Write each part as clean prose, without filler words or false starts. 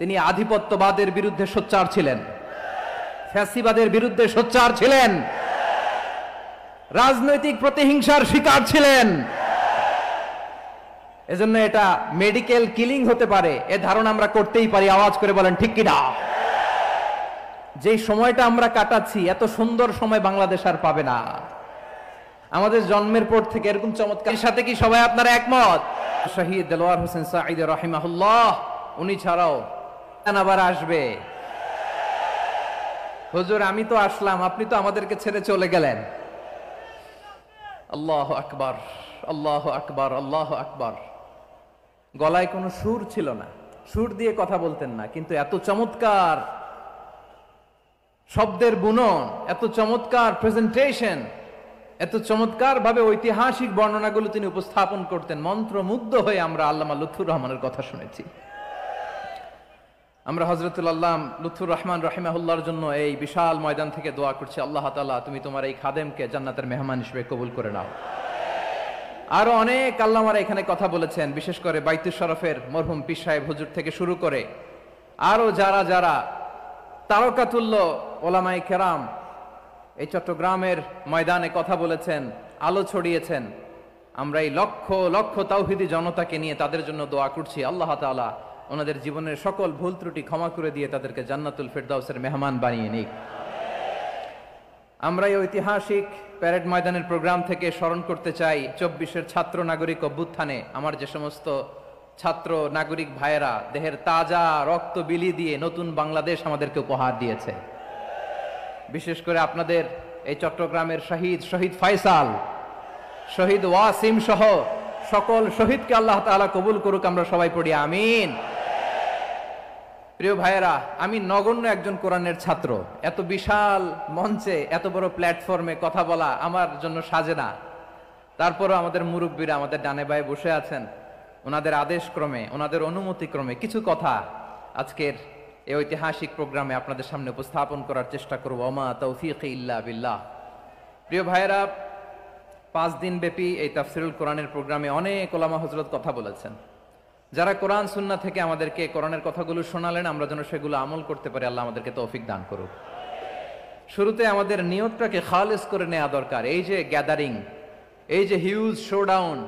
তিনি আধিপত্যবাদের বিরুদ্ধে সোচ্চার ছিলেন, ফ্যাসিবাদের বিরুদ্ধে সোচ্চার ছিলেন, রাজনৈতিক প্রতিহিংসার শিকার ছিলেন। এজন্য এটা মেডিকেল কিলিং হতে পারে এ ধারণা আমরা করতেই পারি। আওয়াজ করে বলেন ঠিক কিনা? যেই সময়টা আমরা কাটাচ্ছি, এত সুন্দর সময় বাংলাদেশ আর পাবে না। আমাদের জন্মের পর থেকে এরকম চমৎকার সাথে কি সবাই আপনারা একমত? শহীদ দেলোয়ার হোসেন সাঈদ রাহিমাহুল্লাহ, উনি ছাড়াও আবার আসবে। হুজুর আমি তো আসলাম, আপনি তো আমাদেরকে ছেড়ে চলে গেলেন। আল্লাহু আকবার, আল্লাহু আকবার, আল্লাহু আকবার। গলায় কোনো সুর ছিল না, সুর দিয়ে কথা বলতেন না, কিন্তু এত চমৎকার শব্দের বুনন, এত চমৎকার প্রেজেন্টেশন, এত চমৎকার ভাবে ঐতিহাসিক বর্ণনাগুলো তিনি উপস্থাপন করতেন। মন্ত্রমুগ্ধ হয়ে আমরা আল্লামা লুৎফুর রহমানের কথা শুনেছি। আমরা হযরতুল আল্লাহ লুৎফুর রহমান রাহিমাহুল্লাহর জন্য এই বিশাল ময়দান থেকে দোয়া করছি, আল্লাহ তাআলা তুমি তোমার এই খাদেমকে জান্নাতের মেহমান হিসেবে কবুল করে নাও। আরো অনেক আল্লামারা এখানে কথা বলেছেন, বিশেষ করে বাইতুল শরফের মরহুম পীর সাহেব হুজুর থেকে শুরু করে আরো যারা যারা তারকাতুল্য ওলামায়ে কেরাম এই চট্টগ্রামের ময়দানে কথা বলেছেন, আলো ছড়িয়েছেন। আমরা এই লক্ষ লক্ষ তাওহীদি জনতাকে নিয়ে তাদের জন্য দোয়া করছি, আল্লাহ তাআলা ওনাদের জীবনের সকল ভুল ত্রুটি ক্ষমা করে দিয়ে তাদেরকে জান্নাতুল ফেরদাউসের মেহমান বানিয়ে নিক। আমরা এই ঐতিহাসিক প্যারেড ময়দানের প্রোগ্রাম থেকে স্মরণ করতে চাই 24-এর ছাত্র নাগরিক অভ্যুত্থানে আমার যে সমস্ত ছাত্র নাগরিক ভাইয়েরা দেহের তাজা রক্ত বিলি দিয়ে নতুন বাংলাদেশ আমাদেরকে উপহার দিয়েছে। বিশেষ করে আপনাদের এই চট্টগ্রামের শহীদ ফায়সাল, শহীদ ওয়াসিম সহ সকল শহীদকে আল্লাহ তাআলা কবুল করুক। আমরা সবাই পড়ি আমিন। প্রিয় ভাইয়েরা, আমি নগণ্য একজন কোরআনের ছাত্র, এত বিশাল মঞ্চে এত বড় প্ল্যাটফর্মে কথা বলা আমার জন্য সাজে না। তারপরও আমাদের মুরব্বীরা আমাদের ডানে বায়ে বসে আছেন, ওনাদের আদেশ ক্রমে, ওনাদের অনুমতি ক্রমে কিছু কথা আজকের এই ঐতিহাসিক প্রোগ্রামে আপনাদের সামনে উপস্থাপন করার চেষ্টা করব। ওমা তৌফিক ইল্লা বিল্লাহ। প্রিয় ভাইয়েরা, 5 দিন ব্যাপী এই তাফসিরুল কোরআনের প্রোগ্রামে অনেক ওলামা হযরত কথা বলেছেন। যারা কোরআন সুন্নাহ থেকে আমাদেরকে কোরআনের কথাগুলো শোনালেন, আমরা যেন সেগুলো আমল করতে পারি, আল্লাহ আমাদেরকে তৌফিক দান করুক। শুরুতে আমাদের নিয়তটাকে খালেস করে নেওয়া দরকার। এই যে গ্যাদারিং, এই যে হিউজ শোডাউন,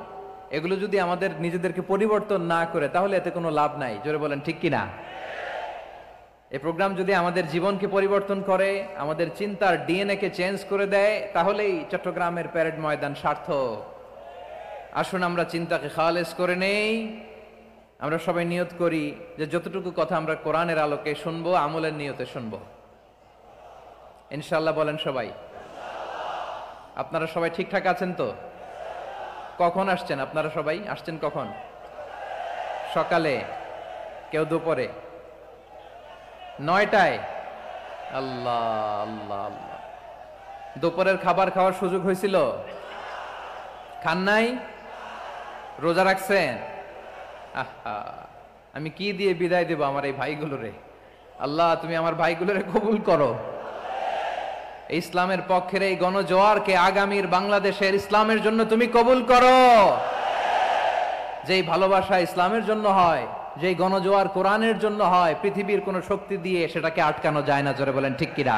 এগুলো যদি আমাদের নিজেদেরকে পরিবর্তন না করে তাহলে এতে কোনো লাভ নাই। জোরে বলেন ঠিক কিনা? এই প্রোগ্রাম যদি আমাদের জীবনকে পরিবর্তন করে, আমাদের চিন্তার ডিএনএ কে চেঞ্জ করে দেয়, তাহলেই চট্টগ্রামের প্যারেড ময়দান সার্থক। আসুন আমরা চিন্তাকে খালেস করে নেই। আমরা সবাই নিয়ত করি যে যতটুকু কথা আমরা কোরআনের আলোকে শুনবো, আমলের নিয়তে শুনবো ইনশাআল্লাহ। বলেন সবাই। আপনারা সবাই ঠিকঠাক আছেন তো? কখন আসছেন আপনারা? সবাই আসছেন কখন? সকালে, কেউ দুপুরে, 9টায়? আল্লাহ আল্লাহ আল্লাহ। দুপুরের খাবার খাওয়ার সুযোগ হয়েছিল? খান নাই? রোজা রাখছেন? আহা, আমি কি দিয়ে বিদায় দেব আমার এই ভাইগুলোরে? আল্লাহ তুমি আমার ভাইগুলোরে কবুল করো। ইসলামের পক্ষের এই গণজোয়ারকে আগামীর বাংলাদেশের ইসলামের জন্য তুমি কবুল করো। যেই ভালোবাসা ইসলামের জন্য হয়, যেই গণজোয়ার কোরআনের জন্য হয়, পৃথিবীর কোন শক্তি দিয়ে সেটাকে আটকানো যায় না। জোরে বলেন ঠিক কিনা?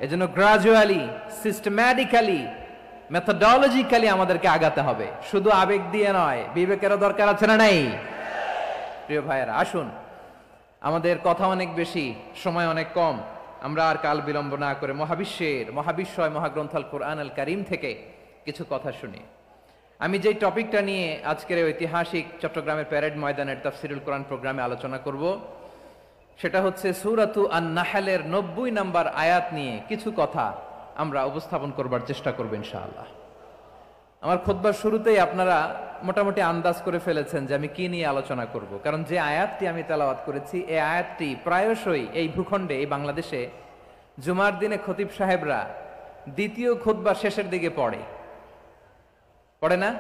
এজন্য গ্রাজুয়ালি, সিস্টেম্যাটিক্যালি, মেথোডোলজিক্যালি আমাদেরকে আগাতে হবে, শুধু আবেগ দিয়ে নয়। বিবেকেরও দরকার আছে না নাই? প্রিয় ভাইয়েরা, আসুন, আমাদের কথা অনেক বেশি, সময় অনেক কম। আমরা আর কাল বিলম্ব না করে মহাবিশ্বয় মহাগ্রন্থ আল কোরআন আল কারীম থেকে কিছু কথা শুনি। আমি যেই টপিকটা নিয়ে আজকের ঐতিহাসিক চট্টগ্রামের প্যারেড ময়দানের তাফসিরুল কোরআন প্রোগ্রামে আলোচনা করব, সেটা হচ্ছে সূরাতু আন-নাহলের 90 নম্বর আয়াত নিয়ে কিছু কথা আমরা উপস্থাপন করবার চেষ্টা করব ইনশাআল্লাহ। আমার খুতবার শুরুতেই আপনারা মোটামুটি আন্দাজ করে ফেলেছেন যে আমি কি নিয়ে আলোচনা করব, কারণ যে আয়াতটি আমি তেলাওয়াত করেছি এই আয়াতটি প্রায়শই এই ভূখণ্ডে, এই বাংলাদেশে জুমার দিনে খতিব সাহেবরা দ্বিতীয় খুতবার শেষের দিকে পড়ে না?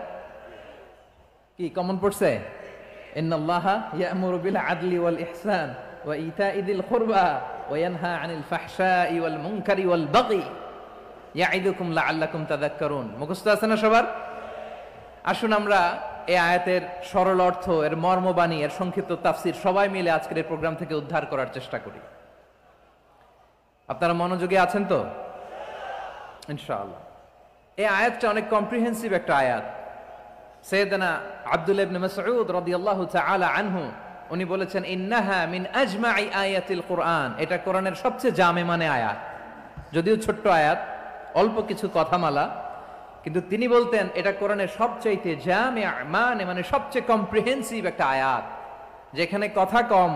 কি কমন পড়ছে? ইন্নাল্লাহা ইয়া'মুরু বিল আদলি ওয়াল ইহসান ওয়া ইতা'i যিল কুরবা ওয়া ইয়ানহা আনিল ফাহশাই ওয়াল মুনকারি ওয়াল বাগি ইয়া'iদুকুম লাআল্লাকুম তাযাক্কারুন। মুখস্থ আছে না সবার? আসুন আমরা এই আয়াতের সরল অর্থ, এর মর্মবাণী, এর সংক্ষিপ্ত তাফসির সবাই মিলে আজকের এই প্রোগ্রাম থেকে উদ্ধার করার চেষ্টা করি। আপনারা মনোযোগী আছেন তো? ইনশাআল্লাহ। এই আয়াতটা অনেক কম্প্রিহেন্সিভ একটা আয়াত। সাইয়েদনা আব্দুল্লাহ ইবনে মাসউদ রাদিয়াল্লাহু তাআলা আনহু উনি বলেছেন, ইন্নাহা মিন আজমাই আয়াতিল কুরআন, এটা কোরআনের সবচেয়ে জামে মানে আয়াত। যদিও ছোট্ট আয়াত, অল্প কিছু কথামালা, কিন্তু তিনি বলতেন এটা কোরআনের সবচাইতে জামে মানে সবচেয়ে কম্প্রিহেন্সিভ একটা আয়াত, যেখানে কথা কম,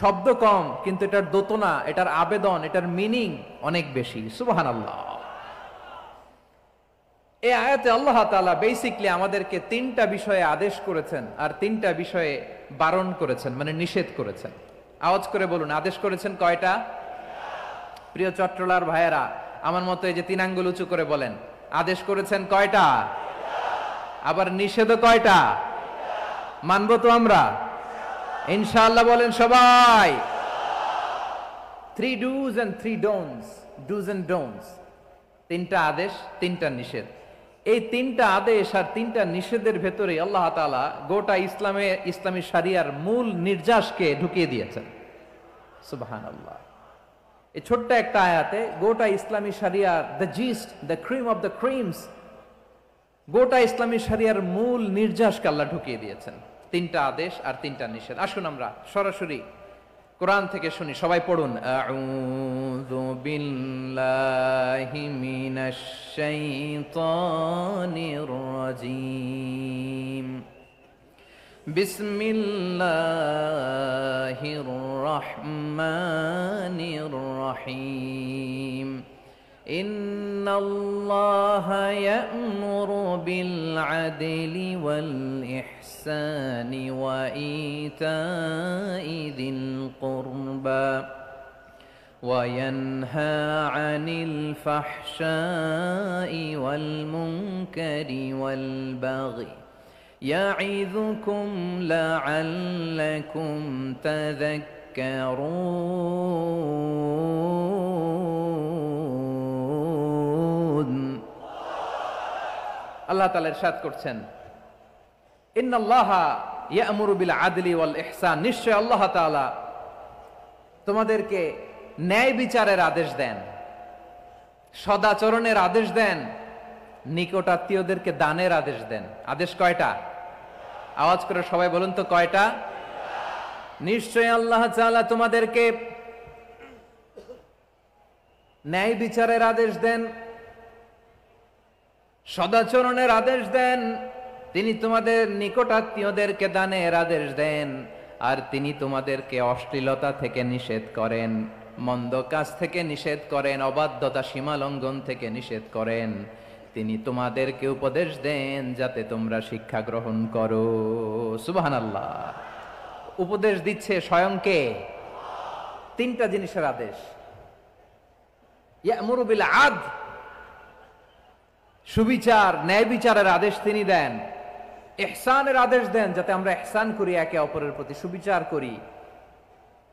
শব্দ কম, কিন্তু এটার দোতনা, এটার আবেদন, এটার মিনিং অনেক বেশি। সুবহানাল্লাহ। এই আয়াতে আল্লাহ তাআলা বেসিকলি আমাদেরকে তিনটা বিষয়ে আদেশ করেছেন আর তিনটা বিষয়ে বারণ করেছেন, মানে নিষেধ করেছেন। আওয়াজ করে বলুন, আদেশ করেছেন কয়টা? প্রিয় চট্টলার ভাইয়েরা, আমার মতো এই যে তিন আঙ্গুল উঁচু করে বলেন, আদেশ করেছেন কয়টা? আবার নিষেধও কয়টা? মানবো তো আমরা ইনশাআল্লাহ? বলেন সবাই। 3 do's and 3 don'ts, do's and don'ts, তিনটা আদেশ, তিনটা নিষেধ। এই তিনটা আদেশ আর তিনটা নিষেধের ভেতরে আল্লাহ তাআলা গোটা ইসলামী শরিয়ার মূল নির্যাসকে ঢুকিয়ে দিয়েছেন। সুবহানাল্লাহ। এই ছোট্ট একটা আয়াতে গোটা ইসলামী শরিয়ার, the gist, the cream of the creams, গোটা ইসলামী শরিয়ার মূল নির্যাসকে আল্লাহ ঢুকিয়ে দিয়েছেন। তিনটা আদেশ আর তিনটা নিষেধ। আসুন আমরা সরাসরি কোরআন থেকে শুনি, সবাই পড়ুন। আউযু বিল্লাহি মিনাশ শাইতানির রাজীম। বিসমিল্লাহির রহমানির রহিম। ইন্নাল্লাহা ইয়া'মুরু বিল আদলি ওয়াল ইহসানি ওয়া ইতাই যিল কুরবা ওয়া ইয়ানহা আনিল ফাহশাই ওয়াল মুনকারি ওয়াল বাগি ইয়া'iযুকুম লা'আল্লাকুম তাযাক্কারুন। আল্লাহ তাআলা ইরশাদ করছেন, ইন্নাল্লাহা ইয়া'মুরু বিল আদলি ওয়াল ইহসান, নিশ্চয় আল্লাহ তাআলা তোমাদেরকে ন্যায় বিচারের আদেশ দেন, সদাচরণের আদেশ দেন, নিকটাত্মীয়দেরকে দানের আদেশ দেন। আদেশ কয়টা? আওয়াজ করে সবাই বলুন তো কয়টা? নিশ্চয় আল্লাহ তাআলা তোমাদেরকে ন্যায় বিচারের আদেশ দেন, সদাচরণের আদেশ দেন, তিনি তোমাদের নিকটাত্মীয়দেরকে দানের আদেশ দেন, আর তিনি তোমাদেরকে অশ্লীলতা থেকে নিষেধ করেন, মন্দ কাজ থেকে নিষেধ করেন, অবাধ্যতা সীমা লঙ্ঘন থেকে নিষেধ করেন। তিনি তোমাদেরকে উপদেশ দেন যাতে তোমরা শিক্ষা গ্রহণ করো। সুবহানাল্লাহ। উপদেশ দিচ্ছে স্বয়ং কে? তিনটা জিনিসের আদেশ। ইয়া'মুরু বিল আদল, সুবিচার, ন্যায় বিচারের আদেশ তিনি দেন। ইহসানের আদেশ দেন, যাতে আমরা ইহসান করি, একে অপরের প্রতি সুবিচার করি,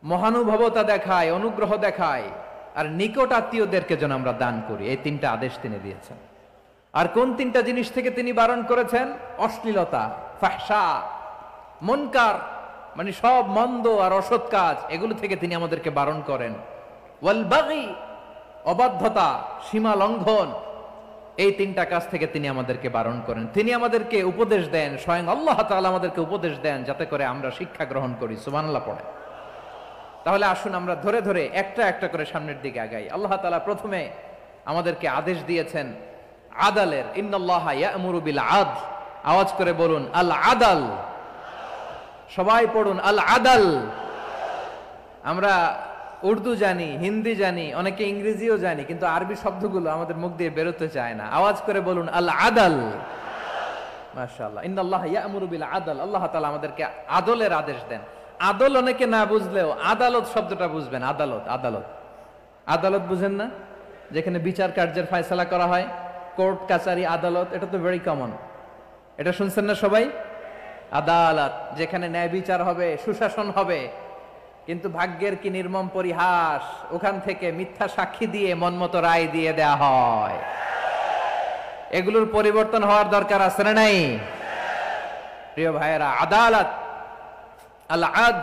মহানুভবতা দেখায়, অনুগ্রহ দেখায়, আর নিকট আত্মীয়দেরকে যেন আমরা দান করি। এই তিনটা আদেশ তিনি দিয়েছেন। আর কোন তিনটা জিনিস থেকে তিনি বারণ করেছেন? অশ্লীলতা, ফাহশা, মুনকার, মানে সব মন্দ আর অসৎ কাজ, এগুলো থেকে তিনি আমাদেরকে বারণ করেন। ওয়াল বাগি, অবাধ্যতা, সীমা লঙ্ঘন, এই তিনটা কাজ থেকে তিনি আমাদেরকে বারণ করেন। তিনি আমাদেরকে উপদেশ দেন, স্বয়ং আল্লাহ তাআলা আমাদেরকে উপদেশ দেন যাতে করে আমরা শিক্ষা গ্রহণ করি। সুবহানাল্লাহ পড়ে। তাহলে আসুন আমরা ধরে ধরে একটা একটা করে সামনের দিকে আগাই। আল্লাহ তাআলা প্রথমে আমাদেরকে আদেশ দিয়েছেন আদালের। ইন্নাল্লাহা ইয়া'মুরু বিল আদল। আওয়াজ করে বলুন আল আদাল। সবাই পড়ুন আল আদাল। আমরা উর্দু জানি, হিন্দি জানি, অনেকে ইংরেজিও জানি, কিন্তু আরবি শব্দগুলো আমাদের মুখ দিয়ে বেরোতে চায় না। আওয়াজ করে বলুন আল আদাল। মাশাআল্লাহ। ইন্নাল্লাহা ইয়া'মুরু বিল আদল। আল্লাহ তাআলা আমাদেরকে আদলের আদেশ দেন। আদল অনেকে না বুঝলেও আদালত শব্দটা বুঝবেন। আদালত, আদালত, আদালত বুঝেন না? যেখানে বিচার কার্যের ফয়সালা করা হয়, কোর্ট কাচারি আদালত, এটা তো ভেরি কমন। এটা শুনছেন না সবাই? আদালত, যেখানে ন্যায় বিচার হবে, সুশাসন হবে। কিন্তু ভাগ্যের কি নির্মম পরিহাস, ওখান থেকে মিথ্যা সাক্ষী দিয়ে মনমতো রায় দিয়ে দেয়া হয়। এগুলোর পরিবর্তন হওয়ার দরকার আছে না নাই? প্রিয় ভাইয়েরা, আদালত, আল আদ,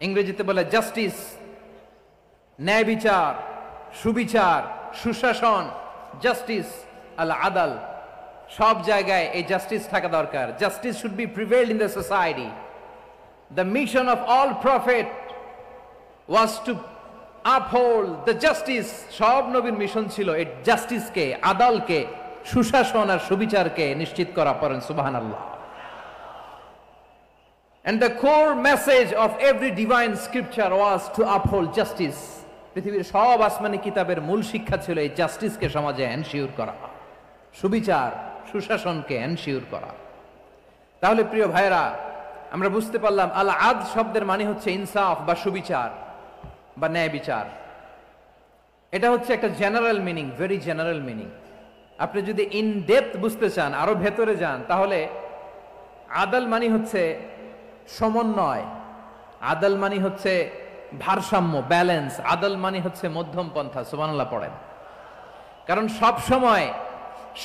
ইংরেজিতে বলে জাস্টিস, ন্যায় বিচার, সুবিচার, সুশাসন, জাস্টিস, আল আদাল, সব জায়গায় এই জাস্টিস থাকা দরকার। Justice should be prevailed in the society. The mission of all prophet was to uphold the justice. সব নবীর মিশন ছিল এই জাস্টিসকে, আদালকে, সুশাসন আর সুবিচারকে নিশ্চিত করা। পড়েন সুবহানাল্লাহ। And the core message of every divine scripture was to uphold justice. পৃথিবীর সব আসমানি কিতাবের মূল শিক্ষা ছিল এই জাস্টিসকে সমাজে এনশিওর করা, সুবিচার, সুশাসনকে এনশিওর করা। তাহলে প্রিয় ভাইরা, আমরা বুঝতে পারলাম আল আদ শব্দের মানে হচ্ছে ইনসাফ বা সুবিচার বা ন্যায় বিচার। এটা হচ্ছে একটা general meaning, very general meaning. আপনি যদি ইন ডেপথ বুঝতে চান, আরো ভেতরে যান, তাহলে আদাল মানে হচ্ছে সমন্বয়, আদাল মানে হচ্ছে ভারসাম্য, ব্যালেন্স। আদাল মানে হচ্ছে মধ্যম পন্থা। সুবহানাল্লাহ পড়েন। কারণ সব সময়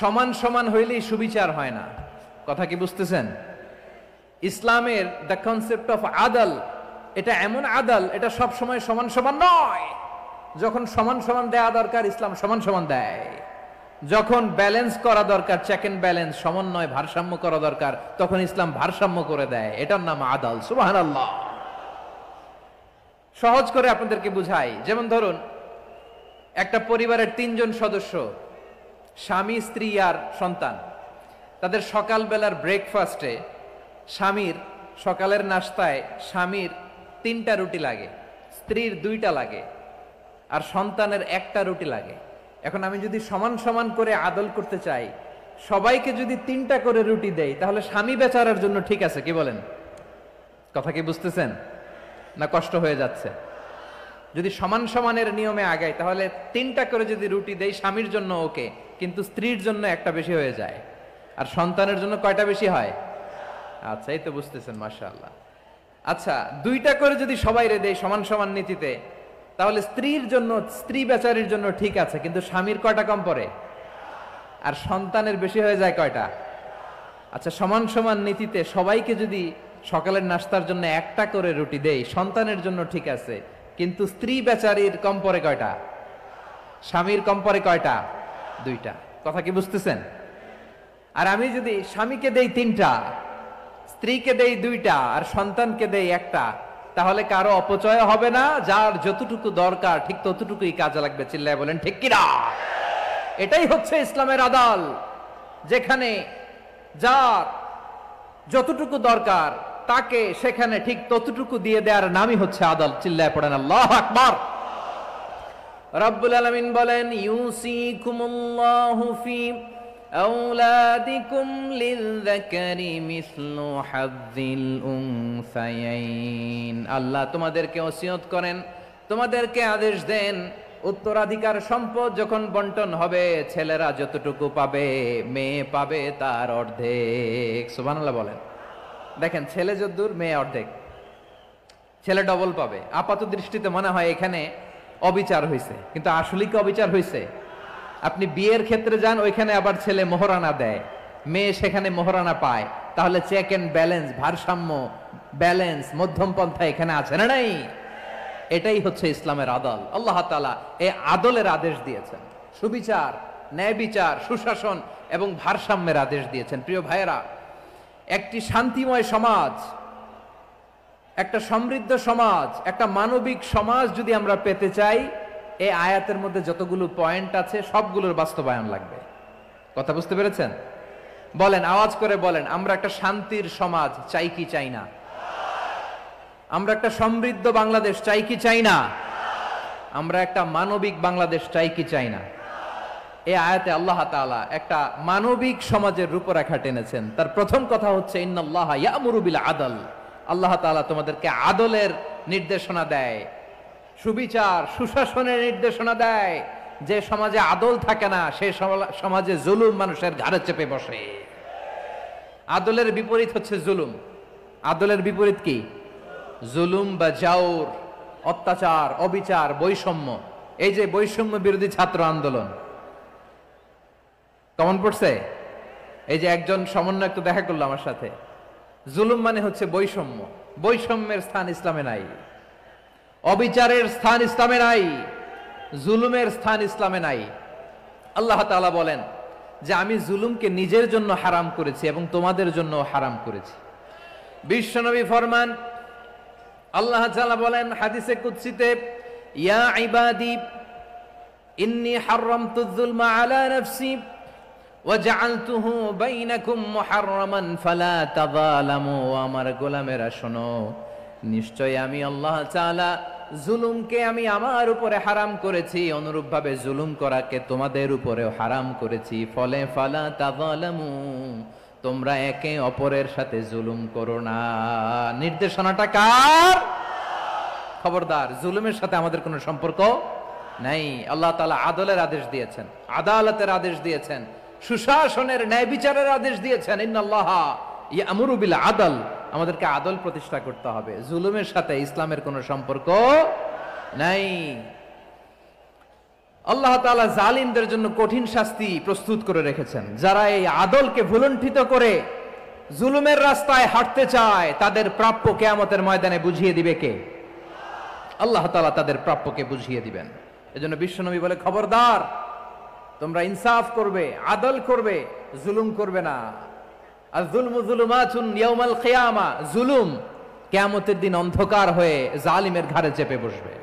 সমান সমান হইলেই সুবিচার হয় না। কথা কি বুঝতেছেন? ইসলামের দ্য কনসেপ্ট অফ আদাল, এটা এমন আদাল, এটা সব সময় সমান সমান নয়। যখন সমান সমান দেয়া দরকার, ইসলাম সমান সমান দেয়। যখন ব্যালেন্স করা দরকার, চেক এন্ড ব্যালেন্স, সমন্বয়, ভারসাম্য করা দরকার, তখন ইসলাম ভারসাম্য করে দেয়। এটার নাম আদাল। সুবহানাল্লাহ। সহজ করে আপনাদেরকে বুঝাই। যেমন ধরুন, একটা পরিবারের 3 জন সদস্য, স্বামী, স্ত্রী আর সন্তান। তাদের সকালবেলার ব্রেকফাস্টে স্বামীর, সকালের নাস্তায় স্বামীর 3টা রুটি লাগে, স্ত্রীর 2টা লাগে, আর সন্তানের 1টা রুটি লাগে। এখন আমি যদি সমান সমান করে আদল করতে চাই, সবাইকে যদি 3টা করে রুটি দেই, তাহলে স্বামী বেচারার জন্য ঠিক আছে? কি বলেন? কথা কি বুঝতেছেন না কষ্ট হয়ে যাচ্ছে? যদি সমান সমানের নিয়মে আগাই, তাহলে 3টা করে যদি রুটি দেই, স্বামীর জন্য ওকে, কিন্তু স্ত্রীর জন্য 1টা বেশি হয়ে যায়। আর সন্তানের জন্য কয়টা বেশি হয়? আচ্ছা, এই তো বুঝতেছেন, মাশাআল্লাহ। আচ্ছা, 2টা করে যদি সবাই রে দেই সমান সমান নীতিতে, তাহলে স্ত্রীর জন্য, স্ত্রী বেচারির জন্য ঠিক আছে, কিন্তু স্বামীর কয়টা কম পড়ে? আর সন্তানের বেশি হয়ে যায় কয়টা? আচ্ছা, সমান সমান নীতিতে সবাইকে যদি সকালের নাস্তার জন্য 1টা করে রুটি দেই, সন্তানের জন্য ঠিক আছে, কিন্তু স্ত্রী বেচারির কম পড়ে কয়টা? স্বামীর কম পড়ে কয়টা? 2টা। কথা কি বুঝতেছেন? আর আমি যদি স্বামীকে দেই 3টা, স্ত্রীকে দেই 2টা, আর সন্তানকে দেই 1টা, তাহলে কারো অপচয় হবে না। যার যতটুকু দরকার ঠিক ততটুকুই কাজে লাগবে। চিল্লায় বলেন ঠিক কিনা? এটাই হচ্ছে ইসলামের আদাল, যেখানে যার যতটুকু দরকার তাকে সেখানে ঠিক ততটুকু দিয়ে দেওয়ার নামই হচ্ছে আদাল। চিল্লায় পড়েন আল্লাহু আকবার। রব্বুল আলামিন বলেন, ইউসিকুমুল্লাহু ফি আওলাদিকুম লিযযাকারি মিসলু হাযযিল উনসায়াইন। আল্লাহ তোমাদেরকে ওসিয়ত করেন, তোমাদেরকে আদেশ দেন, উত্তরাধিকার সম্পদ যখন বন্টন হবে, ছেলেরা যতটুকু পাবে, মেয়ে পাবে তার অর্ধেক। সুবহানাল্লাহ বলেন। দেখেন, ছেলে যদ্দূর, মেয়ে অর্ধেক, ছেলে ডবল পাবে। আপাত দৃষ্টিতে মনে হয় এখানে অবিচার হয়েছে, কিন্তু আসলে কি অবিচার হয়েছে? আপনি বিয়ের ক্ষেত্রে যান, ওইখানে আবার ছেলে মোহরানা দেয়, মেয়ে সেখানে মোহরানা পায়। তাহলে চেক এন্ড ব্যালেন্স, ভারসাম্য, ব্যালেন্স, মধ্যম পন্থা এখানে আছে না নাই? এটাই হচ্ছে ইসলামের আদল। আল্লাহ তাআলা এই আদলের আদেশ দিয়েছেন, সুবিচার, ন্যায় বিচার, সুশাসন এবং ভারসাম্যের আদেশ দিয়েছেন। প্রিয় ভাইয়েরা, একটি শান্তিময় সমাজ, একটা সমৃদ্ধ সমাজ, একটা মানবিক সমাজ যদি আমরা পেতে চাই, এই আয়াতের মধ্যে যতগুলো পয়েন্ট আছে সবগুলোর বাস্তবায়ন লাগবে। কথা বুঝতে পেরেছেন? বলেন, আওয়াজ করে বলেন, আমরা একটা শান্তির সমাজ চাই কি চাই না? আমরা একটা সমৃদ্ধ বাংলাদেশ চাই কি চাই না? আমরা একটা মানবিক বাংলাদেশ চাই কি চাই না? এই আয়াতে আল্লাহ তাআলা একটা মানবিক সমাজের রূপরেখা টেনেছেন। তার প্রথম কথা হচ্ছে, ইন্নাল্লাহা ইয়ামুরু বিল আদল। আল্লাহ তাআলা তোমাদেরকে আদলের নির্দেশনা দেয়, সুবিচার, সুশাসনের নির্দেশনা দেয়। যে সমাজে আদল থাকে না, সেই সমাজে জুলুম মানুষের ঘাড়ে চেপে বসে। আদলের বিপরীত হচ্ছে জুলুম। আদলের বিপরীত কি? জুলুম বা জাওর, অত্যাচার, অবিচার, বৈষম্য। এই যে বৈষম্য বিরোধী ছাত্র আন্দোলন কেমন পড়ছে? এই যে একজন সমন্বয়ক তো দেখা করলো আমার সাথে, জুলুম মানে হচ্ছে বৈষম্য। বৈষম্যের স্থান ইসলামে নাই, অবিচারের স্থান ইসলামে নাই, জুলুমের স্থান ইসলামে নাই। আল্লাহ তাআলা বলেন যে আমি জুলুমকে নিজের জন্য হারাম করেছি এবং তোমাদের জন্য হারাম করেছি। বিশ্বনবী ফরমান, আল্লাহ তাআলা বলেন হাদিসে কুদসিতে, ইয়া ইবাদি ইন্নী হারামতুয যুলমা আলা নাফসি ওয়া জাআলতুহু বাইনাকুম মুহাররামান ফালা তাযালামু। আমার গোলামেরা শোনো, নিশ্চয় আমি আল্লাহ তাআলা জুলুমকে আমি আমার উপরে হারাম করেছি, অনুরূপভাবে জুলুম করাকে তোমাদের উপরেও হারাম করেছি। ফলে ফালা তাযালামু, তোমরা একে অপরের সাথে জুলুম করো না। নির্দেশনাটা কার? খবরদার, জুলুমের সাথে আমাদের কোনো সম্পর্ক নাই। আল্লাহ তাআলা আদলের আদেশ দিয়েছেন, আদালতের আদেশ দিয়েছেন, সুশাসনের ন্যায় বিচারের আদেশ দিয়েছেন। ইন্নাল্লাহা ইয়ামুরু বিল আদল, আমাদেরকে আদল প্রতিষ্ঠা করতে হবে। জুলুমের সাথে ইসলামের কোনো সম্পর্ক নাই। আল্লাহ তাআলা জালিমদের জন্য কঠিন শাস্তি প্রস্তুত করে রেখেছেন। যারা এই আদলকে ভুলুণ্ঠিত করে জুলুমের রাস্তায় হাঁটতে চায়, তাদের প্রাপ্য কিয়ামতের ময়দানে বুঝিয়ে দিবে কে? আল্লাহ তাআলা তাদের প্রাপ্যকে বুঝিয়ে দিবেন। এজন্য বিশ্বনবী বলে, খবরদার, তোমরা ইনসাফ করবে, আদল করবে, জুলুম করবে না। আয-যুলমু যুলুমাতুন ইয়াউমাল কিয়ামা, জুলুম কিয়ামতের দিন অন্ধকার হয়ে জালিমের ঘাড়ে চেপে বসবে।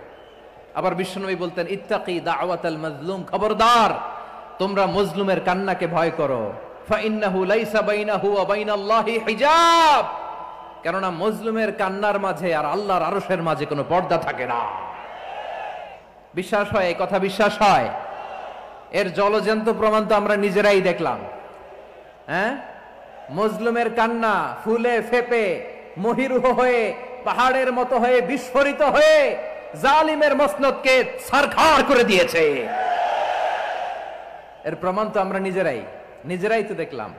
আবার বিশ্বনবী বলতেন, ইত্তাকি দাওয়াতাল মাজলুম, খবরদার, তোমরা মজলুমের কান্নাকে ভয় করো। ফাইন্নাহু লাইসা বাইনাহু ওয়া বাইনাল্লাহি হিজাব, কেননা মজলুমের কান্নার মাঝে আর আল্লাহর আরশের মাঝে কোনো পর্দা থাকে না। বিশ্বাস হয়? এই কথা বিশ্বাস হয়? এর জলজ্যান্ত প্রমাণ তো আমরা নিজেরাই দেখলাম। হ্যাঁ, মজলুমের কান্না ফুলে ফেপে মহিরুহ হয়ে পাহাড়ের মতো হয়ে বিস্ফোরিত হয়ে জালিমের মসনদকে ছারখার করে দিয়েছে। এর প্রমাণ তো আমরা নিজেরাই তো দেখলাম।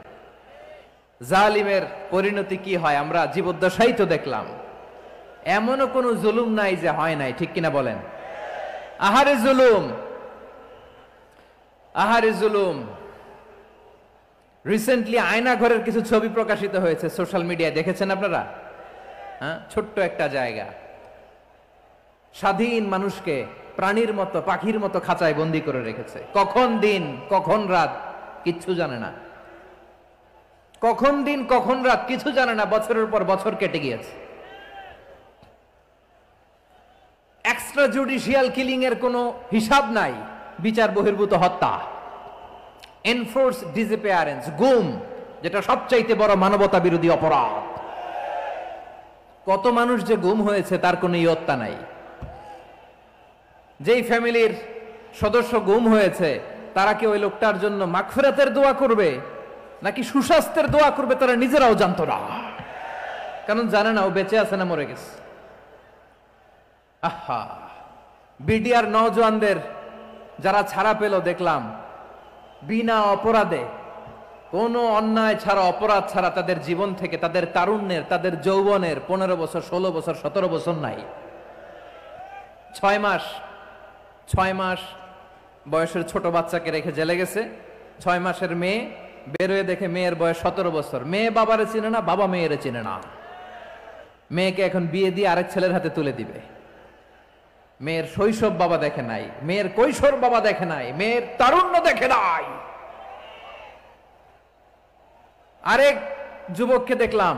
জালিমের পরিণতি কি হয় আমরা জীবদ্দশাই তো দেখলাম। এমনও কোনো জুলুম নাই যে হয় নাই, ঠিক কিনা বলেন? আহারে জুলুম, আহারে জুলুম। রিসেন্টলি আয়না ঘরের কিছু ছবি প্রকাশিত হয়েছে সোশ্যাল মিডিয়ায়, দেখেছেন আপনারা? হ্যাঁ, ছোট্ট একটা জায়গা, স্বাধীন মানুষকে প্রাণীর মতো, পাখির মতো খাঁচায় বন্দি করে রেখেছে। কখন দিন কখন রাত কিচ্ছু জানে না, কখন দিন কখন রাত কিছু জানে না। বছরের পর বছর কেটে গিয়েছে। এক্সট্রা জুডিশিয়াল কিলিং এর কোনো হিসাব নাই, বিচার বহির্ভূত হত্যা, এনফোর্স ডিসঅ্যাপিয়ারেন্স, গুম, যেটা সবচাইতে বড় মানবতা বিরোধী অপরাধ। কত মানুষ যে গুম হয়েছে তার কোনো ইয়ত্তা নাই। যেই ফ্যামিলির সদস্য গুম হয়েছে তারা কি ওই লোকটার জন্য মাগফিরাতের দোয়া করবে নাকি সুস্বাস্থ্যের দোয়া করবে তারা নিজেরাও জানতো না, কারণ জানে না ও বেঁচে আছে না মরে গেছে। আহা, বিডিআর নওজওয়ানদের যারা ছাড়া পেল দেখলাম, বিনা অপরাধে, কোনো অন্যায় ছাড়া, অপরাধ ছাড়া তাদের জীবন থেকে, তাদের তারুণ্যের, তাদের যৌবনের 15 বছর, 16 বছর, 17 বছর নাই। 6 মাস বয়সের ছোট বাচ্চাকে রেখে জেলে গেছে। 6 মাসের মেয়ে বেরোয় দেখে মেয়ের বয়স 17 বছর। মেয়ে বাবারে চিনে না, বাবা মেয়েরে চিনে না। মেয়েকে এখন বিয়ে দিয়ে আরেক ছেলের হাতে তুলে দিবে। মেয়ের শৈশব বাবা দেখে নাই, মেয়ের কৈশোর বাবা দেখে নাই, মেয়ের তারুণ্য দেখে নাই। আরেক যুবককে দেখলাম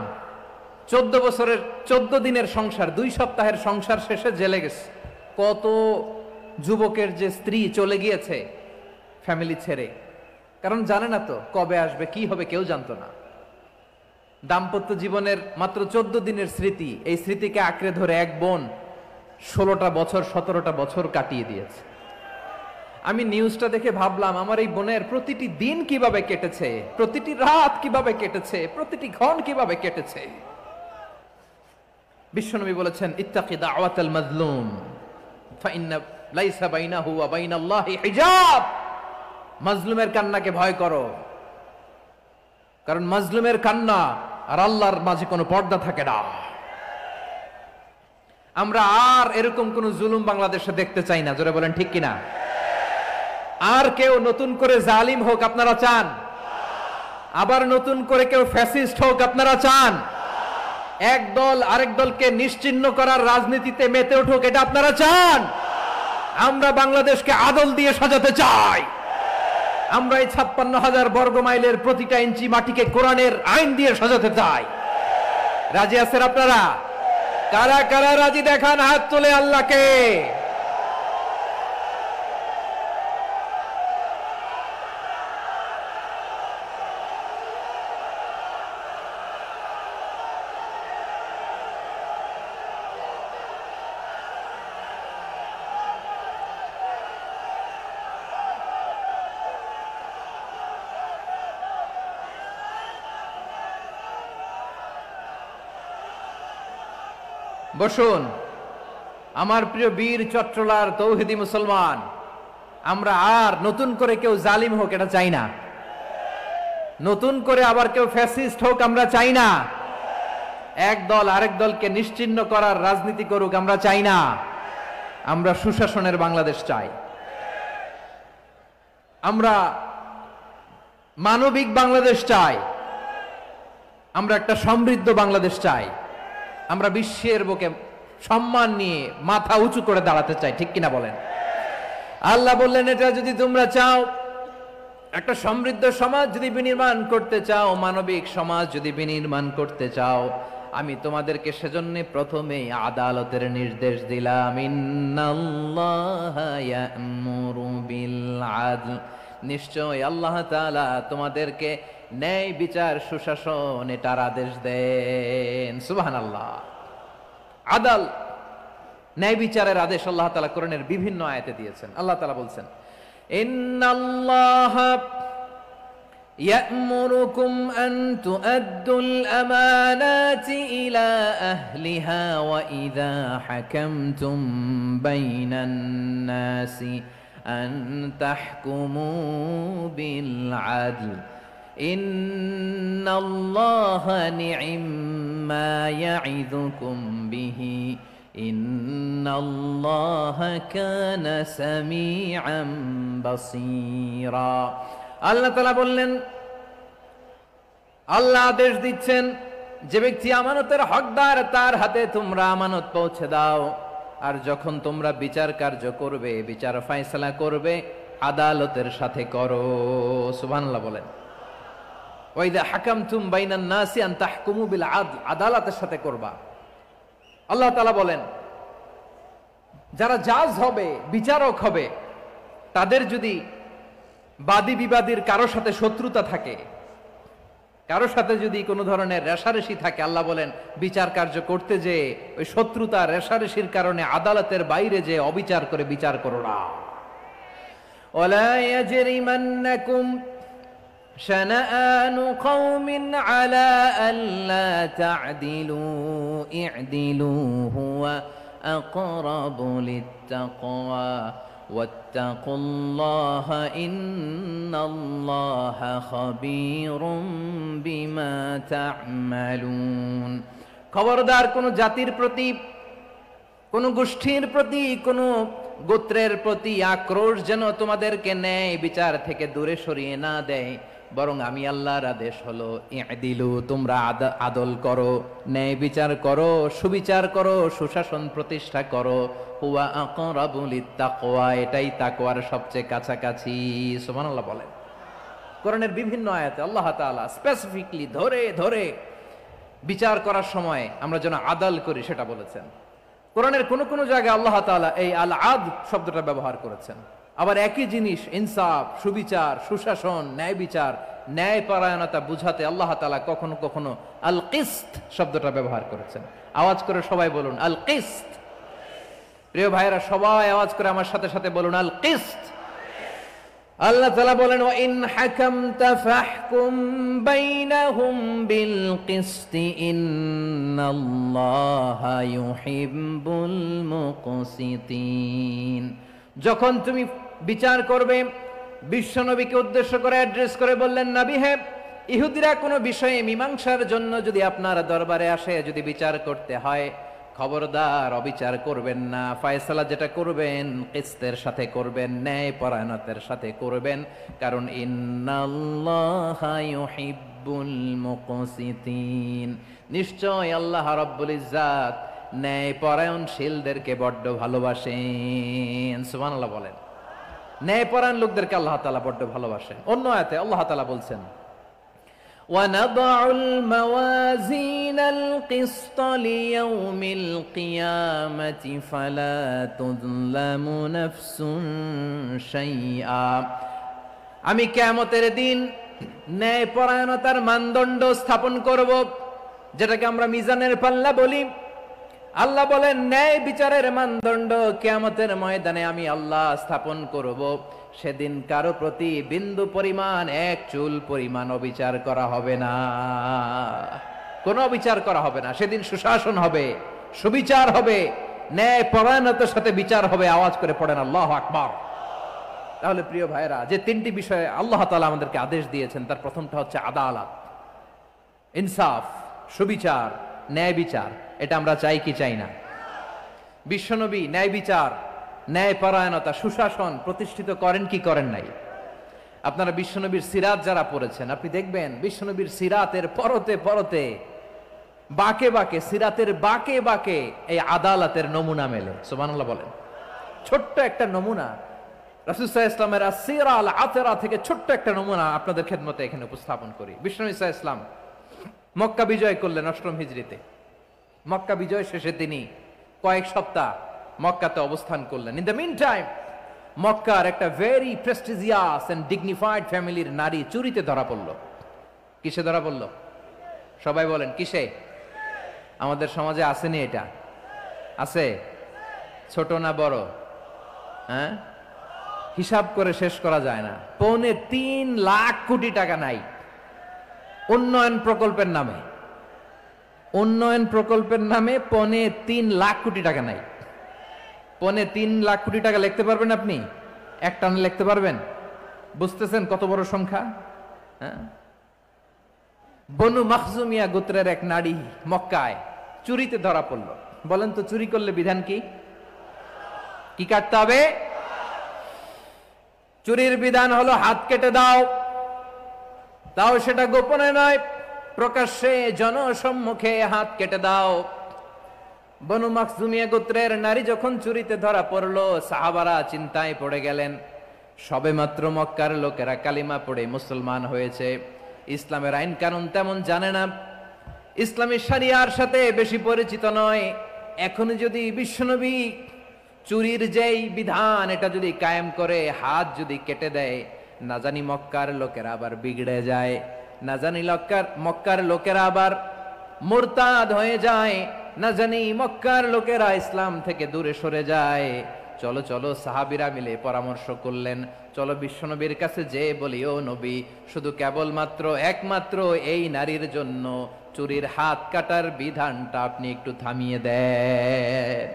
14 বছরের 14 দিনের সংসার, 2 সপ্তাহের সংসার শেষে জেলে গেছে। কত যুবকের যে স্ত্রী চলে গিয়েছে ফ্যামিলি ছেড়ে, কারণ জানে না তো কবে আসবে, কি হবে, কেউ জানতো না। দাম্পত্য জীবনের মাত্র 14 দিনের স্মৃতি, এই স্মৃতিকে আঁকড়ে ধরে এক বোন 16টা বছর, 17টা বছর কাটিয়ে দিয়েছে। আমি নিউজটা দেখে ভাবলাম, আমার এই বোনের প্রতিটি দিন কিভাবে কেটেছে, প্রতিটি রাত কিভাবে কেটেছে, প্রতিটি ক্ষণ কিভাবে কেটেছে। বিশ্বনবী বলেছেন, ইত্তাকি দাওয়াতাল মাজলুম ফাইন্না লাইসা বাইনাহু ওয়া বাইনাল্লাহি হিজাব। মাজলুমের কান্নাকে ভয় করো, কারণ মাজলুমের কান্না আর আল্লাহর মাঝে কোনো পর্দা থাকে না। আমরা আর এরকম কোন জুলুম বাংলাদেশে দেখতে চাই না, জোরে বলেন ঠিক কিনা? আর কেউ নতুন করে জালিম হোক আপনারা চান? আবার নতুন করে কেউ ফ্যাসিস্ট হোক আপনারা চান? এক দল আরেক দলকে নিশ্চিহ্ন করার রাজনীতিতে মেতে উঠুক, এটা আপনারা চান? আমরা বাংলাদেশকে আদল দিয়ে সাজাতে চাই। আমরা এই 56,000 বর্গ মাইলের প্রতিটা ইঞ্চি মাটিকে কোরআনের আইন দিয়ে সাজাতে চাই। রাজি আছেন আপনারা? কারা কারা রাজি দেখান হাত তুলে আল্লাহকে। বসুন আমার প্রিয় বীর চট্টলার তৌহিদি মুসলমান, আমরা আর নতুন করে কেউ জালিম হোক এটা চাই না, নতুন করে আবার কেউ ফ্যাসিস্ট হোক আমরা চাই না, এক দল আরেক দলকে নিশ্চিহ্ন করার রাজনীতি করুক আমরা চাই না। আমরা সুশাসনের বাংলাদেশ চাই, আমরা মানবিক বাংলাদেশ চাই, আমরা একটা সমৃদ্ধ বাংলাদেশ চাই, আমরা বিশ্বের বুকে সম্মান নিয়ে মাথা উঁচু করে দাঁড়াতে চাই, ঠিক কিনা বলেন? আল্লাহ বললেন এটা যদি তোমরা চাও, একটা সমৃদ্ধ সমাজ যদি বিনির্মাণ করতে চাও, মানবিক সমাজ যদি বিনির্মাণ করতে চাও, আমি তোমাদেরকে সেজন্য প্রথমে আদালতের নির্দেশ দিলাম। ইন্নাল্লাহা ইয়া'মুরু বিল আদল, নিশ্চয় আল্লাহ তাআলা তোমাদেরকে ন্যায় বিচার সুশাসন এটার আদেশ দেন। সুবহানাল্লাহ। আদাল ন্যায় বিচারের আদেশ আল্লাহ তাআলা কোরআনের বিভিন্ন আয়াতে দিয়েছেন। আল্লাহ তাআলা বলছেন ইন্নাল্লাহা ইয়া'মুরুকুম আন তুআদ্দুল আমানাতি ইলা আহলিহা ওয়া ইযা হাকামতুম বাইনান নাসি আন তাহকুমু বিল আদল ইন্নাল্লাহা নি'ম্মা ইয়া'iযুকুম বিহি ইন্নাল্লাহা কানা সামিআন বাসীরা। আল্লাহ তাআলা বললেন, আল্লাহ আদেশ দিচ্ছেন যে ব্যক্তি আমানতের হকদার তার হাতে তোমরা আমানত পৌঁছে দাও, আর যখন তোমরা বিচার কার্য করবে, বিচার ফয়সালা করবে, আদালতের সাথে করো। সুবহানাল্লাহ বলেন। ওয়াইদা হাকামতুম বাইনান নাসি আন তাহকুমু বিল আদল, আদালতের সাথে করবা। আল্লাহ তাআলা বলেন যারা জাজ হবে, বিচারক হবে, তাদের যদি বাদী বিবাদীর কারো সাথে শত্রুতা থাকে, কারো সাথে যদি কোনো ধরনের রেষারেষি থাকে, আল্লাহ বলেন বিচার কার্য করতে যে ওই শত্রুতা রেষারেষির কারণে আদালতের বাইরে যে অবিচার করে বিচার করো না। ওয়ালা ইয়াজরিমান্নাকুম শানাআনু কওমিন আলা আল্লা তা'দিলু ই'দিলু হুয়া আকরাবু লিত্তাকওয়া ওয়াত্তাকুল্লাহা ইন্নাল্লাহা খাবীরুম বিমা তা'মালুন। খবরদার কোন জাতির প্রতি, কোন গোষ্ঠীর প্রতি, কোন গোত্রের প্রতি আক্রোশ যেন তোমাদেরকে ন্যায় বিচার থেকে দূরে সরিয়ে না দেয়, বরং আমি আল্লাহর আদেশ হলো ই'দিলু, তোমরা আদল করো, ন্যায় বিচার করো, সুবিচার করো, সুশাসন প্রতিষ্ঠা করো। হুয়া আকরাবু লিত্তাকওয়া, এটাই তাকওয়ার সবচেয়ে কাছাকাছি। সুবহানাল্লাহ বলেন। কোরআনের বিভিন্ন আয়াতে আল্লাহ তাআলা স্পেসিফিকলি ধরে ধরে বিচার করার সময় আমরা যেন আদাল করি সেটা বলেছেন। কোরআনের কোন কোন জায়গায় আল্লাহ তাআলা এই আল আদল শব্দটা ব্যবহার করেছেন। আবার একই জিনিস ইনসাফ, সুবিচার, সুশাসন, ন্যায় বিচার, ন্যায় পরায়ণতা বুঝাতে আল্লাহ তাআলা কখনো কখনো আল কিসত শব্দটা ব্যবহার করেছেন। আওয়াজ করে সবাই বলুন আল কিসত। প্রিয় ভাইরা সবাই আওয়াজ করে আমার সাথে সাথে বলুন আল কিসত। আল্লাহ তাআলা বলেন ওয়া ইন হাকামতা ফাহকুম বাইনাহুম বিল কিসতি ইন্নাল্লাহা ইউহিব্বুল মুকসিতিন। যখন তুমি বিচার করবে, বিশ্বনবীকে উদ্দেশ্য করে অ্যাড্রেস করে বললেন, নবী হে, ইহুদিরা কোনো বিষয়ে মীমাংসার জন্য যদি আপনার দরবারে আসে, যদি বিচার করতে হয়, খবরদার অবিচার করবেন না, ফয়সালা যেটা করবেন কিসতের সাথে করবেন, ন্যায় পরায়ণতার সাথে করবেন, কারণ ইন্নাল্লাহা ইউহিব্বুল মুকসিতিন, নিশ্চয় আল্লাহ রাব্বুল ইজ্জাত ন্যায় পরায়ণশীলদেরকে বড্ড ভালোবাসেন। সুবহানাল্লাহ বলেন। ন্যায় পরায়ণ লোকদেরকে আল্লাহ তাআলা বড্ড ভালোবাসেন। অন্য আয়াতে আল্লাহ তাআলা বলছেন, وَنَضَعُ الْمَوَازِينَ الْقِسْطَ لِيَوْمِ الْقِيَامَةِ فَلَا تُظْلَمُ نَفْسٌ شَيْئًا। আমি কিয়ামতের দিন ন্যায়পরায়ণতার মানদণ্ড স্থাপন করব, যেটাকে আমরা মিজানের পাল্লা বলি। আল্লাহ বলেন ন্যায় বিচারের মানদণ্ড কিয়ামতের ময়দানে আমি আল্লাহ স্থাপন করব। সেদিন কারো প্রতি বিন্দু পরিমাণ, এক চুল পরিমাণ অবিচার করা হবে না, কোনো অবিচার করা হবে না। সেদিন সুশাসন হবে, সুবিচার হবে, ন্যায় পরায়ণতার সাথে বিচার হবে। আওয়াজ করে পড়েন আল্লাহু আকবার। তাহলে প্রিয় ভাইরা, যে তিনটি বিষয়ে আল্লাহ তাআলা আমাদেরকে আদেশ দিয়েছেন, তার প্রথমটা হচ্ছে আদালত, ইনসাফ, সুবিচার, ন্যায় বিচার। এটা আমরা চাই কি চাই না? বিশ্বনবী ন্যায় বিচার, ন্যায় পরায়ণতা, সুশাসন প্রতিষ্ঠিত করেন কি করেন নাই? আপনারা বিশ্বনবীর সিরাত যারা পড়েছেন, আপনি দেখবেন বিশ্বনবীর সিরাতের পরতে পরতে, বাঁকে বাঁকে, সিরাতের বাঁকে বাঁকে এই আদালতের নমুনা মেলে। সুবহানাল্লাহ বলেন। ছোট্ট একটা নমুনা রাসূল সাল্লাল্লাহু আলাইহি ওয়াসাল্লামের আসসিরা আল আতরা থেকে ছোট্ট একটা নমুনা আপনাদের খেদমতে এখানে উপস্থাপন করি। বিশ্বনবী সাল্লাল্লাহু আলাইহি ওয়াসাল্লাম মক্কা বিজয় করলেন ৮ম হিজরিতে। মক্কা বিজয় শেষে তিনি কয়েক সপ্তাহ মক্কাতে অবস্থান করলেন। ইন দ্য মিন টাইম মক্কার একটা ভেরি প্রেস্টিজিয়াস এন্ড ডিগনিফাইড ফ্যামিলির নারী চুরিতে ধরা পড়ল। কিসে ধরা পড়ল? সবাই বলেন কিসে? আমাদের সমাজে আসেনি এটা? আছে? ছোট না বড়? হ্যাঁ, হিসাব করে শেষ করা যায় না। ৩.৫ লাখ কোটি টাকা নাই উন্নয়ন প্রকল্পের নামে। উন্নয়ন প্রকল্পের নামে ৩.৫ লাখ কোটি টাকা নাই। ৩.৫ লাখ কোটি টাকা লিখতে পারবেন আপনি? এক টানে লিখতে পারবেন? বুঝতেছেন কত বড় সংখ্যা? হ্যাঁ, বনু মাখজুমিয়া গোত্রের এক নারী মক্কায় চুরিতে ধরা পড়ল। বলেন তো চুরি করলে বিধান কি? কি কাটতে হবে? চুরির বিধান হলো হাত কেটে দাও। তাও সেটা গোপনে নয়, প্রকাশ্যে জনসম্মুখে হাত কেটে দাও। বনু মাখজুমিয়া গোত্রের নারী যখন চুরিতে ধরা পড়ল, সাহাবারা চিন্তায় পড়ে গেলেন। সবেমাত্র মক্কার লোকেরা কালিমা পড়ে মুসলমান হয়েছে, ইসলামের আইন কানুন তেমন জানে না, ইসলামী শরিয়ার সাথে বেশি পরিচিত নয়। এখন যদি বিশ্বনবী চুরির যেই বিধান এটা যদি কায়েম করে হাত যদি কেটে দেয়, না জানি মক্কার লোকেরা আবার বিগড়ে যায়, না জানি মক্কার লোকেরা আবার মুরতাদ হয়ে যায়, না জানি মক্কার লোকেরা ইসলাম থেকে দূরে সরে যায়। চলো চলো, সাহাবীরা মিলে পরামর্শ করলেন, চলো বিশ্বনবীর কাছে যে বলি, ও নবী, শুধু কেবলমাত্র একমাত্র এই নারীর জন্য চুরির হাত কাটার বিধানটা আপনি একটু থামিয়ে দেন।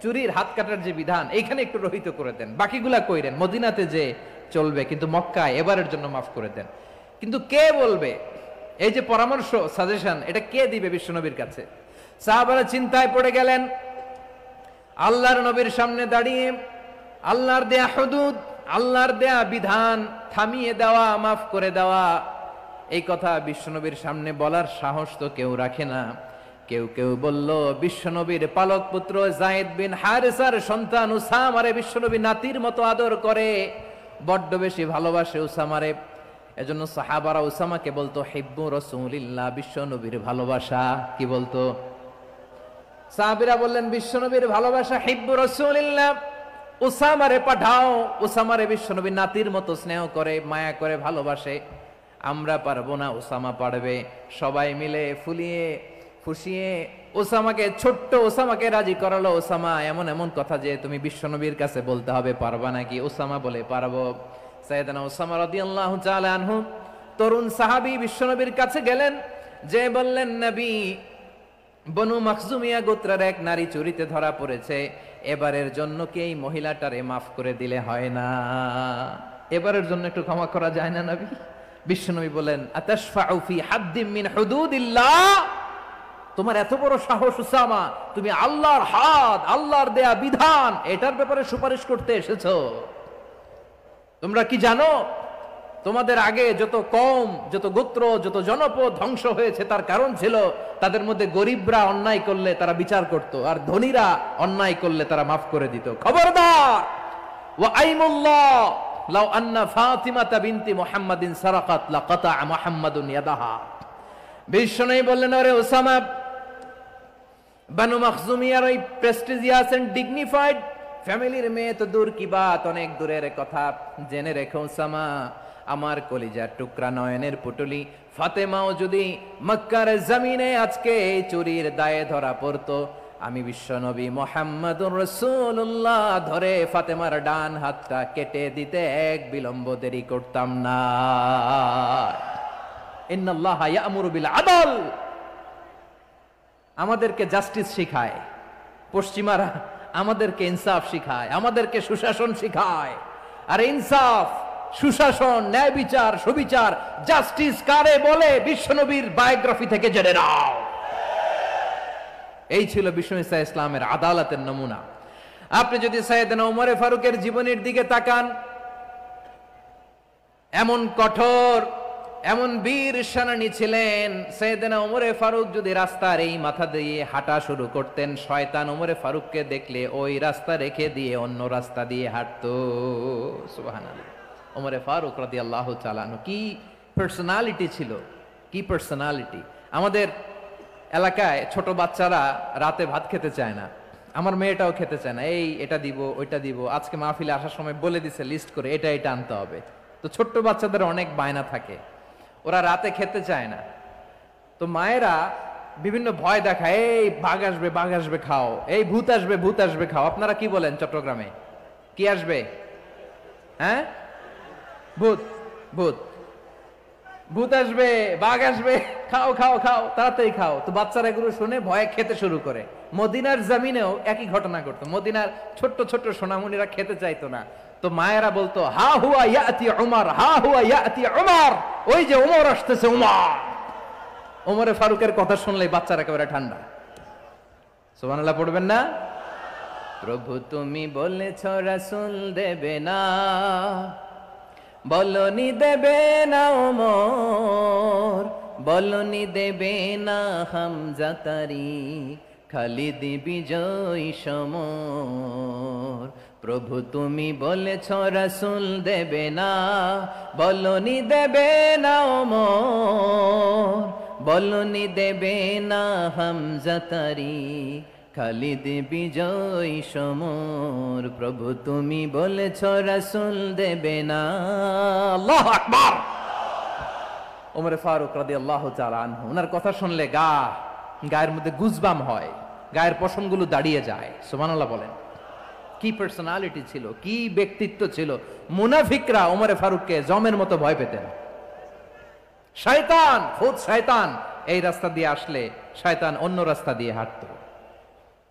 চুরির হাত কাটার যে বিধান এইখানে একটু রহিত করে দেন, বাকিগুলা কইরেন মদিনাতে যে চলবে, কিন্তু মক্কায় এবারের জন্য মাফ করে দেন। কিন্তু কে বলবে? এই যে পরামর্শ, সাজেশন, এটা কে দিবে বিশ্বনবীর কাছে? সাহাবারা চিন্তায় পড়ে গেলেন। আল্লাহর নবীর সামনে দাঁড়িয়ে আল্লাহর দেয়া হুদুদ, আল্লাহর দেয়া বিধান থামিয়ে দেওয়া, মাফ করে দেওয়া, এই কথা বিশ্বনবীর সামনে বলার সাহস তো কেউ রাখে না। কেউ কেউ বলল, বিশ্বনবীর পালক পুত্র যায়েদ বিন হারেসার সন্তান উসামারে বিশ্বনবী নাতির মতো আদর করে, বড্ড বেশি ভালোবাসে উসামারে। এজন্য সাহাবারা উসামাকে বলতো হিব্বু রাসূলিল্লাহ, বিশ্বনবীর ভালোবাসা। কি বলতো? সাহাবীরা বললেন বিশ্বনবীর ভালোবাসা হিব্বু রাসূলিল্লাহ, উসামারে পাঠাও। উসামারে বিশ্বনবী নাতির মতো স্নেহ করে, মায়া করে, ভালোবাসে। আমরা পারবো না, উসামা পারবে। সবাই মিলে ফুলিয়ে ফুসিয়ে ওসামাকে, ছোট্ট ওসামাকে রাজি করালো। ওসামা এমন এমন কথা যে তুমি বিশ্বনবীর কাছে বলতে হবে, পারবা নাকি? ওসামা বলে পারবো। সাইয়েদনা ওসামা রাদিয়াল্লাহু তাআলা আনহু তরুণ সাহাবী বিশ্বনবীর কাছে গেলেন, যে বললেন, নবী, বনু মাখজুমিয়া গোত্রের এক নারী চুরিতে ধরা পড়েছে, এবারের জন্য কি এই মহিলাটারে মাফ করে দিলে হয় না? এবারের জন্য একটু ক্ষমা করা যায় না নবী? বিশ্বনবী বলেন, আতাশফাউ ফি হাদ্দিম মিন হুদুদিল্লাহ, তোমার এত বড় সাহস উসামা, তুমি আল্লাহর হাত, আল্লাহর দেয়া বিধান, এটার ব্যাপারে সুপারিশ করতে এসেছো? তোমরা কি জানো তোমাদের আগে যত কওম, যত গোত্র, যত জনপদ ধ্বংস হয়েছে তার কারণ ছিল তাদের মধ্যে গরিবরা অন্যায় করলে তারা বিচার করত, আর ধনীরা অন্যায় করলে তারা মাফ করে দিত। খবরদার, ওয়া আইমুল্লাহ লাউ আন্না ফাতিমাতা বিনতি মুহাম্মাদিন সারাকাত লাকাতা মুহাম্মাদুন ইয়াদাহা। বিশ্বনবী বললেন, আরে ওসামা, বানু মাখজুমিয়ার ওই প্রেস্টিজিয়াস এন্ড ডিগনিফাইড ফ্যামিলির মেয়ে তো দূর কি বাত, অনেক দূরের কথা। জেনে রেখো ওসামা, আমার কলিজার টুকরা নয়নের পুটুলি ফাতেমাও যদি মক্কার জমিনে আজকে এই চুরির দায়ে ধরা পড়তো, আমি বিশ্বনবী মুহাম্মাদুর রাসূলুল্লাহ ধরে ফাতেমার ডান হাতটা কেটে দিতে এক বিলম্ব দেরি করতাম না। ইন্নাল্লাহা ইয়া'মুরু বিল আদল, আমাদেরকে জাস্টিস শিখায় পশ্চিমারা, আমাদেরকে ইনসাফ শিখায়, আমাদেরকে সুশাসন শিখায়। আর ইনসাফ, সুশাসন, ন্যায় বিচার, সুবিচার, জাস্টিস কারে বলে বিশ্বনবীর বায়োগ্রাফি থেকে জেনে নাও। এই ছিল বিষ্ণু ঈসা ইসলামের আদালতের নমুনা। আপনি যদি সাইয়েদনা ওমরে ফারুকের জীবনের দিকে তাকান, এমন কঠোর, এমন বীর সেনানী ছিলেন। সাইয়েদনা ওমরে ফারুক যদি রাস্তার এই মাথা দিয়ে হাঁটা শুরু করতেন, শয়তান ওমরে ফারুককে দেখলে ওই রাস্তা রেখে দিয়ে অন্য রাস্তা দিয়ে হাঁটতো। সুবহানাল্লাহ। ওমরে ফারুক রাদিয়াল্লাহু তাআলা আনহু কি পার্সোনালিটি ছিল, কি পার্সোনালিটি। আমাদের এলাকায় ছোট বাচ্চারা রাতে ভাত খেতে চায় না, আমার মেয়েটাও খেতে চায় না। এই এটা দিব, ওইটা দিব, আজকে মাহফিলে আসার সময় বলে দিছে লিস্ট করে এটা এটা আনতে হবে। তো ছোট্ট বাচ্চাদের অনেক বায়না থাকে, ওরা রাতে খেতে চায় না। তো মায়েরা বিভিন্ন ভয় দেখায়, এই বাঘ আসবে, বাঘ আসবে খাও, এই ভূত আসবে, ভূত আসবে খাও। আপনারা কি বলেন চট্টগ্রামে? কি আসবে? হ্যাঁ, ভূত, ভূত, ভূত আসবে, বাঘ আসবে, খাও খাও খাও, তাড়াতাড়ি খাও। তো বাচ্চারা এগুলো শুনে ভয়ে খেতে শুরু করে। মদিনার জমিনেও একই ঘটনা ঘটতো। মদিনার ছোট্ট ছোট্ট সোনামণিরা খেতে চাইতো না, তো মায়েরা বলতো, হা হুয়া ইয়াতি উমর, হা হুয়া ইয়াতি উমর, ওই যে উমর আসতেছে, উমর। ওমরে ফারুকের কথা শুনলেই বাচ্চারা একেবারে ঠান্ডা। সুবহানাল্লাহ পড়বেন না? প্রভু তুমি বলেছ রাসূল দেবে না, বলনি দেবে না ওমর, বলনি দেবে না হামজা তারিক, খালিদ বিজয় সমর। প্রভু তুমি বলেছ রাসূল দেবে না, বলনি দেবে না ওমর, বলনি দেবে না হামজা তারিক, খালিদ বিজয় সমর। প্রভু তুমি বলেছ রাসূল দেবে না। আল্লাহু আকবার। ওমর ফারুক রাদিয়াল্লাহু তাআলা আনহু, ওনার কথা শুনলে গায়ের মধ্যে গুজবাম হয়, গায়ের পশমগুলো দাঁড়িয়ে যায়। সুবহানাল্লাহ বলেন। কি পার্সোনালিটি ছিল, কি ব্যক্তিত্ব ছিল। মুনাফিকরা ওমর ফারুককে জমের মতো ভয় পেতেন। শয়তান, খুদ শয়তান এই রাস্তা দিয়ে আসলে শয়তান অন্য রাস্তা দিয়ে হাঁটতো।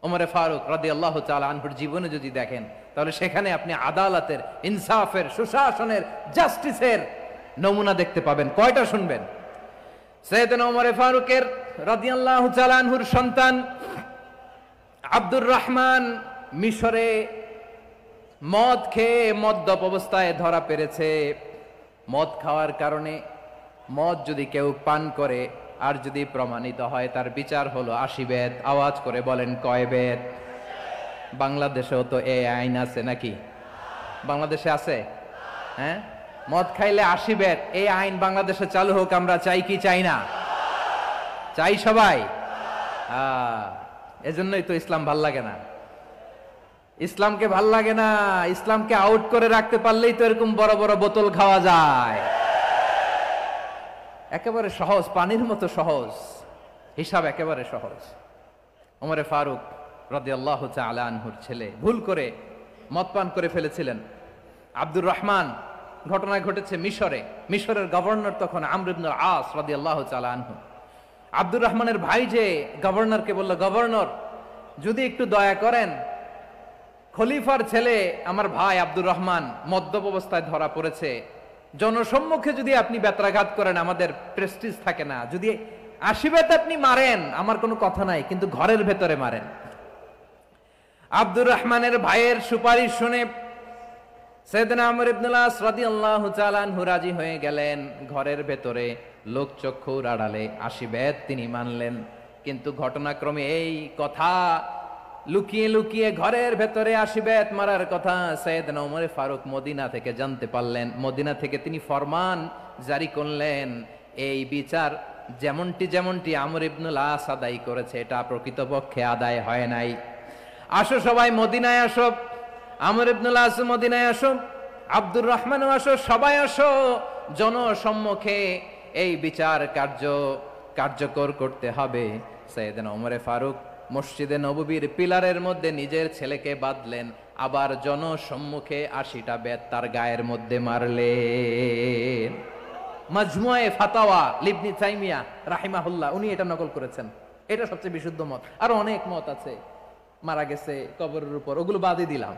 ওমর ফারুক রাদিয়াল্লাহু তাআলা আনহুর জীবনে যদি দেখেন, তাহলে সেখানে আপনি আদালতের, ইনসাফের, সুশাসনের, জাস্টিসের নমুনা দেখতে পাবেন। কয়টা শুনবেন? সাইয়েদনা ওমর ফারুকের রাদিয়াল্লাহু তাআলা আনহুর সন্তান আব্দুর রহমান মিশরে মদ খেয়ে মদ্যপ অবস্থায় ধরা পড়েছে। মদ খাওয়ার কারণে, মদ যদি কেউ পান করে আর যদি প্রমাণিত হয়, তার বিচার হলো 80 বেত। আওয়াজ করে বলেন কয় বেত? বাংলাদেশেও তো এই আইন আছে নাকি? বাংলাদেশে আছে? হ্যাঁ, মদ খাইলে 80 বেত, এই আইন বাংলাদেশে চালু হোক। আমরা চাই কি চাই না? চাই সবাই। এজন্যই তো ইসলাম ভাল লাগে না। ইসলামকে ভাল লাগে না, ইসলামকে আউট করে রাখতে পারলেই তো এরকম বড় বড় বোতল খাওয়া যায়। একেবারে সহজ, পানির মতো সহজ, হিসাব একেবারে সহজ। ওমর ফারুক রাদিয়াল্লাহু তাআলা আনহুর ছেলে ভুল করে মদ পান করে ফেলেছিলেন। আব্দুর রহমান, ঘটনা ঘটেছে মিশরে। মিশরের গভর্নর তখন আমর ইবনুল আস রাদিয়াল্লাহু তাআলা আনহু। আব্দুর রহমানের ভাই যে গভর্নরকে বলল, গভর্নর যদি একটু দয়া করেন, খলিফার ছেলে আমার ভাই আব্দুর রহমান মদ্যপ অবস্থায় ধরা পড়েছে, জনসম্মুখে যদি আপনি বেত্রাঘাত করেন আমাদের প্রেস্টিজ থাকে না, যদি 80 বেত আপনি মারেন আমার কোনো কথা নাই, কিন্তু ঘরের ভেতরে মারেন। আব্দুর রহমানের ভাইয়ের সুপারিশ শুনে সাইয়েদনা আমর ইবনুল আস রাদিয়াল্লাহু তাআলা আনহু রাজি হয়ে গেলেন। ঘরের ভেতরে লোকচক্ষুর আড়ালে 80 বেত তিনি মানলেন। কিন্তু ঘটনাক্রমে এই কথা লুকিয়ে লুকিয়ে ঘরের ভেতরে 80 বেত মারার কথা সাইয়েদনা ওমর ফারুক মদিনা থেকে জানতে পারলেন। মদিনা থেকে তিনি ফরমান জারি করলেন, এই বিচার যেমনটি আমর ইবনুল আস আদায় করেছে এটা প্রকৃতপক্ষে আদায় হয় নাই। আসো সবাই মদিনায় আসো, আমর ইবনুল আস মদিনায় আসো, আব্দুর রহমানও আসো, সবাই আসো, জনসম্মুখে এই বিচার কার্যকর করতে হবে। সাইয়েদনা ওমর ফারুক মসজিদে নববীর পিলারের মধ্যে নিজের ছেলেকে বাঁধলেন, আবার জনসম্মুখে 80টা বেত তার গায়ের মধ্যে মারলেন। মাজমুয়ে ফাতাওয়া ইবনে তাইমিয়া রাহিমাহুল্লাহ উনি এটা নকল করেছেন। এটা সবচেয়ে বিশুদ্ধ মত। আর অনেক মত আছে, মারা গেছে কবরের উপর, ওগুলো বাদই দিলাম।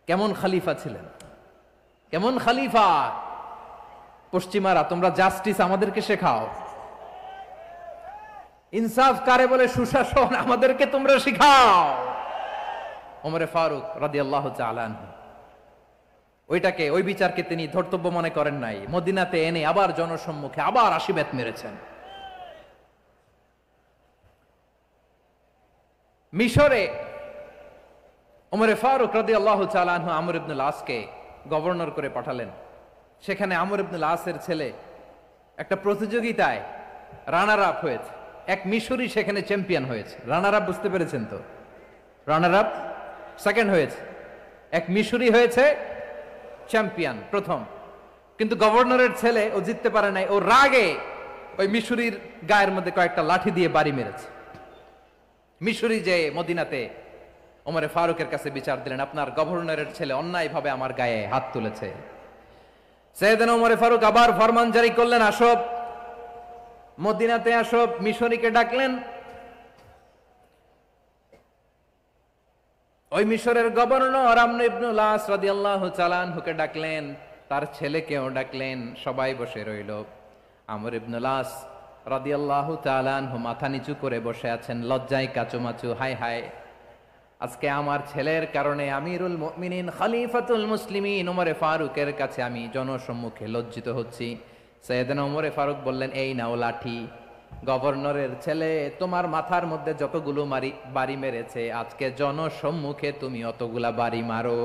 কেমন খলিফা ছিলেন, কেমন খলিফা! পশ্চিমারা তোমরা জাস্টিস আমাদেরকে শেখাও, ইনসাফ কারে বলে সুশাসন আমাদেরকে তোমরা শিখাও। ওমরে ফারুক রাদিয়াল্লাহু তাআলা আনহু ওই বিচারকে তিনি ধর্তব্য মনে করেন নাই। মদিনাতে এনে আবার জনসম্মুখে আবার 80 বেত মেরেছেন। মিশরে ওমরে ফারুক রাদিয়াল্লাহু তাআলা আনহু আমর ইবনুল আসকে গভর্নর করে পাঠালেন। সেখানে আমর ইবনুল আসের ছেলে একটা প্রতিযোগিতায় রানার আপ হয়েছে। এক মিশরি সেখানে চ্যাম্পিয়ন হয়েছে। রানার আপ বুঝতে পেরেছেন তো? রানার আপ সেকেন্ড হয়েছে, এক মিশরি হয়েছে চ্যাম্পিয়ন প্রথম। কিন্তু গভর্নরের ছেলে ও জিততে পারে নাই। ও রাগে ওই মিশরির গায়ের মধ্যে কয়েকটা লাঠি দিয়ে বাড়ি মেরেছে। মিশরি যে মদিনাতে ওমরে ফারুকের কাছে বিচার দিলেন, আপনার গভর্নরের ছেলে অন্যায়ভাবে আমার গায়ে হাত তুলেছে। সাইয়েদনা ওমরে ফারুক আবার ফরমান জারি করলেন, আসো মদিনাতে আসো। মিশরীকে ডাকলেন। ওই মিশরের গভর্নর আমর ইবনুল আস রাদিয়াল্লাহু তাআলা আনহুকে ডাকলেন, তার ছেলেকেও ডাকলেন। সবাই বসে রইল। আমর ইবনুল আস রাদিয়াল্লাহু তাআলা আনহু মাথা নিচু করে বসে আছেন, লজ্জায় কাচুমাচু। হায় হায়, আজকে আমার ছেলের কারণে আমিরুল মুমিনিন খলিফাতুল মুসলিমিন ওমরে ফারুকের কাছে আমি জনসম্মুখে লজ্জিত হচ্ছি। সাইয়েদনা ওমরে ফারুক বললেন, এই নাও লাঠি, গভর্নরের ছেলে তোমার মাথার মধ্যে যতগুলো বাড়ি মেরেছে আজকে জনসম্মুখে তুমি অতগুলা বাড়ি মারো।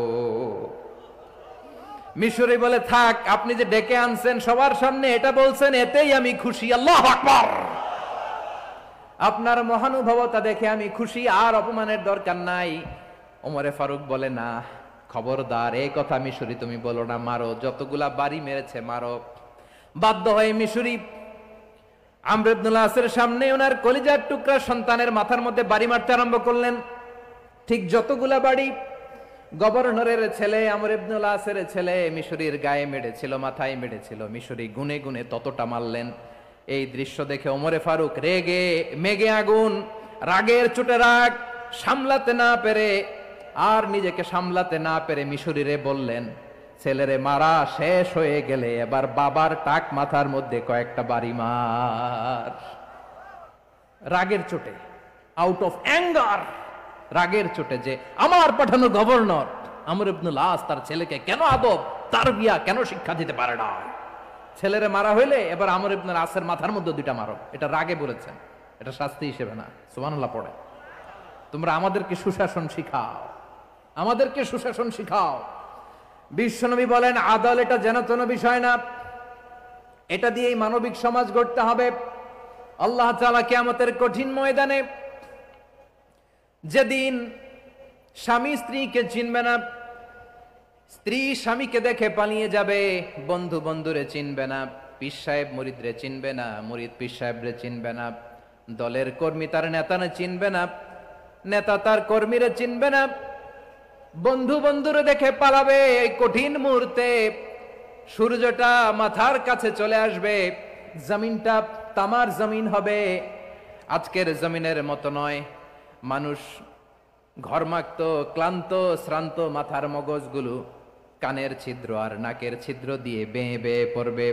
মিশরি বলে, থাক, আপনি যে ডেকে আনছেন সবার সামনে এটা বলছেন, এতেই আমি খুশি। আল্লাহু আকবার! আপনার মহানুভবতা দেখে আমি খুশি, আর অপমানের দরকার নাই। ওমরে ফারুক বলে, না, খবরদার, এই কথা মিশরি তুমি বলো না, মারো, যতগুলা বাড়ি মেরেছে মারো। বাধ্য হয়ে মিশরি আমর ইবনুল আসের সামনে ওনার কলিজার টুকরা সন্তানের মাথার মধ্যে বাড়ি মারতে আরম্ভ করলেন। ঠিক যতগুলা বাড়ি গভর্নরের ছেলে আমর ইবনুল আসের ছেলে মিশরির গায়ে মেরেছিল, মাথায় মেরেছিল, মিশরি গুনে গুনে ততটা মারলেন। এই দৃশ্য দেখে ওমরে ফারুক রেগে মেগে আগুন, রাগের চোটে রাগ সামলাতে না পেরে আর নিজেকে সামলাতে না পেরে মিশরিরে বললেন, ছেলেরে মারা শেষ হয়ে গেলে এবার বাবার টাক মাথার মধ্যে কয়েকটা বাড়ি মার। রাগের চোটে, আউট অফ অ্যাঙ্গার, রাগের চোটে যে আমার পাঠানো গভর্নর আমর ইবনুল আস তার ছেলেকে কেন আদব তারবিয়া কেন শিক্ষা দিতে পারে না। ছেলেরে মারা হইলে এবার আমর ইবনুল আসের মাথার মধ্যে দুইটা মারো। এটা রাগে বলেছেন, এটা শাস্তি হিসেবে না। সুবহানাল্লাহ পড়ে। তোমরা আমাদেরকে সুশাসন শিখাও, আমাদেরকে সুশাসন শিখাও। বিশ্বনবী বলেন, আদাল এটা যেন তেন বিষয় না, এটা দিয়েই মানবিক সমাজ গড়তে হবে। আল্লাহ তাআলা কিয়ামতের কঠিন ময়দানে যেদিন স্বামী স্ত্রীকে চিনবে না, স্ত্রী স্বামীকে দেখে পালিয়ে যাবে, বন্ধু বন্ধুরে চিনবে না, পীর সাহেব মুরিদরে চিনবে না, মুরিদ পীর সাহেবরে চিনবে না, দলের কর্মী তার নেতারে চিনবে না, নেতা তার কর্মীরে চিনবে না, বন্ধু বন্ধুরে দেখে পালাবে। এই কঠিন মুহূর্তে সূর্যটা মাথার কাছে চলে আসবে, জমিনটা তামার জমিন হবে। আজকের জমিনের মতো নয়। মানুষ ঘর্মাক্ত, ক্লান্ত, শ্রান্ত মাথার মগজগুলো কানের ছিদ্র আর নাকের ছিদ্র দিয়ে বেয়ে বেয়ে পড়বে।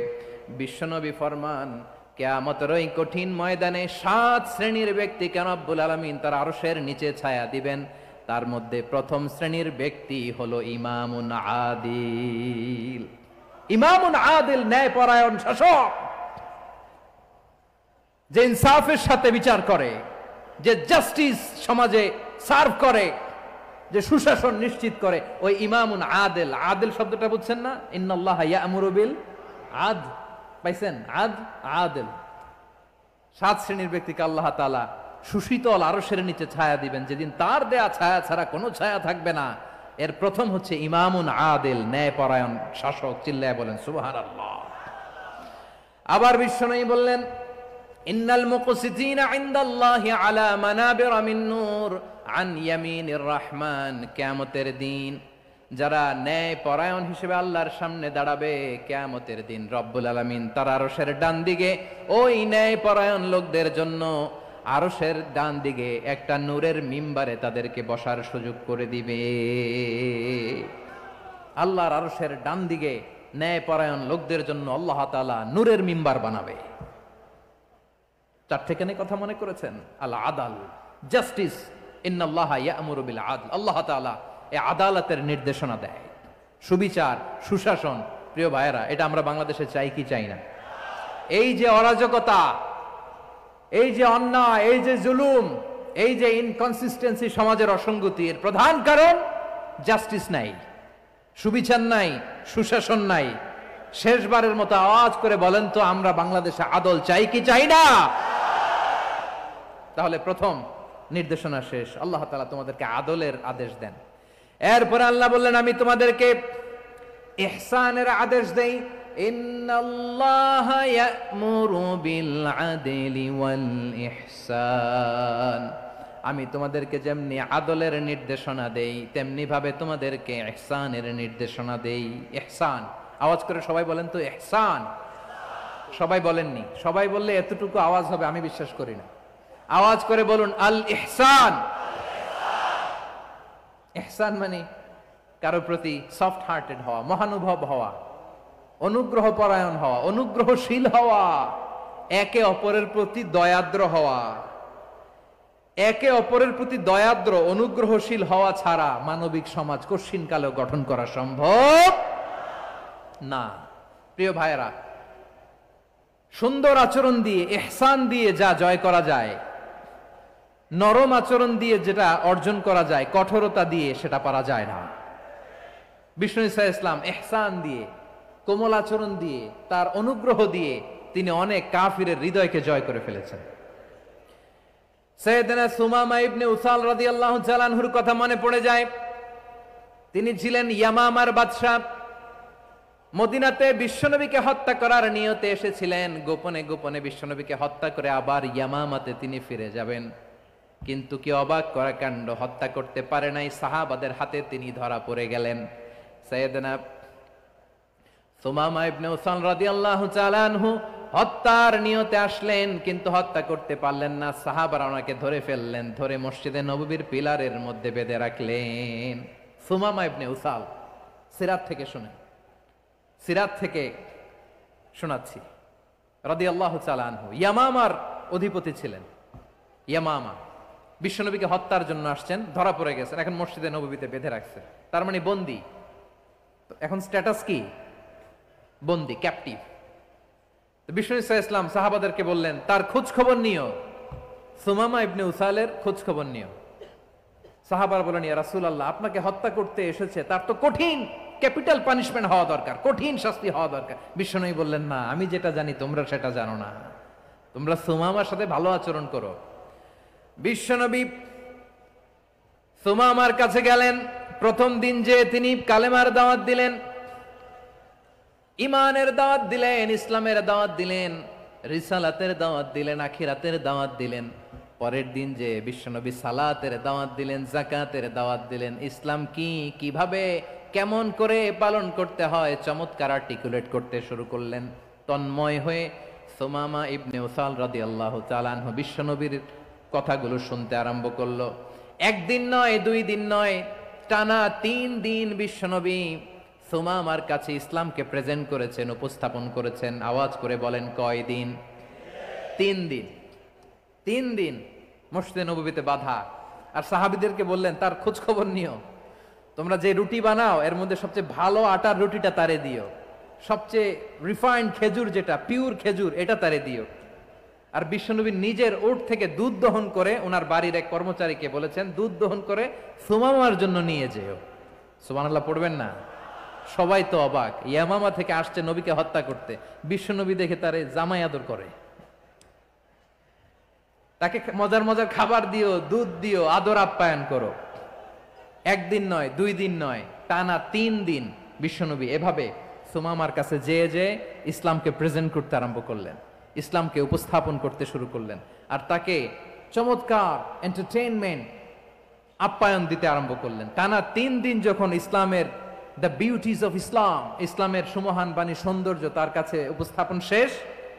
বিশ্বনবী ফরমান, কিয়ামতের ওই কঠিন ময়দানে 7 শ্রেণীর ব্যক্তিকে রব্বুল আলামিন তার আরশের নিচে ছায়া দিবেন। তার মধ্যে প্রথম শ্রেণীর ব্যক্তি হলো ইমামুন আদিল। ইমামুন আদিল, ন্যায়পরায়ণ শাসক, যে ইনসাফের সাথে বিচার করে, যে জাস্টিস সমাজে সার্ভ করে, যে সুশাসন নিশ্চিত করে, ওই ইমামুন আদিল। আদিল শব্দটা বুঝছেন না? ইন্নাল্লাহা ইয়া'মুরু বিল আদল, পাইছেন? আদিল। 7 শ্রেণীর ব্যক্তিকে আল্লাহ তাআলা সুশীতল আরশের নিচে ছায়া দিবেন, যেদিন তার দেয়া ছায়া ছাড়া কোনো ছায়া থাকবে না। এর প্রথম হচ্ছে ইমামুন আদিল, ন্যায়পরায়ণ শাসক। চিল্লায় বলেন সুবহানাল্লাহ। আবার বিশ্বনবী বললেন, ইন্নাল মুকসিতিনা ইনদাল্লাহি আলা মানাবিরা মিন নূর আন ইয়ামিনির রহমান। কিয়ামতের দিন যারা ন্যায়পরায়ণ হিসেবে আল্লাহর সামনে দাঁড়াবে, কিয়ামতের দিন রব্বুল আলামিন তার আরশের ডান দিকে ওই ন্যায়পরায়ণ লোকদের জন্য আরশের ডান দিকে একটা নূরের মিম্বারে তাদেরকে বসার সুযোগ করে দিবে। আল্লাহর আরশের ডান দিকে ন্যায়পরায়ণ লোকদের জন্য আল্লাহ তাআলা নূরের মিম্বার বানাবে। 4 কেন কথা মনে করেছেন? আল আদাল, জাস্টিস। ইন্নাল্লাহা ইয়া'মুরু বিল আদল। আল্লাহ তাআলা এই আদালতের নির্দেশনা দেয়, সুবিচার, সুশাসন। প্রিয় ভাইয়েরা, এটা আমরা বাংলাদেশে চাই কি চাই না? এই যে অরাজকতা, এই যে অন্যায়, এই যে জুলুম, এই যে ইনকনসিস্টেন্সি, সমাজের অসঙ্গতি, এর প্রধান কারণ জাস্টিস নাই, সুবিচার নাই, সুশাসন নাই। শেষবারের মতো আওয়াজ করে বলেন তো, আমরা বাংলাদেশে আদল চাই কি চাই না? তাহলে প্রথম নির্দেশনা শেষ। আল্লাহ তাআলা তোমাদেরকে আদলের আদেশ দেন। এরপরে আল্লাহ বললেন, আমি তোমাদেরকে ইহসানের আদেশ দেই। ইন্নাল্লাহা ইয়া'মুরু বিল আদলি ওয়াল ইহসান। আমি তোমাদেরকে যেমনি আদলের নির্দেশনা দেই, তেমনি ভাবে তোমাদেরকে ইহসানের নির্দেশনা দেই। ইহসান, আওয়াজ করে সবাই বলেন তো ইহসান। সবাই বলেননি? সবাই বললে এতটুকু আওয়াজ হবে আমি বিশ্বাস করি না। আওয়াজ করে বলুন আল ইহসান। ইহসান মানে কারো প্রতি সফট হার্টেড হওয়া, মহানুভব হওয়া, অনুগ্রহ পরায়ণ হওয়া, অনুগ্রহশীল হওয়া, একে অপরের প্রতি দয়াদ্র হওয়া। একে অপরের প্রতি দয়াদ্র, অনুগ্রহশীল হওয়া ছাড়া মানবিক সমাজ কশিনকালেও গঠন করা সম্ভব না। প্রিয় ভাইয়েরা, সুন্দর আচরণ দিয়ে, ইহসান দিয়ে যা জয় করা যায়, নরম আচরণ দিয়ে যেটা অর্জন করা যায়, কঠোরতা দিয়ে সেটা পারা যায় না। বিষ্ণু ঈসা ইসলাম ইহসান দিয়ে, কোমল আচরণ দিয়ে, তার অনুগ্রহ দিয়ে তিনি অনেক কাফিরের হৃদয়কে জয় করে ফেলেছেন। সাইয়েদনা সুমামা ইবনে উসাল রাদিয়াল্লাহু তাআলা আনহুর কথা মনে পড়ে যায়। তিনি ছিলেন ইয়ামামার বাদশা। মদিনাতে বিশ্বনবীকে হত্যা করার নিয়তে এসেছিলেন। গোপনে গোপনে বিশ্বনবীকে হত্যা করে আবার ইয়ামামাতে তিনি ফিরে যাবেন। কিন্তু কি অবাক করা কাণ্ড, হত্যা করতে পারে নাই, সাহাবাদের হাতে তিনি ধরা পড়ে গেলেন। সাইয়েদনা সুমামা ইবনে উসাল রাদিয়াল্লাহু তাআলা আনহু হত্যার নিয়তে আসলেন, কিন্তু হত্যা করতে পারলেন না। সাহাবারা ওনাকে ধরে ফেললেন, ধরে মসজিদে নববীর পিলারের মধ্যে বেঁধে রাখলেন। সুমামা ইবনে উসাল, সিরাত থেকে শুনেন, সিরাত থেকে শোনাচ্ছি। রাদিয়াল্লাহু তাআলা আনহু ইয়ামামার অধিপতি ছিলেন। ইয়ামামা বিশ্বনবীকে হত্যার জন্য আসছেন, ধরা পড়ে গেছেন, এখন মসজিদে নববীতে বেঁধে রাখছে, তার মানে বন্দী। এখন স্ট্যাটাস কি? বন্দী, ক্যাপটিভ। বিষ্ণু ঈসা ইসলাম সাহাবাদেরকে বললেন, তার খোঁজ খবর নিও, সুমামা ইবনে উসালের খোঁজ খবর নিও। সাহাবার বলেন, ইয়া রাসূলুল্লাহ, আপনাকে হত্যা করতে এসেছে, তার তো কঠিন ক্যাপিটাল পানিশমেন্ট হওয়া দরকার, কঠিন শাস্তি হওয়া দরকার। বিশ্বনবী বললেন, না, আমি যেটা জানি তোমরা সেটা জানো না, তোমরা সুমামার সাথে ভালো আচরণ করো। বিশ্বনবী সুমামার কাছে গেলেন। প্রথম দিন যে তিনি কালেমার দাওয়াত দিলেন, ইমানের দাওয়াত দিলেন, ইসলামের দাওয়াত দিলেন, রিসালাতের দাওয়াত দিলেন, আখিরাতের দাওয়াত দিলেন। পরের দিন যে বিশ্বনবী সালাতের দাওয়াত দিলেন, যাকাতের দাওয়াত দিলেন, ইসলাম কি, কিভাবে, কেমন করে পালন করতে হয় চমৎকার আর্টিকুলেট করতে শুরু করলেন। তন্ময় হয়ে সুমামা ইবনে উসাল রাদিয়াল্লাহু তাআলা আনহু বিশ্বনবীর কথাগুলো শুনতে আরম্ভ করলো। একদিন নয়, 2 দিন নয়, টানা 3 দিন বিশ্বনবী সুমামার কাছে ইসলামকে প্রেজেন্ট করেছেন, উপস্থাপন করেছেন। আওয়াজ করে বলেন, কয় দিন? 3 দিন। 3 দিন মসজিদে নববীতে বাধা। আর সাহাবীদেরকে বললেন তার খোঁজ খবর নিও, তোমরা যে রুটি বানাও এর মধ্যে সবচেয়ে ভালো আটার রুটিটা তারে দিও, সবচেয়ে রিফাইন্ড খেজুর যেটা পিওর খেজুর এটা তারে দিও। আর বিশ্বনবী নিজের উট থেকে দুধ দহন করে ওনার বাড়ির এক কর্মচারীকে বলেছেন দুধ দহন করে সুমামার জন্য নিয়ে যেও। সুবহানাল্লাহ পড়বেন না? সবাই তো অবাক, ইয়ামামা থেকে আসছে নবীকে হত্যা করতে, বিশ্বনবী দেখে তারে জামাই আদর করে, তাকে মজার মজার খাবার দিও, দুধ দিও, আদর আপ্যায়ন করো। একদিন নয়, 2 দিন নয়, টানা 3 দিন বিশ্বনবী এভাবে সুমামার কাছে যেয়ে ইসলামকে প্রেজেন্ট করতে আরম্ভ করলেন, ইসলামকে উপস্থাপন করতে শুরু করলেন, আর তাকে চমৎকার এন্টারটেইনমেন্ট আপ্যায়ন দিতে আরম্ভ করলেন। টানা 3 দিন যখন ইসলামের দ্য বিউটিজ অফ ইসলাম, ইসলামের সুমহান বাণী সৌন্দর্য তার কাছে উপস্থাপন শেষ,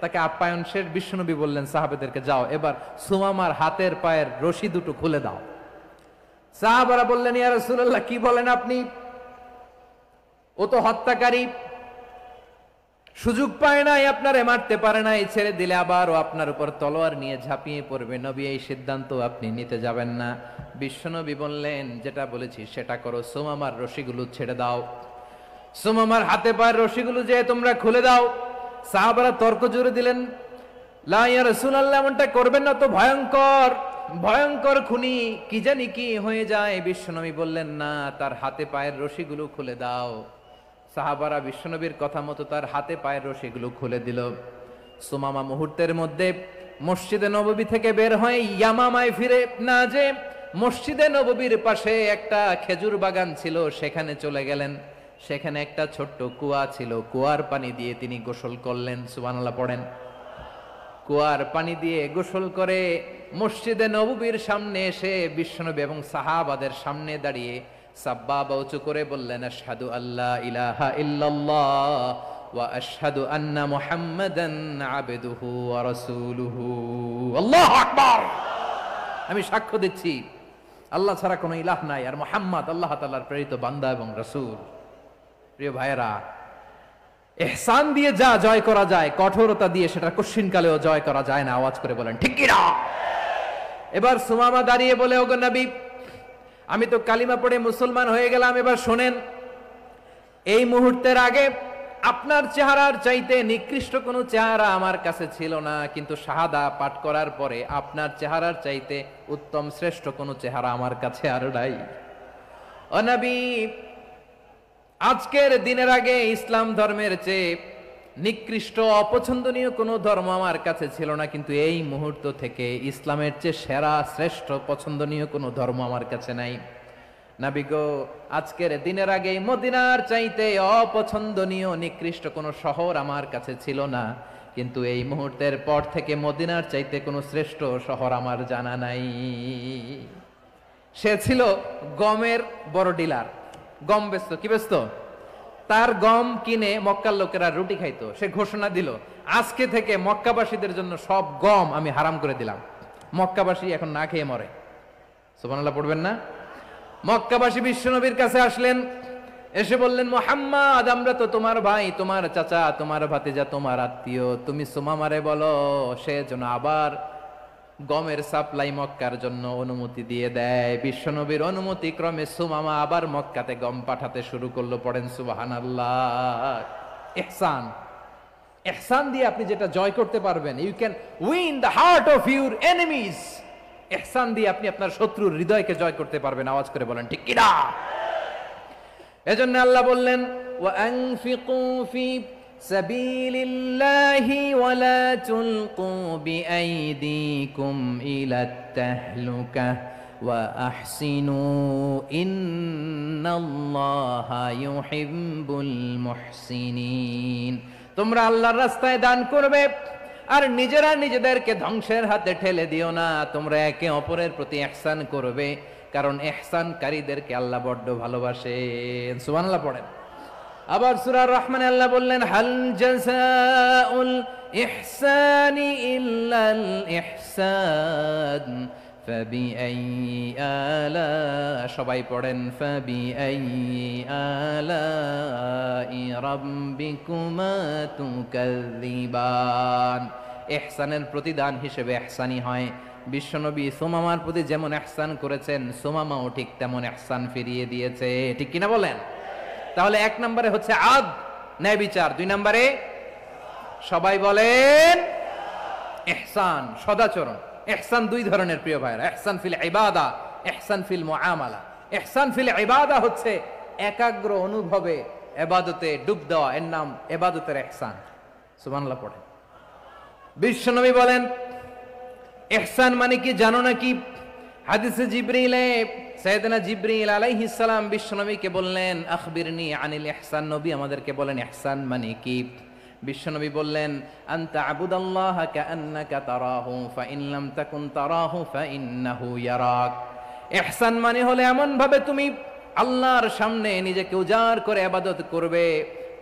তাকে আপ্যায়ন শেষ, বিশ্বনবী বললেন সাহাবেদেরকে যাও এবার সুমামার হাতের পায়ের রশি দুটো খুলে দাও। সাহাবারা বললেন ইয়া রাসূলুল্লাহ কি বলেন আপনি, ও তো হত্যাকারী, সুযোগ পায় নাই, আপনারে মারতে পারে নাই, ছেড়ে দিলে আবার ও আপনার উপর তলোয়ার নিয়ে ঝাঁপিয়ে পড়বে, নবী এই সিদ্ধান্ত আপনি নিতে যাবেন না। বিশ্বনবী বললেন যেটা বলেছি সেটা করো, সুমামার রশিগুলো ছেড়ে দাও, সুমামার হাতে পায়ের রশিগুলো যে তোমরা খুলে দাও। সাহাবারা তর্ক জুড়ে দিলেন লা ইয়া রাসূলুল্লাহ এমনটা করবেন না, তো ভয়ঙ্কর ভয়ঙ্কর খুনি, কি জানি কি হয়ে যায়। বিশ্বনবী বললেন না, তার হাতে পায়ের রশিগুলো খুলে দাও। সাহাবারা বিশ্বনবীর কথা মতো তার হাতে পায়ের রশিগুলো খুলে দিল। সুমামা মুহূর্তের মধ্যে মসজিদে নববী থেকে বের হয়ে ইয়ামামায় ফিরে না যে মসজিদে নববীর পাশে একটা খেজুর বাগান ছিল সেখানে চলে গেলেন। সেখানে একটা ছোট্ট কুয়া ছিল, কুয়ার পানি দিয়ে তিনি গোসল করলেন। সুবহানাল্লাহ পড়েন। কুয়ার পানি দিয়ে গোসল করে মসজিদে নববীর সামনে এসে বিশ্বনবী এবং সাহাবাদের সামনে দাঁড়িয়ে সাব্বাবা উঁচু করে বললেন আশহাদু আল্লা ইলাহা ইল্লাল্লাহ ওয়া আশহাদু আন্না মুহাম্মাদান আবদুহু ওয়া রাসূলুহু। আল্লাহু আকবার। আমি সাক্ষ্য দিচ্ছি আল্লাহ ছাড়া কোনো ইলাহ নাই, আর মুহাম্মদ আল্লাহ তাআলার প্রেরিত বান্দা এবং রাসূল। প্রিয় ভাইয়েরা, ইহসান দিয়ে যা জয় করা যায়, কঠোরতা দিয়ে সেটা কঠিনকালেও জয় করা যায় না। আওয়াজ করে বলেন ঠিক কি না? এবার সুমামা দাঁড়িয়ে বলে ওগো নবী, আমি তো কালিমা পড়ে মুসলমান হয়ে গেলাম, এবার শোনেন, এই মুহূর্তের আগে আপনার চেহারার চাইতে নিকৃষ্ট কোনো চেহারা আমার কাছে ছিল না, কিন্তু শাহাদা পাঠ করার পরে আপনার চেহারার চাইতে উত্তম শ্রেষ্ঠ কোনো চেহারা আমার কাছে আর নাই। ও নবী, আজকের দিনের আগে ইসলাম ধর্মের চেয়ে নিকৃষ্ট অপছন্দনীয় কোনো ধর্ম আমার কাছে ছিল না, কিন্তু এই মুহূর্ত থেকে ইসলামের চেয়ে সেরা শ্রেষ্ঠ পছন্দনীয় কোনো ধর্ম আমার কাছে নাই। নবী গো, আজকের দিনের আগে মদিনার চাইতে অপছন্দনীয় নিকৃষ্ট কোনো শহর আমার কাছে ছিল না, কিন্তু এই মুহূর্তের পর থেকে মদিনার চাইতে কোনো শ্রেষ্ঠ শহর আমার জানা নাই। সে ছিল গমের বড় ডিলার, গম বেচতো। কি বেচতো? তার গম কিনে মক্কার লোকেরা রুটি খাইতো। সে ঘোষণা দিল আজকে থেকে মক্কাবাসীদের জন্য সব গম আমি হারাম করে দিলাম, মক্কাবাসী এখন না খেয়ে মরে। সুবহানাল্লাহ পড়বেন না? মক্কাবাসী বিশ্বনবীর কাছে আসলেন, এসে বললেন মুহাম্মদ, আমরা তো তোমার ভাই, তোমার চাচা, তোমার ভাতিজা, তোমার আত্মীয়, তুমি সুমামারে বলো সে যেন আবার গমের সাপ্লাই মক্কার জন্য অনুমতি দিয়ে দেয়। বিশ্বনবীর অনুমতি ক্রমে সুমামা আবার মক্কাতে গম পাঠাতে শুরু করলো। পড়েন সুবহানাল্লাহ। ইহসান, ইহসান দিয়ে আপনি যেটা জয় করতে পারবেন, you can win the heart of your enemies. ইহসান দিয়ে আপনি আপনার শত্রুর হৃদয়কে জয় করতে পারবেন। আওয়াজ করে বলেন ঠিক কি না? এজন্য আল্লাহ বললেন ওয়া আনফিকু ফি সাবিলিল্লাহি ওয়া লা তুলকু বিআইদিকুম ইলাত তাহলুকা ওয়া আহসিনু ইন্নাল্লাহা ইউহিব্বুল মুহসিনিন। তোমরা আল্লাহর রাস্তায় দান করবে আর নিজেরা নিজেদেরকে ধ্বংসের হাতে ঠেলে দিও না। তোমরা একে অপরের প্রতি ইহসান করবে, কারণ ইহসানকারীদেরকে আল্লাহ বড্ড ভালোবাসেন। সুবহানাল্লাহ পড়েন। আবার সূরা রহমানে আল্লাহ বললেন হাল জাযাউল ইহসানি ইল্লাল ইহসান ফাবিআইয়ি আলা, সবাই পড়েন ফাবিআইয়ি আলাই রাব্বিকুমা তুকাযযিবান। ইহসানের প্রতিদান হিসেবে ইহসানি হয়, বিশ্বনবী সুমামার প্রতি যেমন ইহসান করেছেন, সুমামাও ঠিক তেমন ইহসান ফিরিয়ে দিয়েছে। ঠিক কিনা বলেন? তাহলে 1 নম্বরে হচ্ছে আদ, ন্যায় বিচার। 2 নম্বরে সবাই বলেন ইহসান, সদাচরণ। ইহসান 2 ধরনের প্রিয় ভাইরা, ইহসান ফিল ইবাদা, ইহসান ফিল মুআমালা। ইহসান ফিল ইবাদা হচ্ছে একাগ্র অনুভবে ইবাদতে ডুব দেওয়া, এর নাম ইবাদতের ইহসান। সুবহানাল্লাহ পড়েন। বিশ্বনবী বলেন ইহসান মানে কি জানো নাকি? হাদিসে জিবরিলে সাইয়েদনা জিবরিল আলাইহিস সালাম বিশ্বনবীকে বললেন আখবিরনি আনিল ইহসান, নবী আমাদেরকে বলেন ইহসান মানে কি? বিশ্বনবী বললেন আনতা আবুদাল্লাহা কাআন্নাকা তারাহু ফাইন লাম তাকুন তারাহু ফাইন্নাহু ইয়ারাক। ইহসান মানে হলো এমন ভাবে তুমি আল্লাহর সামনে নিজেকে উজাড় করে ইবাদত করবে,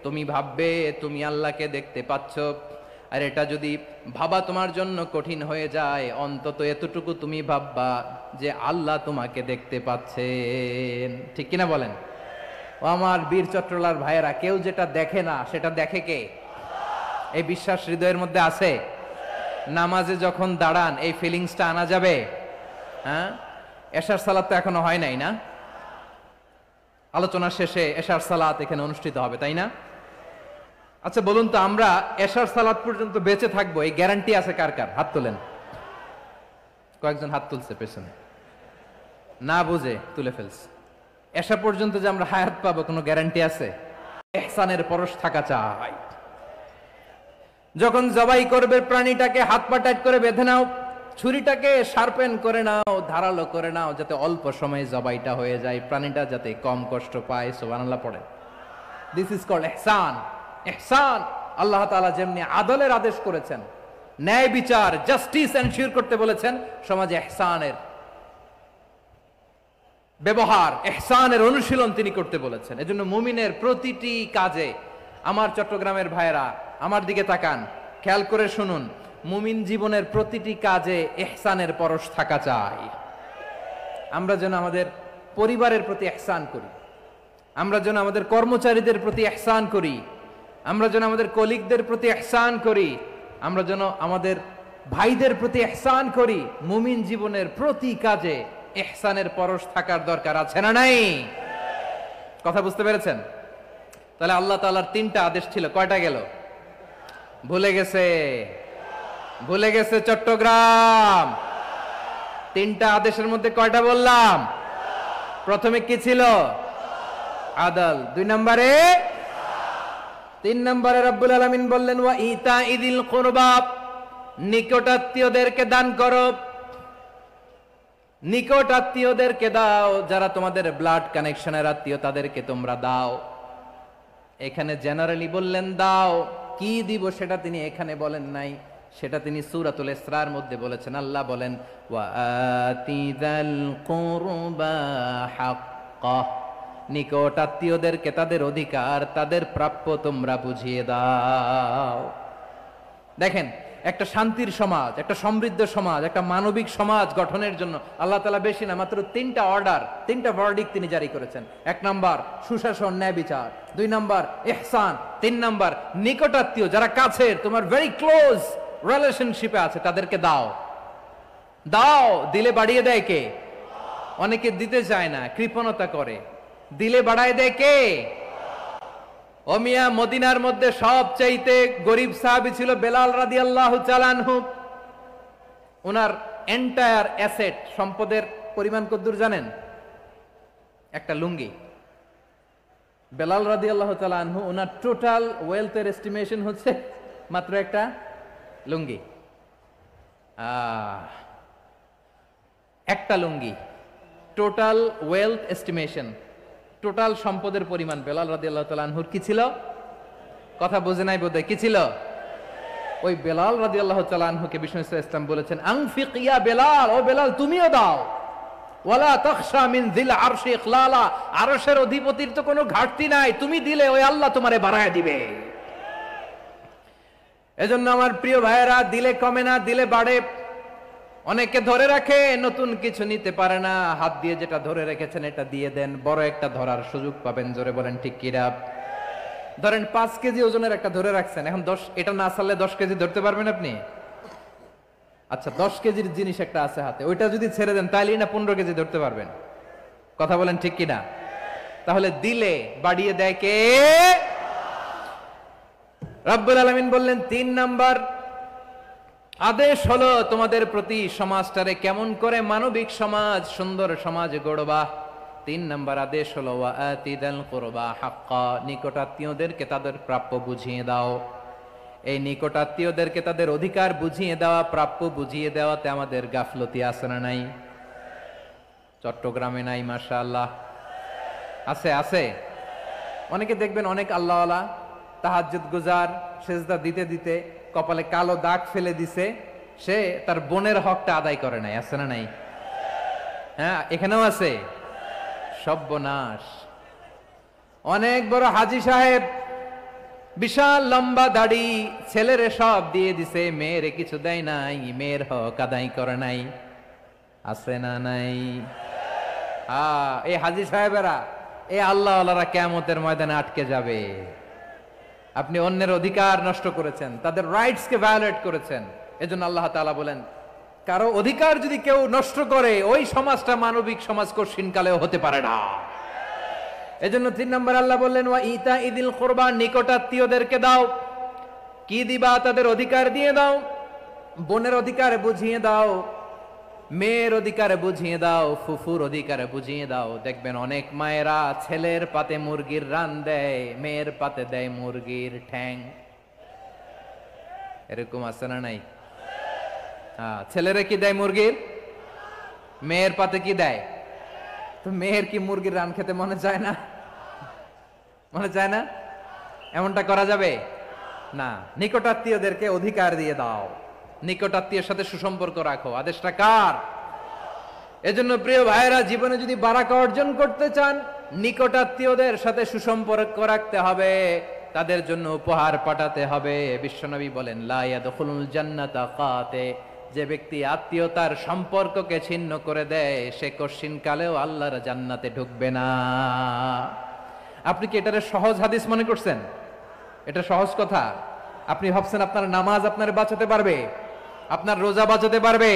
তুমি ভাববে তুমি আল্লাহকে দেখতে পাচ্ছ। আর এটা যদি ভাবা তোমার জন্য কঠিন হয়ে যায়, অন্তত এতটুকু তুমি ভাববা যে আল্লাহ তোমাকে দেখতে পাচ্ছেন। ঠিক কিনা বলেন? ও আমার বীর চট্টলার ভাইয়েরা, কেউ যেটা দেখে না সেটা দেখে কে? এই বিশ্বাস হৃদয়ের মধ্যে আছে? নামাজে যখন দাঁড়ান এই ফিলিংসটা আনা যাবে? হ্যাঁ, এশার সালাত তো এখনো হয় নাই না? আলোচনা শেষে এশার সালাত এখানে অনুষ্ঠিত হবে, তাই না? আচ্ছা বলুন তো, আমরা এশার সালাত পর্যন্ত বেঁচে থাকবো এই গ্যারান্টি আছে কার কার? হাত তোলেন। কয়েকজন হাত তুলছে পেছনে, না বুঝে তুলে ফেলছে। এশা পর্যন্ত যে আমরা হায়াত পাবো কোনো গ্যারান্টি আছে? ইহসানের পরশ থাকা চাই। যখন জবাই করবে প্রাণীটাকে হাত পা টাইট করে বেঁধে নাও, ছুরিটাকে শার্পেন করে নাও, ধারালো করে নাও, যাতে অল্প সময়ে জবাইটা হয়ে যায়, প্রাণীটা যাতে কম কষ্ট পায়। সুবহানাল্লাহ পড়ে। দিস ইজ কল্ড ইহসান। ইহসান আল্লাহ তাআলা যেমনি আদলের আদেশ করেছেন, ন্যায় বিচার জাস্টিস এনশিওর করতে বলেছেন, সমাজে ইহসানের ব্যবহার, ইহসানের অনুশীলন তিনি করতে বলেছেন। এজন্য মুমিনের প্রতিটি কাজে, আমার চট্টগ্রামের ভাইয়েরা আমার দিকে তাকান, খেয়াল করে শুনুন, মুমিন জীবনের প্রতিটি কাজে ইহসানের পরশ থাকা চাই। আমরা যেন আমাদের পরিবারের প্রতি ইহসান করি, আমরা যেন আমাদের কর্মচারীদের প্রতি ইহসান করি, আমরা যেন আমাদের কলিগদের প্রতি ইহসান করি, আমরা যেন আমাদের ভাইদের প্রতি ইহসান করি। মুমিন জীবনের প্রতি কাজে ইহসানের পরশ থাকার দরকার আছে না নাই? কথা বুঝতে পেরেছেন? তাহলে আল্লাহ তাআলার 3টা আদেশ ছিল, কয়টা গেল? ভুলে গেছে, ভুলে গেছে চট্টগ্রাম। 3টা আদেশের মধ্যে কয়টা বললাম? প্রথমে কি ছিল? আদল। 2 নম্বরে, 3 নম্বরে রব্বুল আলামিন বললেন ওয়া ইতাইদিল কুরবা, নিকটাত্মীয়দেরকে দান করো। নিকট আত্মীয়দেরকে দাও, যারা তোমাদের ব্লাড কানেকশনের আত্মীয় তাদেরকে তোমরা দাও। এখানে জেনারেলি বললেন দাও, কি দিব সেটা তিনি এখানে বলেন নাই, সেটা তিনি সূরাতুল ইসরার মধ্যে বলেছেন। আল্লাহ বলেন ওয়া আতিযাল কুরবা হাক্কা, নিকট আত্মীয়দেরকে তাদের অধিকার, তাদের প্রাপ্য তোমরা বুঝিয়ে দাও। দেখেন, একটা শান্তির সমাজ, একটা সমৃদ্ধ সমাজ, একটা মানবিক সমাজ গঠনের জন্য আল্লাহ তাআলা বেশি না, মাত্র 3টা অর্ডার, 3টা ভার্ডিক্ট তিনি জারি করেছেন। 1 নাম্বার সুশাসন, ন্যায় বিচার। 2 নাম্বার ইহসান। 3 নাম্বার নিকটাত্মীয়, যারা কাছের, তোমার ভেরি ক্লোজ রিলেশনশিপে আছে, তাদেরকে দাও। দাও, দিলে বাড়িয়ে দেয় কে? অনেকে দিতে চায় না, কৃপণতা করে। দিলে বাড়ায় দেয় কে? ও মিয়া, মদিনার মধ্যে সবচাইতে গরিব সাহাবী ছিল বেলাল রাদিয়াল্লাহু তাআলা আনহু। ওনার এন্টায়ার অ্যাসেট, সম্পদের পরিমাণ কতদূর জানেন? একটা লুঙ্গি। বেলাল রাদিয়াল্লাহু তাআলা আনহু, ওনার টোটাল ওয়েলথের এস্টিমেশন হচ্ছে মাত্র একটা লুঙ্গি। একটা লুঙ্গি, টোটাল ওয়েলথ এস্টিমেশন, টোটাল সম্পদের পরিমাণ বেলাল রাদিয়াল্লাহু তাআলা আনহুর কি ছিল? কথা বোঝে নাই বোধহয়, কি ছিল? ওই বেলাল রাদিয়াল্লাহু তাআলা আনহুকে বিষ্ণু ইসলাম বলেছেন আনফিক ইয়া বেলাল, ও বেলাল তুমিও দাও। ওয়ালা তাখশা মিন যিল আরশি ইখলালা, আরশের অধিপতির তো কোনো ঘাটতি নাই, তুমি দিলে ওই আল্লাহ তোমারে বাড়ায় দিবে। এজন্য আমার প্রিয় ভাইয়েরা, দিলে কমে না, দিলে বাড়ে। অনেকে ধরে রাখে, নতুন কিছু নিতে পারে না, হাত দিয়ে যেটা ধরে রেখেছেন এটা দিয়ে দেন, বড় একটা ধরার সুযোগ পাবেন। জোরে বলেন ঠিক কিনা? ধরেন 5 কেজি ওজনের একটা ধরে রাখছেন, এখন 10, এটা না ছাড়লে 10 কেজি ধরতে পারবেন আপনি? আচ্ছা 10 কেজির জিনিস একটা আছে হাতে, ওইটা যদি ছেড়ে দেন তাইলেই না 15 কেজি ধরতে পারবেন? কথা বলেন ঠিক কিনা? তাহলে দিলে বাড়িয়ে দেয় কে? রব্বুল আলামিন বললেন 3 নাম্বার আদেশ হলো তোমাদের প্রতি সমাজটারে কেমন করে মানবিক সমাজ, সুন্দর সমাজ গড়বা। 3 নাম্বার আদেশ হলো ওয়াআতিদাল কুরবা হাক্কা, নিকটাত্মীয়দেরকে তাদের প্রাপ্য বুঝিয়ে দাও। এই নিকটাত্মীয়দেরকে তাদের অধিকার বুঝিয়ে দেওয়া, প্রাপ্য বুঝিয়ে দেওয়াতে আমাদের গাফলতি আছে না নাই? চট্টগ্রামে নাই? মাশাআল্লাহ আছে, আছে। অনেকে দেখবেন অনেক আল্লাহওয়ালা তাহাজ্জুদ গুজার, সেজদা দিতে দিতে কপালে কালো দাগ ফেলে দিছে, সে তার বোনের হকটা আদায় করে নাই। আছে না নাই? হ্যাঁ, এখানেও আছে। সর্বনাশ। অনেক বড় হাজী সাহেব, বিশাল লম্বা দাড়ি, ছেলেরে সব দিয়ে দিছে, মেয়েরে কিছু দেয় নাই, মেয়ের হক আদায় করে নাই। আছে না নাই? এই হাজী সাহেবেরা, এই আল্লাহওয়ালারা কিয়ামতের ময়দানে আটকে যাবে। আপনি অন্যের অধিকার নষ্ট করেছেন, তাদের রাইটস কে ভায়োলেট করেছেন। এজন্য আল্লাহ তাআলা বলেন, কারো অধিকার যদি কেউ নষ্ট করে, ওই সমাজটা মানবিক সমাজ কঠিনকালেও হতে পারে না। এজন্য 3 নম্বর আল্লাহ বললেন ওয়া ইতা ইদিল কুরবা, নিকটাত্মীয়দেরকে দাও। কি দিবা? তাদের অধিকার দিয়ে দাও। বোনের অধিকার বুঝিয়ে দাও, মেয়ের অধিকার বুঝিয়ে দাও, ফুফুর অধিকার বুঝিয়ে দাও। দেখবেন অনেক মায়েরা ছেলের পাতে মুরগির রান দেয়, মেয়ের পাতে দেয় মুরগির ঠ্যাং। এরকম আছে না নাই? হ্যাঁ, ছেলেরা কি দেয়? মুরগির। মেয়ের পাতে কি দেয়? তো মেয়ের কি মুরগির রান খেতে মনে চায় না? মনে চায় না? এমনটা করা যাবে না। নিকটাত্মীয়দেরকে অধিকার দিয়ে দাও, নিকটাত্মীয়ের সাথে সুসম্পর্ক রাখো। আদেশটা কার? এজন্য প্রিয় ভাইয়েরা, জীবনে যদি বারাকা অর্জন করতে চান, নিকটাত্মীয়দের সাথে সুসম্পর্ক রাখতে হবে, তাদের জন্য উপহার পাঠাতে হবে। বিশ্বনবী বলেন লা ইয়াদখুলুল জান্নাতা কাতে, যে ব্যক্তি আত্মীয়তার সম্পর্ককে ছিন্ন করে দেয়, সে কশিনকালেও আল্লাহর জান্নাতে ঢুকবে না। আপনি কি এটারে সহজ হাদিস মনে করছেন? এটা সহজ কথা? আপনি ভাবছেন আপনার নামাজ আপনারে বাঁচাতে পারবে? আপনার রোজা বাঁচাতে পারবে?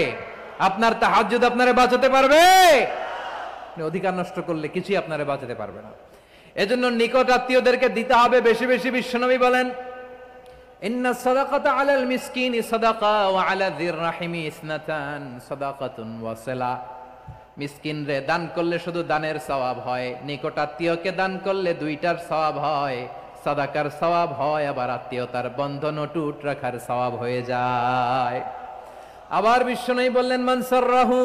আপনার তাহাজ্জুদ আপনারে বাঁচাতে পারবে? আপনি অধিকার নষ্ট করলে কিছুই আপনারে বাঁচাতে পারবে না। এজন্য নিকট আত্মীয়দেরকে দিতে হবে বেশি বেশি। বিশ্বনবী বলেন ইন্না সাদাকাতা আলাল মিসকিনি সাদাকা ওয়া আলা যির রাহিমি ইসনাতান সাদাকাতুন ওয়া সিলা। মিসকিন রে দান করলে শুধু দানের সওয়াব হয়, নিকট আত্মীয়কে দান করলে দুইটার সওয়াব হয়। সাদাকার সওয়াব হয়, আবার আত্মীয়তার বন্ধন অটুট রাখার সওয়াব হয়ে যায়। আবার বিশ্বনবী বললেন মান সাররাহু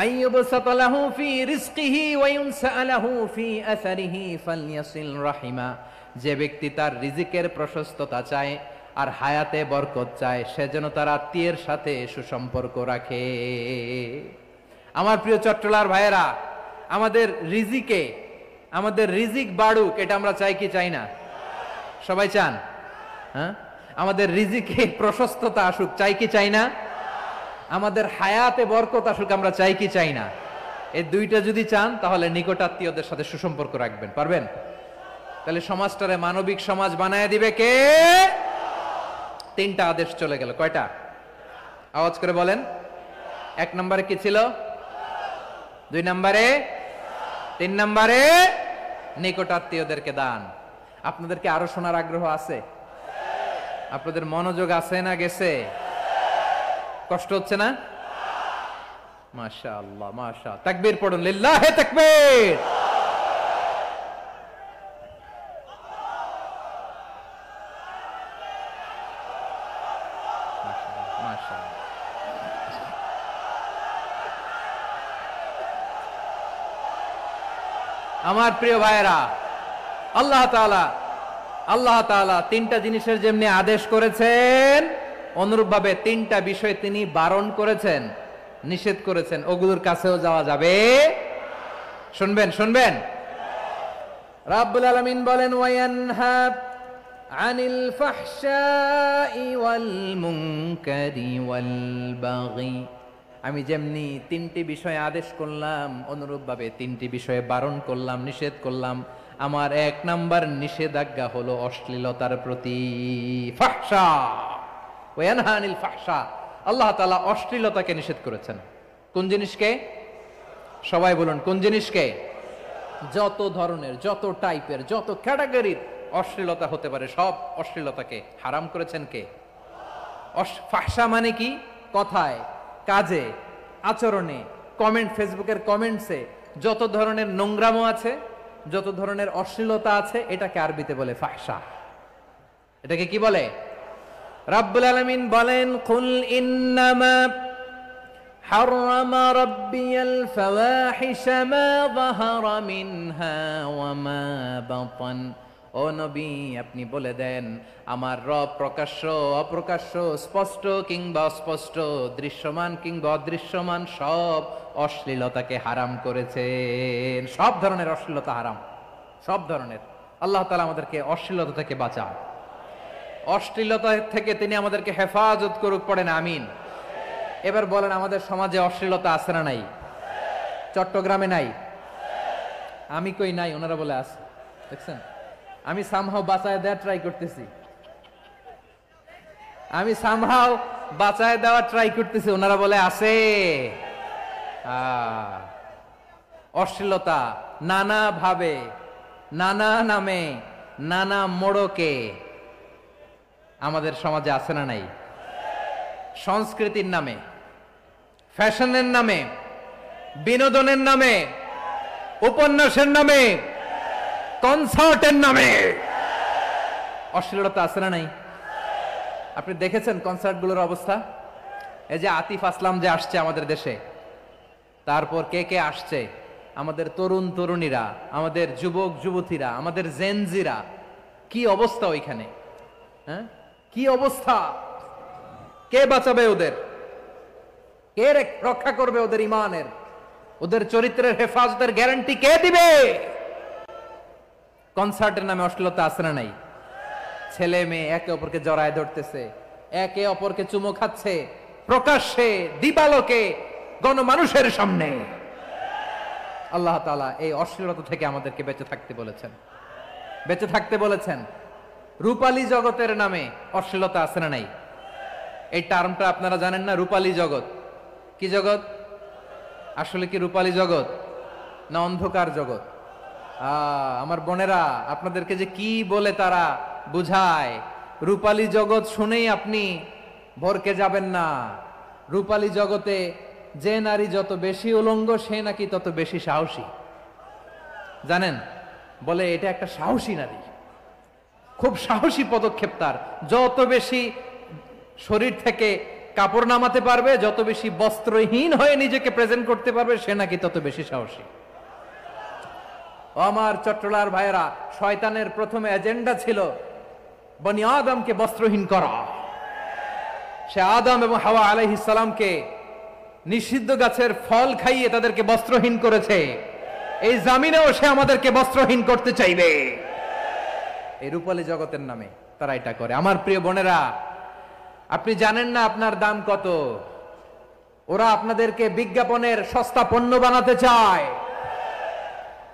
আইয়ুবসাতা লাহু ফি রিজকিহি ওয়া ইউনসা লাহু ফি আসারিহি ফালইয়াসিল রাহিমা। যে ব্যক্তি তার রিজিকের প্রশস্ততা চায় আর হায়াতে বরকত চায়, সে যেন তার আত্মীয়ের সাথে সুসম্পর্ক রাখে। আমার প্রিয় চট্টলার ভাইয়েরা, আমাদের রিজিক বাড়ুক, এটা আমরা চাই কি চাই না? সবাই চান? হ্যাঁ, আমাদের রিজিকে প্রশস্ততা আসুক, চাই কি চাই না? আমাদের হায়াতে বরকত আসুক, আমরা চাই কি চাই না? এই দুইটা যদি চান, তাহলে নিকটাত্মীয়দের সাথে সুসম্পর্ক রাখবেন। পারবেন? তাহলে সমাজটারে মানবিক সমাজ বানায় দিবে কে? 3টা আদেশ চলে গেল। কয়টা? আওয়াজ করে বলেন। 1 নম্বরে কি ছিল? 2 নম্বরে, 3 নম্বরে নিকটাত্মীয়দেরকে দান। আপনাদেরকে আরো শোনার আগ্রহ আছে? আপনাদের মনোযোগ আছে না গেছে? কষ্ট হচ্ছে না? মাশাআল্লাহ, মাশাআল্লাহ। তাকবীর পড়ুন, লিল্লাহি তাকবীর। আমার প্রিয় ভাইয়েরা, আল্লাহ তাআলা 3টা জিনিসের যেমনি আদেশ করেছেন, অনুরূপভাবে 3টা বিষয় তিনি বারণ করেছেন, নিষেধ করেছেন। ওগুলোর কাছেও যাওয়া যাবে। শুনবেন। রাব্বুল আলামিন বলেন ওয়ায়ানহা আনিল ফাহশাই ওয়াল মুনকারি ওয়াল বাগি। আমি যেমনি 3টি বিষয়ে আদেশ করলাম, অনুরূপভাবে 3টি বিষয়ে বারণ করলাম, নিষেধ করলাম। আমার 1 নাম্বার নিষেধাজ্ঞা হলো অশ্লীলতার প্রতি। ফাহশা ওয়ায়ানহা আনিল ফাহশা, আল্লাহ তাআলা অশ্লীলতাকে নিষেধ করেছেন। কোন জিনিসকে? সবাই বলুন, কোন জিনিসকে? যত ধরনের, যত টাইপের, যত ক্যাটাগরির অশ্লীলতা হতে পারে সব অশ্লীলতাকে হারাম করেছেন কে? ফাহশা মানে কি? কথায়, কাজে, আচরণে, কমেন্ট, ফেসবুকের কমেন্টসে যত ধরনের নোংরামো আছে, যত ধরনের অশ্লীলতা আছে, এটাকে আরবিতে বলে ফাহশা। এটাকে কি বলে? রাব্বুল আলামিন বলেন, কুল ইন্নামা হাররামা রাব্বিয়াল ফাওয়াহিশা মা যাহারা মিনহা ওয়া মা বাতান। ও নবী, আপনি বলে দেন, আমার রব প্রকাশ্য, অপ্রকাশ্য, স্পষ্ট কিংবা অস্পষ্ট, দৃশ্যমান কিংবা অদৃশ্যমান সব অশ্লীলতাকে হারাম করেছেন। সব ধরনের অশ্লীলতা হারাম, সব ধরনের। আল্লাহ তাআলা আমাদেরকে অশ্লীলতা থেকে বাঁচান, অশ্লীলতা থেকে তিনি আমাদেরকে হেফাজত করুক, পড়েন আমিন। এবার বলেন, আমাদের সমাজে অশ্লীলতা আছে না নাই? চট্টগ্রামে নাই? আমি কই নাই, ওনারা বলে আছে। দেখছেন, আমি সামহাও বাঁচায় দেওয়ার ট্রাই করতেছি, আমি সামহাও বাঁচায় দেওয়ার ট্রাই করতেছি, ওনারা বলে আছে। অশ্লীলতা নানা ভাবে, নানা নামে, নানা মোড়কে আমাদের সমাজে আছে না নাই? সংস্কৃতির নামে, ফ্যাশনের নামে, বিনোদনের নামে, উপন্যাসের নামে, কনসার্টের নামে অশ্লীলতা আছে না নাই? আপনি দেখেছেন কনসার্টগুলোর অবস্থা? এই যে আতিফ আসলাম যে আসছে আমাদের দেশে, তারপর কে কে আসছে, আমাদের তরুণ তরুণীরা, আমাদের যুবক যুবতীরা, আমাদের জেনজিরা, কি অবস্থা ওইখানে? হ্যাঁ, কি অবস্থা? কে বাঁচাবে ওদের? কে রক্ষা করবে ওদের ইমানের, ওদের চরিত্রের হেফাজতের গ্যারান্টি কে দিবে? কনসার্টের নামে অশ্লীলতা আছে না নাই? ছেলে মেয়ে একে অপরকে জড়ায় ধরতেছে, একে অপরকে চুমো খাচ্ছে, প্রকাশ্যে, দিবালোকে, গণমানুষের সামনে। আল্লাহ তাআলা এই অশ্লীলতা থেকে আমাদেরকে বেঁচে থাকতে বলেছেন, বেঁচে থাকতে বলেছেন। রূপালী জগতের নামে অশ্লীলতা আছে না নাই? এই টার্মটা আপনারা জানেন না? রূপালী জগৎ কি জগৎ? আসলে কি রূপালী জগৎ না অন্ধকার জগৎ? আমার বোনেরা, আপনাদেরকে যে কি বলে তারা বুঝায়, রূপালী জগৎ শুনেই আপনি ভরকে যাবেন না। রূপালী জগতে যে নারী যত বেশি উলঙ্গ, সে নাকি তত বেশি সাহসী। জানেন, বলে এটা একটা সাহসী নারী, খুব সাহসী পদক্ষেপ তার। যত বেশি শরীর থেকে কাপড় নামাতে পারবে, যত বেশি বস্ত্রহীন হয়ে নিজেকে প্রেজেন্ট করতে পারবে, সে নাকি তত বেশি সাহসী। আমার চট্টলার ভাইয়েরা, শয়তানের প্রথমে এজেন্ডা ছিল বনি আদমকে বস্ত্রহীন করা। সে আদম এবং হাওয়া আলাইহিস সালামকে নিষিদ্ধ গাছের ফল খাইয়ে তাদেরকে বস্ত্রহীন করেছে। এই জামিনেও সে আমাদেরকে বস্ত্রহীন করতে চাইবে। এই রূপালী জগতের নামে তারা এটা করে। আমার প্রিয় বোনেরা, আপনি জানেন না আপনার দাম কত। ওরা আপনাদেরকে বিজ্ঞাপনের সস্তা পণ্য বানাতে চায়।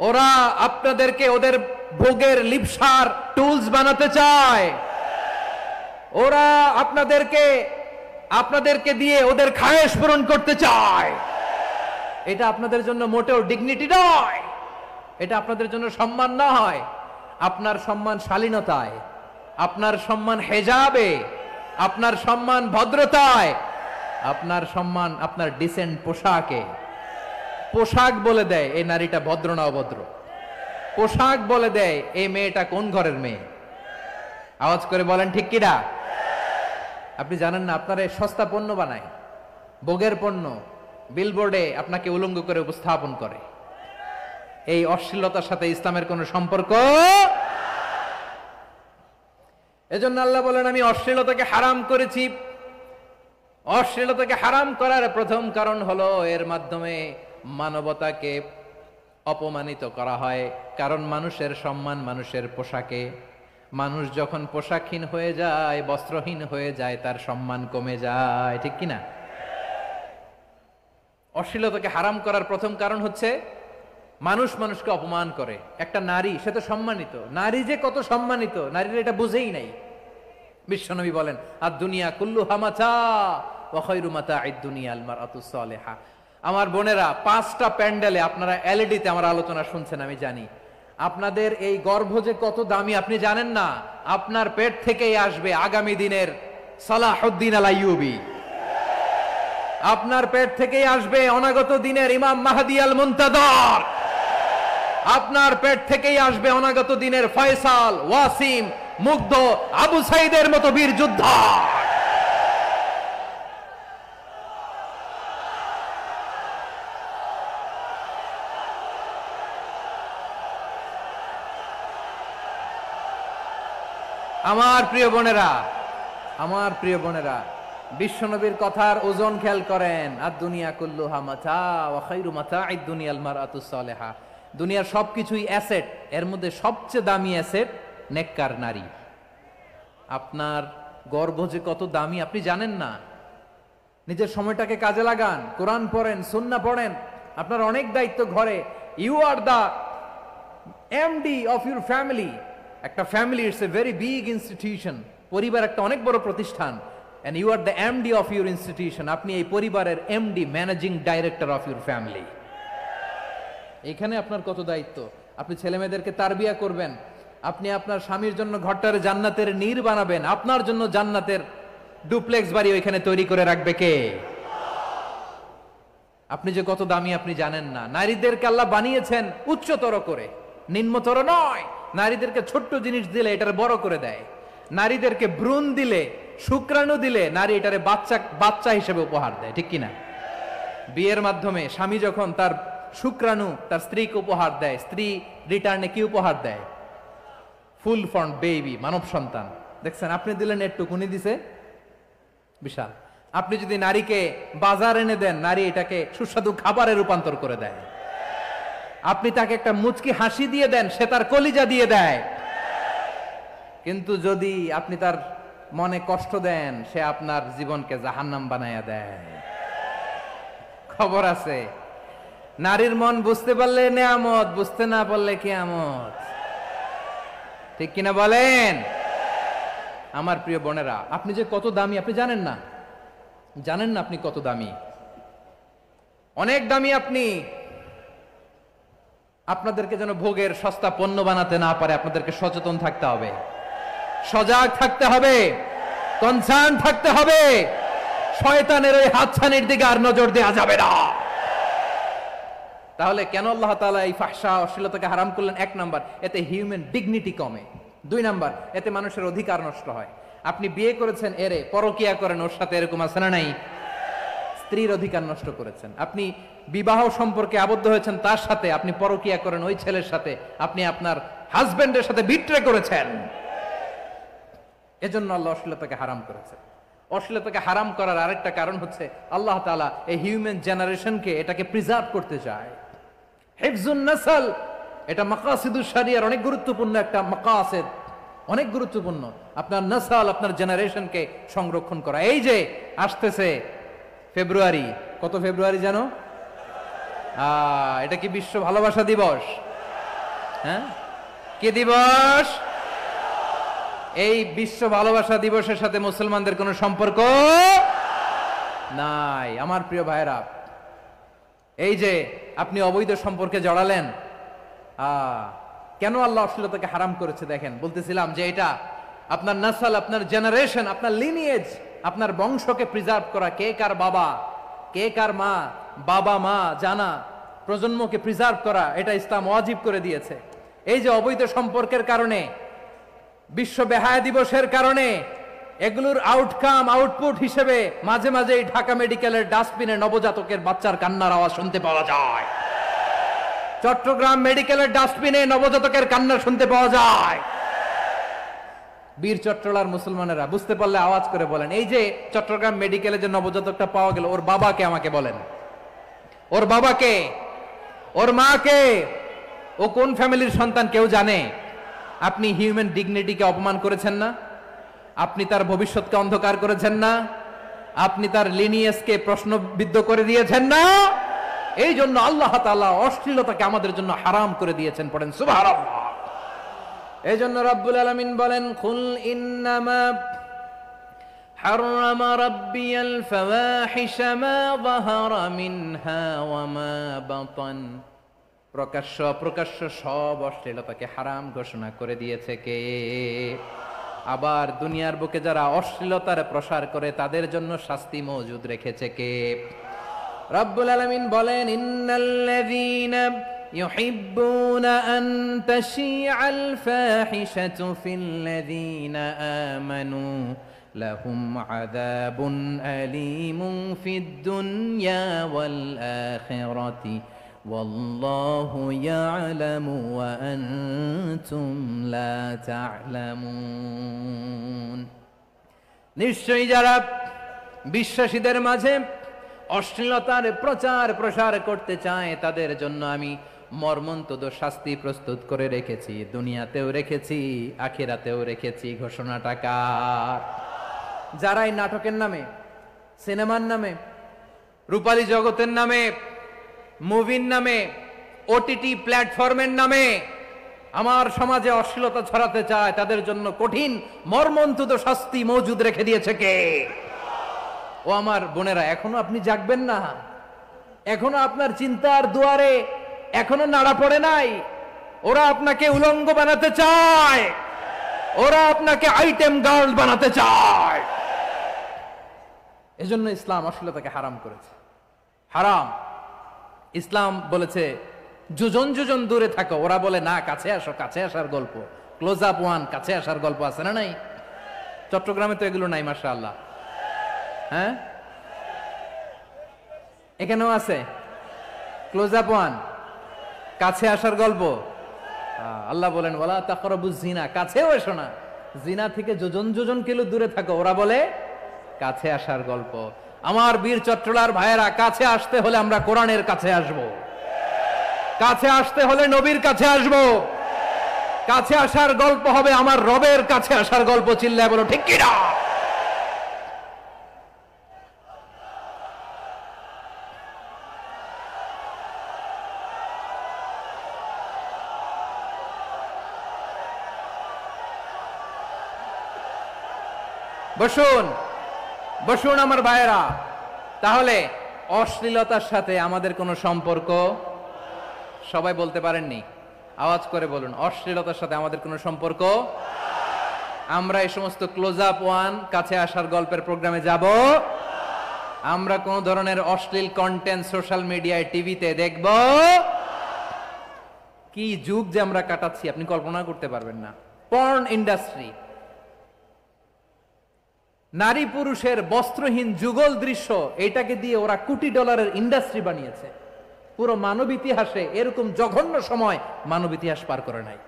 ওরা আপনাদেরকে ওদের ভোগের লিপসার টুলস বানাতে চায়। ওরা আপনাদেরকে দিয়ে ওদের খায়েশ পূরণ করতে চায়। এটা আপনাদের জন্য মোটেও ডিগনিটি নয়, এটা আপনাদের জন্য সম্মান নয়। আপনার সম্মান শালীনতায়, আপনার সম্মান হেজাবে, আপনার সম্মান ভদ্রতায়, আপনার সম্মান আপনার ডিসেন্ট পোশাকে। পোশাক বলে দেয় এই নারীটা ভদ্র না অভদ্র। পোশাক বলে দেয় এই মেয়েটা কোন ঘরের মেয়ে। আওয়াজ করে বলেন ঠিক কিনা? আপনি জানেন না, আপনার এই সস্তা পণ্য বানায়, ভোগের পণ্য, বিলবোর্ডে আপনাকে উলঙ্গ করে উপস্থাপন করে। এই অশ্লীলতার সাথে ইসলামের কোনো সম্পর্ক। এজন্য আল্লাহ বলেন, আমি অশ্লীলতাকে হারাম করেছি। অশ্লীলতাকে হারাম করার প্রথম কারণ হলো এর মাধ্যমে মানবতাকে অপমানিত করা হয়। কারণ মানুষের সম্মান মানুষের পোশাকে। মানুষ যখন পোশাকহীন হয়ে যায়, বস্ত্রহীন হয়ে যায়, তার সম্মান কমে যায়। ঠিক কিনা? অশ্লীলতাকে হারাম করার প্রথম কারণ হচ্ছে মানুষ মানুষকে অপমান করে। একটা নারী, সে তো সম্মানিত। নারী যে কত সম্মানিত, নারীর এটা বুঝেই নাই। বিশ্বনবী বলেন, আর দুনিয়া কুল্লু হামাচা ওয়া খায়রু মাতা'আদ দুনিয়া আল মারআতুস সালিহা। আমার বোনেরা, 5টা প্যান্ডেলে আপনারা এলইডিতে আমার আলোচনা শুনছেন, আমি জানি। আপনাদের এই গর্ভ যে কত দামি আপনি জানেন না। আপনার পেট থেকেই আসবে আগামী দিনের সালাহুদ্দিন আল আইয়ুবী। আপনার পেট থেকেই আসবে অনাগত দিনের ইমাম মাহদী আল মুনতাযর। আপনার পেট থেকেই আসবে অনাগত দিনের ফয়সাল, ওয়াসিম, মুগ্ধ, আবু সাইদের মতো বীর যোদ্ধা। আমার প্রিয় বোনেরা, আমার প্রিয় বোনেরা, বিশ্বনবীর কথার ওজন খেয়াল করেন। আর দুনিয়া কুল্লুহা মাতা ওয়া খায়রু মাতা'আদ দুনিয়া আল মারআতুস সালিহা। দুনিয়ার সবকিছুই অ্যাসেট, এর মধ্যে সবচেয়ে দামি অ্যাসেট নেককার নারী। আপনার গর্ভ যে কত দামি আপনি জানেন না। নিজের সময়টাকে কাজে লাগান, কোরআন পড়েন, সুন্নাহ পড়েন। আপনার অনেক দায়িত্ব ঘরে। You are the MD of your family. একটা family it's a very big institution. পরিবার একটা অনেক বড় প্রতিষ্ঠান। and you are the MD of your institution. আপনি এই পরিবারের MD, managing director of your family. এখানে আপনার কত দায়িত্ব। আপনি ছেলে মেয়েদেরকে তারবিয়া করবেন। আপনি আপনার স্বামীর জন্য ঘরটারে জান্নাতের নীর বানাবেন। আপনার জন্য জান্নাতের ডুপ্লেক্স বাড়ি ওইখানে তৈরি করে রাখবে কে? আপনি যে কত দামি আপনি জানেন না। নারীদেরকে আল্লাহ বানিয়েছেন উচ্চতর করে, নিম্নতর নয়। নারীদেরকে ছোট্ট জিনিস দিলে এটারে বড় করে দেয়। নারীদেরকে ভ্রূণ দিলে, শুক্রাণু দিলে নারী এটারে বাচ্চা হিসেবে উপহার দেয়, ঠিক কিনা? বিয়ের মাধ্যমে স্বামী যখন তার শুক্রাণু তার স্ত্রীকে উপহার দেয়, স্ত্রী রিটার্নে কি উপহার দেয়? ফুল ফর্ম বেবি, মানব সন্তান। দেখছেন, আপনি দিলেন একটু, উনি দিছে বিশাল। আপনি যদি নারীকে বাজার এনে দেন, নারী এটাকে সুস্বাদু খাবারে রূপান্তর করে দেয়। আপনি তাকে একটা মুচকি হাসি দিয়ে দেন, সে তার কলিজা দিয়ে দেয়। কিন্তু যদি আপনি তার মনে কষ্ট দেন, সে আপনার জীবনকে জাহান্নাম বানায়া দেয়। খবর আছে, নারীর মন বুঝতে পারলে নেয়ামত, বুঝতে না পারলে কিয়ামত। ঠিক কিনা বলেন? আমার প্রিয় বোনেরা, আপনি যে কত দামি আপনি জানেন না। জানেন না আপনি কত দামি, অনেক দামি আপনি। আপনাদেরকে যেন ভোগের সস্তা পণ্য বানাতে না পারে আপনাদেরকে সচেতন থাকতে হবে, সজাগ থাকতে হবে, কনসার্ন থাকতে হবে। শয়তানের ওই হাতছানির দিকে আর নজর দেওয়া যাবে না। তাহলে কেন আল্লাহ তাআলা এই ফাহশা, অশ্লীলতাকে হারাম করলেন? 1 নাম্বার, এতে হিউম্যান ডিগনিটি কমে। 2 নাম্বার, এতে মানুষের অধিকার নষ্ট হয়। আপনি বিয়ে করেছেন এরে, পরকিয়া করেন ওর সাথে, এরকম আছে না নাই? স্ত্রীর অধিকার নষ্ট করেছেন। আপনি বিবাহ সম্পর্কে আবদ্ধ হয়েছেন তার সাথে, আপনি পরকিয়া করেন ওই ছেলের সাথে, আপনি আপনার হাজবেন্ডের সাথে বিট্রে করেছেন। এজন্য আল্লাহ অশ্লীলতাকে হারাম করেছে। অশ্লীলতাকে হারাম করার আরেকটা কারণ হচ্ছে আল্লাহ তাআলা এই হিউম্যান জেনারেশনকে এটাকে প্রিজার্ভ করতে চায়। হিফজুন নাসল, এটা মাকাসিদুশ শরিয়ার অনেক গুরুত্বপূর্ণ একটা মাকাসিদ, অনেক গুরুত্বপূর্ণ। আপনার নাসল, আপনার জেনারেশনকে সংরক্ষণ করা। এই যে আসতেছে ফেব্রুয়ারি, কত ফেব্রুয়ারি জানো? এটা কি বিশ্ব ভালোবাসা দিবস? হ্যাঁ, কি দিবস? এই বিশ্ব ভালোবাসা দিবসের সাথে মুসলমানদের কোনো সম্পর্ক নাই। আমার প্রিয় ভাইরা, এই যে আপনি অবৈধ সম্পর্কে জড়ালেন, কেন আল্লাহ অশ্লীলতাকে হারাম করেছে দেখেন। বলতেছিলাম যে এটা আপনার নাসল, আপনার জেনারেশন, আপনার লিনিয়েজ, আপনার বংশকে প্রিজার্ভ করা। কে কার বাবা, কে কার মা, বাবা মা জানা, প্রজন্মকে প্রিজার্ভ করা, এটা ইসলাম ওয়াজিব করে দিয়েছে। এই যে অবৈধ সম্পর্কের কারণে, বিশ্ব বেহায়া দিবসের কারণে, এগুলোর আউটকাম, আউটপুট হিসেবে মাঝে মাঝে ঢাকা মেডিকেলের ডাস্টবিনে নবজাতকের বাচ্চার কান্নার আওয়াজ শুনতে পাওয়া যায়। চট্টগ্রাম মেডিকেলের ডাস্টবিনে নবজাতকের কান্না শুনতে পাওয়া যায়। বীর চট্টলার মুসলমানেরা বুঝতে পারলে আওয়াজ করে বলেন, এই যে চট্টগ্রাম মেডিকেলে যে নবজাতকটা পাওয়া গেল, ওর বাবাকে আমাকে বলেন, ওর বাবাকে, ওর মাকে, ও কোন ফ্যামিলির সন্তান কেউ জানে? আপনি হিউম্যান ডিগনিটিকে অপমান করেছেন না? আপনি তার ভবিষ্যৎকে অন্ধকার করেছেন না? আপনি তার লিনিয়েজকে প্রশ্নবিদ্ধ করে দিয়েছেন না? এই জন্য আল্লাহ তাআলা অশ্লীলতাকে আমাদের জন্য হারাম করে দিয়েছেন। পড়েন সুবহানাল্লাহ। এই জন্য রব্বুল আলামিন বলেন, কুল ইন্নামা حرم ربي الفواحش ما ظهر منها وما بطن প্রকাশ্য প্রকাশ্য সব অশ্লীলতাকে হারাম ঘোষণা করে দিয়েছে কে? আবার দুনিয়ার বুকে যারা অশ্লীলতার প্রসার করে তাদের জন্য শাস্তি মজুদ রেখেছে কে? রব্বুল আলামিন বলেন, ইন্নাল্লাযীনা ইউহিব্বুনা আন তাশিআল ফাহিশাতু ফিল্লাযীনা আমানু লাহুম আযাবুন আলীমুন ফিদ দুনিয়া ওয়াল আখিরাতি ওয়াল্লাহু ইয়ালামু ওয়া আনতুম লা তা'লামুন। নিশ্চয়ই যারা বিশ্বাসীদের মাঝে অশ্লীলতার প্রচার প্রসার করতে চায় তাদের জন্য আমি মর্মন্তুদ শাস্তি প্রস্তুত করে রেখেছি, দুনিয়াতেও রেখেছি, আখিরাতেও রেখেছি। ঘোষণাটা কার? যারা এই নাটকের নামে, সিনেমার নামে, রূপালী জগতের নামে, মুভির নামে, ওটিটি প্ল্যাটফর্মের নামে আমার সমাজে অশ্লীলতা ছড়াতে চায় তাদের জন্য কঠিন মর্মন্তুদ শাস্তি মজুদ রেখে দিয়েছে কে? ও আমার বোনেরা, এখনো আপনি জাগবেন না? এখনো আপনার চিন্তার দুয়ারে এখনো নাড়া পড়ে নাই? ওরা আপনাকে উলঙ্গ বানাতে চায়, ওরা আপনাকে আইটেম গার্ল বানাতে চায়। এজন্য ইসলাম অশ্লীলতাকে হারাম করেছে। হারাম। ইসলাম বলেছে যোজন যোজন দূরে থাকো, ওরা বলে না কাছে আসো, কাছে আসার গল্প, ক্লোজ আপ ওয়ান, কাছে আসার গল্প আছে না নাই? চট্টগ্রামে তো এগুলো নাই মাশাআল্লাহ। হ্যাঁ, এখানেও আছে ক্লোজ আপ ওয়ান, কাছে আসার গল্প। আল্লাহ বলেন ওয়ালা তাকরাবুজ জিনা, কাছেও এসো না, জিনা থেকে যোজন যোজন কিলো দূরে থাকো, ওরা বলে কাছে আসার গল্প। আমার বীর চট্টলার ভাইয়েরা, কাছে আসতে হলে আমরা কোরআনের কাছে আসব, কাছে আসতে হলে নবীর কাছে আসব, কাছে আসার গল্প হবে আমার রবের কাছে আসার গল্প। চিল্লায় বলো ঠিক কিনা? বসুন বসুন আমার ভাইয়েরা। তাহলে অশ্লীলতার সাথে আমাদের কোনো সম্পর্ক? সবাই বলতে পারেননি, আওয়াজ করে বলুন, অশ্লীলতার সাথে আমাদের কোনো সম্পর্ক? আমরা এই সমস্ত ক্লোজ আপ ওয়ান, কাছে আসার গল্পের প্রোগ্রামে যাব? আমরা কোন ধরনের অশ্লীল কন্টেন্ট সোশ্যাল মিডিয়ায়, টিভিতে দেখব? কি যুগ যে আমরা কাটাচ্ছি আপনি কল্পনা করতে পারবেন না। পর্ন ইন্ডাস্ট্রি, নারী পুরুষের বস্ত্রহীন যুগল দৃশ্য, এটাকে দিয়ে ওরা কোটি ডলারের ইন্ডাস্ট্রি বানিয়েছে। পুরো মানব ইতিহাসে এরকম জঘন্য সময় মানব ইতিহাস পার করে নাই।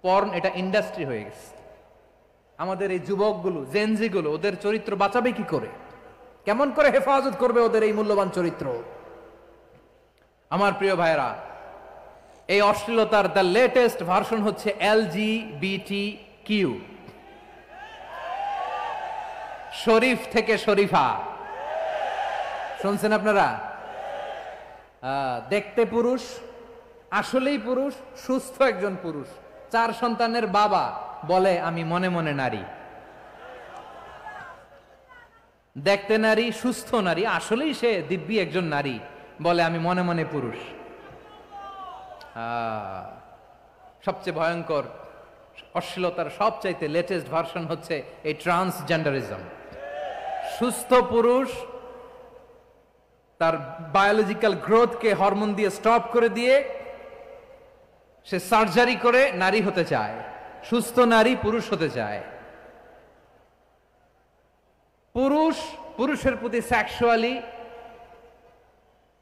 পর্ন এটা ইন্ডাস্ট্রি হয়ে গেছে। আমাদের এই যুবকগুলো, জেনজিগুলো, ওদের চরিত্র বাঁচাবে কি করে? কেমন করে হেফাজত করবে ওদের এই মূল্যবান চরিত্র? আমার প্রিয় ভাইরা, এই অশ্লীলতার দ্য লেটেস্ট ভার্সন হচ্ছে LGBTQ, শরীফ থেকে শরীফা। শুনছেন আপনারা? দেখতে পুরুষ, আসলেই পুরুষ, সুস্থ একজন পুরুষ, 4 সন্তানের বাবা, বলে আমি মনে মনে নারী। দেখতে নারী, সুস্থ নারী, আসলেই সে দিব্যি একজন নারী, বলে আমি মনে মনে পুরুষ। সবচেয়ে ভয়ঙ্কর অশ্লীলতার সবচাইতে লেটেস্ট ভার্সন হচ্ছে এই ট্রান্সজেন্ডারিজম। সুস্থ পুরুষ তার বায়োলজিক্যাল গ্রোথকে হরমোন দিয়ে স্টপ করে দিয়ে সে সার্জারি করে নারী হতে চায়, সুস্থ নারী পুরুষ হতে চায়। পুরুষ পুরুষের প্রতি সেক্সুয়ালি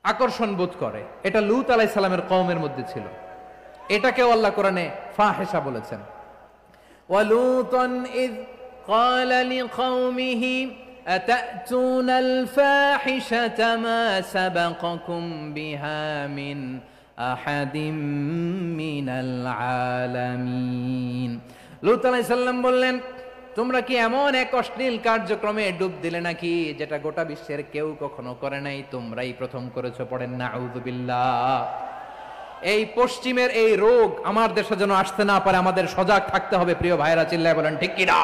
আকর্ষণ বোধ করে, এটা লূত আলাইহিস সালামের কওমের মধ্যে ছিল। এটাকেও আল্লাহ কোরআনে ফাহিশা বলেছেন। ওয়ালুতান ইয ক্বালা লিকওমিহি আতাতুনাল ফাহিশাতা মা সাবাকাকুম বিহা মিন আহাদিম মিনাল আলামিন। লূত আলাইহিস সালাম বললেন, তোমরা কি এমন এক অশ্লীল কার্যক্রমে ডুব দিলে নাকি যেটা গোটা বিশ্বের কেউ কখনো করে নাই, তোমরাই প্রথম করেছো? পড়েন নাউযুবিল্লাহ। এই পশ্চিমের এই রোগ আমার দেশে যেন আসতে না পারে, আমাদের সজাগ থাকতে হবে প্রিয় ভাইরা। চিল্লায় বলেন ঠিক কিনা?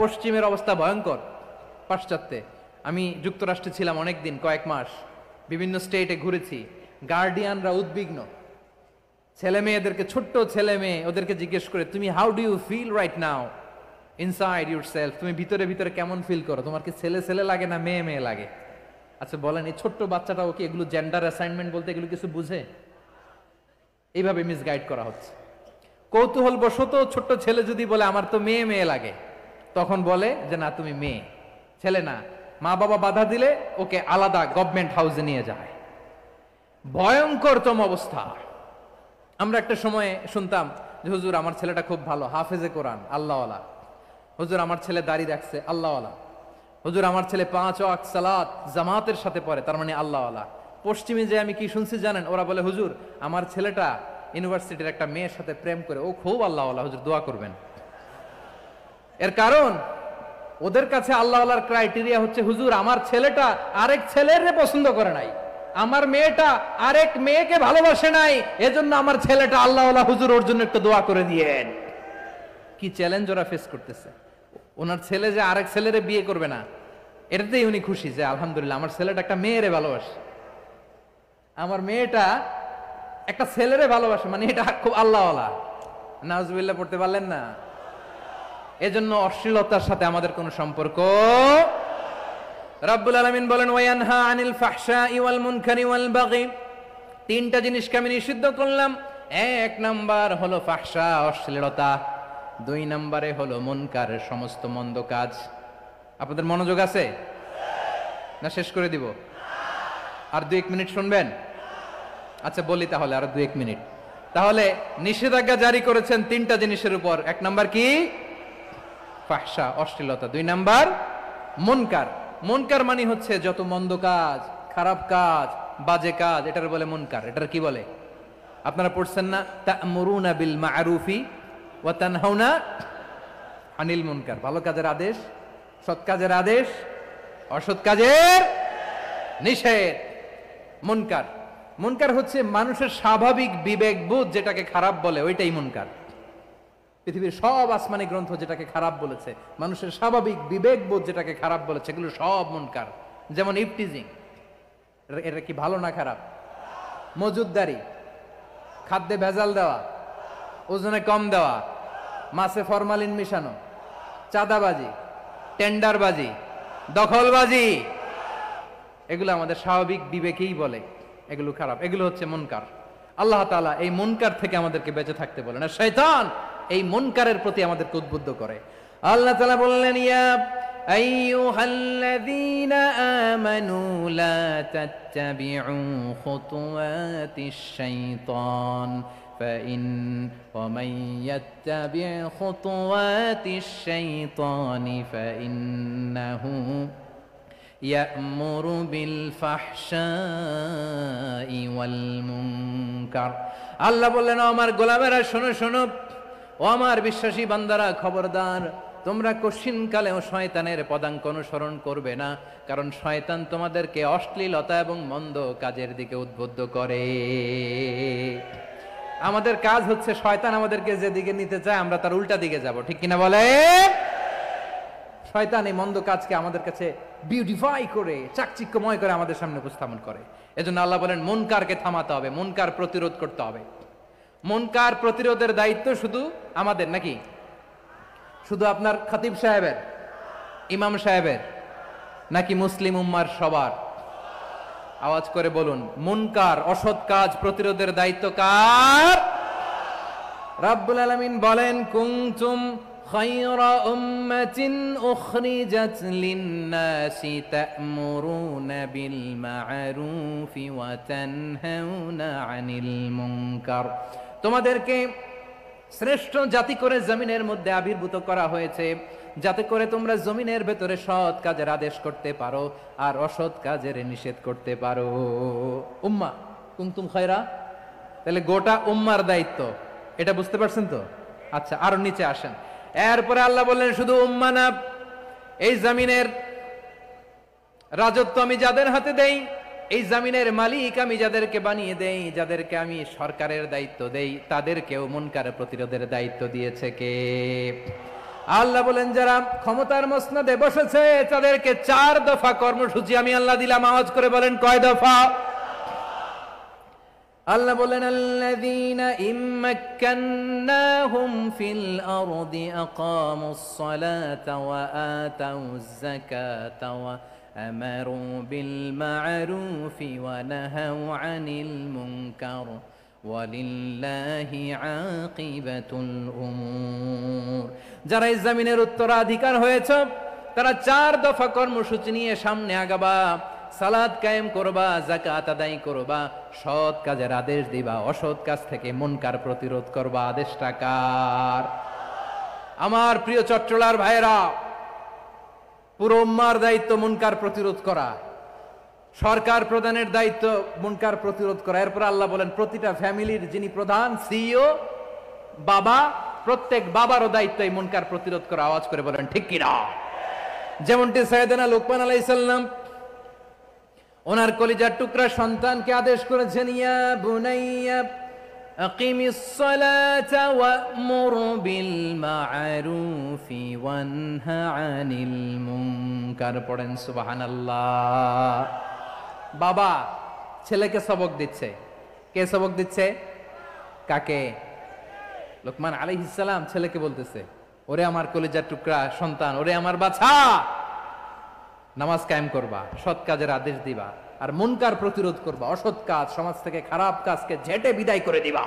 পশ্চিমের অবস্থা ভয়ঙ্কর। পাশ্চাত্যে আমি যুক্তরাষ্ট্রে ছিলাম অনেকদিন, কয়েক মাস, বিভিন্ন স্টেটে ঘুরেছি। গার্ডিয়ানরা উদ্বিগ্ন, ছেলে মেয়েদেরকে, ছোট্ট ছেলে মেয়ে, ওদেরকে জিজ্ঞেস করে, তুমি how do you feel right now inside yourself, তুমি ভিতরে ভিতরে কেমন ফিল করো, তোমার কি ছেলে ছেলে লাগে না মেয়ে মেয়ে লাগে? আচ্ছা বলেন, এই ছোট্ট বাচ্চাটাও কি এগুলো জেন্ডার অ্যাসাইনমেন্ট বলতে এগুলো কিছু বুঝে? এইভাবে মিসগাইড করা হচ্ছে। কৌতূহল বশত ছোট্ট ছেলে যদি বলে আমার তো মেয়ে মেয়ে লাগে, তখন বলে যে না তুমি মেয়ে, ছেলে না। মা বাবা বাধা দিলে ওকে আলাদা গভর্নমেন্ট হাউসে নিয়ে যায়। ভয়ঙ্করতম অবস্থা। আমরা একটা সময়ে শুনতাম যে হুজুর আমার ছেলেটা খুব ভালো, হাফেজে কোরআন, আল্লাহওয়ালা। হুজুর আমার ছেলে দাড়ি রাখছে, আল্লাহওয়ালা। হুজুর আমার ছেলে 5 ওয়াক্ত সালাত জামাতের সাথে পড়ে, তার মানে আল্লাহওয়ালা। পশ্চিমে যে আমি কি শুনছি জানেন? ওরা বলে হুজুর আমার ছেলেটা ইউনিভার্সিটির একটা মেয়ের সাথে প্রেম করে, ও খুব আল্লাহওয়ালা, হুজুর দোয়া করবেন। এর কারণ ওদের কাছে আল্লাহওয়ালার ক্রাইটেরিয়া হচ্ছে হুজুর আমার ছেলেটা আরেক ছেলের পছন্দ করে নাই, আমার মেয়েটা আরেক মেয়েকে ভালোবাসে নাই, এজন্য আমার ছেলেটা আল্লাহওয়ালা, হুজুর ওর জন্য একটু দোয়া করে দিয়েন। কি চ্যালেঞ্জ ওরা ফেস করতেছে। ওনার ছেলে যে আরেক ছেলেরে বিয়ে করবে না, এটাতেই উনি খুশি যে আলহামদুলিল্লাহ আমার ছেলেটা একটা মেয়েরে ভালোবাসে, আমার মেয়েটা একটা ছেলেরে ভালোবাসে, মানে এটা খুব আল্লাহওয়ালা। নাউজুবিল্লাহ পড়তে পারলেন না? এজন্য অশ্লীলতার সাথে আমাদের কোনো সম্পর্ক। রাব্বুল আলামিন বলেন ওয়ায়ানহা আনিল ফাহশাই ওয়াল মুনকারি ওয়াল বাগি, তিনটা জিনিসকে আমি নিষিদ্ধ করলাম। এক নাম্বার হলো ফাহশা, অশ্লীলতা। 2 নম্বরে হলো মুনকারের সমস্ত মন্দ কাজ। আপনাদের মনোযোগ আছে না? শেষ করে দিব? আর 2-1 মিনিট শুনবেন? আচ্ছা বলি তাহলে, আর 2-1 মিনিট। তাহলে নিষেধাজ্ঞা জারি করেছেন 3টা জিনিসের উপর। 1 নাম্বার কি? ফাহশা, অশ্লীলতা। 2 নাম্বার মুনকার। মুনকার মানে হচ্ছে যত মন্দ কাজ, খারাপ কাজ, বাজে কাজ, এটার বলে মুনকার। এটার কি বলে? আপনারা পড়ছেন না তা'মুরুনা বিল মা'রুফি ওয়া তানহাউনা আনিল মুনকার। ভালো কাজের আদেশ, সৎ কাজের আদেশ, অসৎ কাজের নিষেধ। মুনকার, মুনকার হচ্ছে মানুষের স্বাভাবিক বিবেকবোধ যেটাকে খারাপ বলে, ওইটাই মুনকার। পৃথিবীর সব আসমানি গ্রন্থ যেটাকে খারাপ বলেছে, মানুষের স্বাভাবিক বিবেকবোধ যেটাকে খারাপ বলেছে, এগুলো সব মুনকার। যেমন ইফটিজিং, এটা কি ভালো না খারাপ? মজুদদারি, খাদ্যে ভেজাল দেওয়া, ওজনে কম দেওয়া, মাছে ফরমালিন মিশানো, চাঁদাবাজি, টেন্ডারবাজি, দখলবাজি, এগুলো আমাদের স্বাভাবিক বিবেকেই বলে এগুলো খারাপ, এগুলো হচ্ছে মুনকার। আল্লাহ তাআলা এই মুনকার থেকে আমাদেরকে বেঁচে থাকতে বলেন, আর শয়তান এই মুনকারের প্রতি আমাদেরকে উদ্বুদ্ধ করে। আল্লাহ তাআলা বললেন ইয়া আইয়ুহাল্লাযীনা আমানু লা তাত্তাবিউ খুতুওয়াতিশ শাইতান ফাইন ওয়া মান ইয়াত্তাবি খুতুওয়াতিশ শাইতানি ফাইন্নাহু ইয়া'মুরু বিল ফাহশাই ওয়াল মুনকার। আল্লাহ বললেন ও আমার গোলামেরা শোনো শোনো, ও আমার বিশ্বাসী বান্দারা খবরদার, তোমরা কশিনকালেও শয়তানের পদাঙ্ক অনুসরণ করবে না, কারণ শয়তান তোমাদেরকে অশ্লীলতা এবং মন্দ কাজের দিকে উদ্বুদ্ধ করে। আমাদের কাজ হচ্ছে শয়তান আমাদেরকে যেদিকে নিতে চায় আমরা তার উল্টা দিকে যাব, ঠিক কিনা বলে? শয়তান এই মন্দ কাজকে আমাদের কাছে বিউটিফাই করে, চাকচিক্যময় করে আমাদের সামনে উপস্থাপন করে। এজন্য আল্লাহ বলেন মুনকারকে থামাতে হবে, মুনকার প্রতিরোধ করতে হবে। মুনকার প্রতিরোধের দায়িত্ব শুধু আমাদের নাকি? শুধু আপনার খতিব সাহেবের, ইমাম সাহেবের, নাকি মুসলিম উম্মার সবার? আওয়াজ করে বলুন, মুনকার অসৎ কাজ প্রতিরোধের দায়িত্ব কার? রাব্বুল আলামিন বলেন কুনতুম খায়রা উম্মাতিন উখরিজাত লিন-নাসি তা'মুরুনা বিল মা'রুফি ওয়া তানহাউনা আনিল মুনকার। তোমাদেরকে শ্রেষ্ঠ জাতি করে জমিনের মধ্যে আবির্ভূত করা হয়েছে, যাতে করে তোমরা জমিনের ভেতরে সৎ কাজের আদেশ করতে পারো আর অসৎ কাজের নিষেধ করতে পারো। উম্মা কুনতুম খায়রা, তাহলে গোটা উম্মার দায়িত্ব, এটা বুঝতে পারছেন তো? আচ্ছা আরো নিচে আসেন। এরপরে আল্লাহ বললেন শুধু উম্মা না, এই জমিনের রাজত্ব আমি যাদের হাতে দেই, এই জমিনের মালিক আমি যাদেরকে বানিয়ে দেই, যাদেরকে আমি সরকারের দায়িত্ব দেই, তাদেরকেও মুনকার প্রতিরোধের দায়িত্ব দিয়েছে কে? আল্লাহ বলেন যারা ক্ষমতার মসনদে বসেছে তাদেরকে 4 দফা কর্মসূচি আমি আল্লাহ দিলাম। আওয়াজ করে বলেন কয় দফা? আল্লাহ বলেন আল্লাযীনা ইম্মাক্কান্নাহুম ফিল আরদি আকামুস সালাতা ওয়া আতাউয যাকাতা ওয়া আমারু বিল মা'রুফি ওয়া নাহাউ আনিল মুনকার ওয়ালিল্লাহি আকিবাতুল উমুর। যারা এই জমিনের উত্তরাধিকার হয়েছে তারা 4 দফা কর্মসূচি নিয়ে সামনে আগাবা। সালাত কায়েম করবা, যাকাত আদায় করবা, সৎ কাজের আদেশ দিবা, অসৎ কাজ থেকে মুনকার প্রতিরোধ করবা। আদেশটা কার? আমার প্রিয় চট্টলার ভাইরা, পুরো উম্মার দায়িত্ব মুনকার প্রতিরোধ করা, সরকার প্রধানের দায়িত্ব মুনকার প্রতিরোধ করা। এরপর আল্লাহ বলেন প্রতিটা ফ্যামিলির যিনি প্রধান সিইও বাবা, প্রত্যেক বাবারও দায়িত্ব এই মুনকার প্রতিরোধ করা। আওয়াজ করে বলেন ঠিক কিনা? যেমনটি সাইয়েদনা লুকমান আলাইহিস সালাম ওনার কলিজার টুকরা সন্তানকে আদেশ করেছেন, ইয়া বুনাইয়া আকিমিস সালাতা ওয়া'মুর বিল মা'রুফি ওয়ানহা আনিল মুনকার। পড়েন সুবহানাল্লাহ। বাবা ছেলেকে সবক দিচ্ছে। কে সবক দিচ্ছে? কাকে? লুকমান আলাইহিস সালাম ছেলেকে বলতেছে, ওরে আমার কলিজার টুকরা সন্তান, ওরে আমার বাছা, নামাজ কায়েম করবা, সৎ কাজের আদেশ দিবা, আর মুনকার প্রতিরোধ করবা, অসৎ কাজ সমাজ থেকে খারাপ কাজকে ঝেঁটে বিদায় করে দিবা।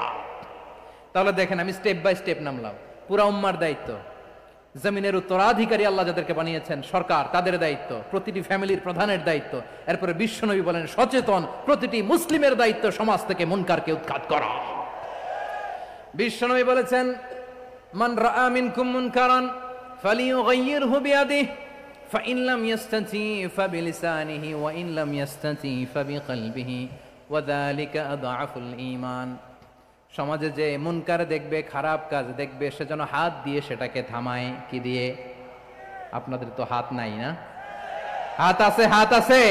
তাহলে দেখেন আমি স্টেপ বাই স্টেপ নামলাম। পুরা উম্মার দায়িত্ব, জমিনের উত্তরাধিকারী আল্লাহ যাদেরকে বানিয়েছেন সরকার, তাদের দায়িত্ব, প্রতিটি ফ্যামিলির প্রধানের দায়িত্ব। এরপরে বিশ্বনবী বলেন সচেতন প্রতিটি মুসলিমের দায়িত্ব সমাজ থেকে মুনকারকে উৎখাত করা। বিশ্বনবী বলেছেন মান রাআ মিনকুম মুনকারান ফালিয়ুগাইয়িরহু বিয়াদিহি فإن لم يستطع فبلسانه وإن لم يستطع فبقلبه وذلك أضعف الإيمان। সমাজে যে মুনকার দেখবে, খারাপ কাজ দেখবে, সে যেন হাত দিয়ে সেটাকে থামায়। কি দিয়ে? আপনাদের তো হাত নাই না? হাত আছে, হাত আছে।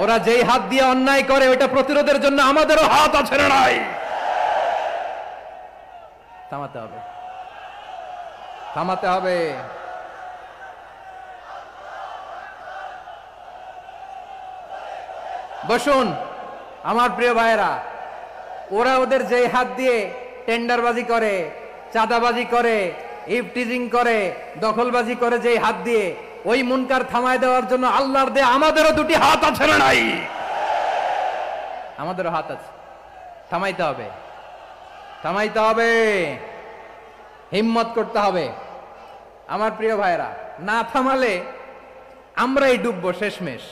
ওরা যেই হাত দিয়ে অন্যায় করে ওটা প্রতিরোধের জন্য আমাদেরও হাত আছে না নাই? থামাতে হবে, থামাতে হবে। বসুন আমার প্রিয় ভাইয়েরা, ওরা ওদের যেই হাত দিয়ে টেন্ডারবাজি করে, চাঁদাবাজি করে, ইফটিজিং করে, দখলবাজি করে, যেই হাত দিয়ে, ওই মুনকার থামায় দেওয়ার জন্য আল্লাহর দেয়া আমাদেরও 2টি হাত আছে না নাই? আমাদেরও হাত আছে। থামাইতে হবে, থামাইতে হবে, হিম্মত করতে হবে। আমার প্রিয় ভাইয়েরা, না থামালে আমরাই ডুববো শেষমেশ।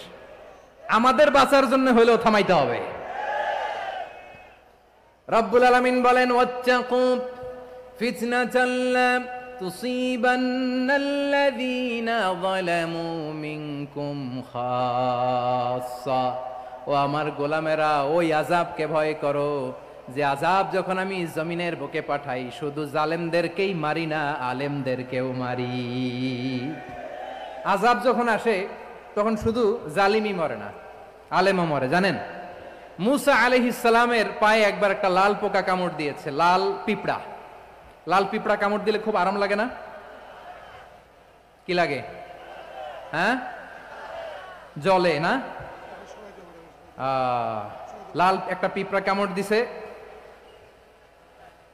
আমাদের বাঁচার জন্য হলেও থামাইতে হবে। রব্বুল আলামিন বলেন ওয়াত্তাকু ফিতনাতাল লা তুসিবান্নাল্লাযীনা যালামু মিনকুম খাসসা। ও আমার গোলামেরা, ওই আযাবকে ভয় করো যে আযাব যখন আমি জমিনের বুকে পাঠাই শুধু জালেমদেরকেই মারি না, আলেমদেরকেও মারি। আযাব যখন আসে তখন শুধু জালিমই মরে না, আলেমও মরে। জানেন মুসা আলাইহিস সালামের পায়ে একবার একটা লাল পোকা কামড় দিয়েছে, লাল পিঁপড়া। লাল পিঁপড়া কামড় দিলে খুব আরাম লাগে না? কি লাগে? হ্যাঁ, জলে না? লাল একটা পিঁপড়া কামড় দিছে,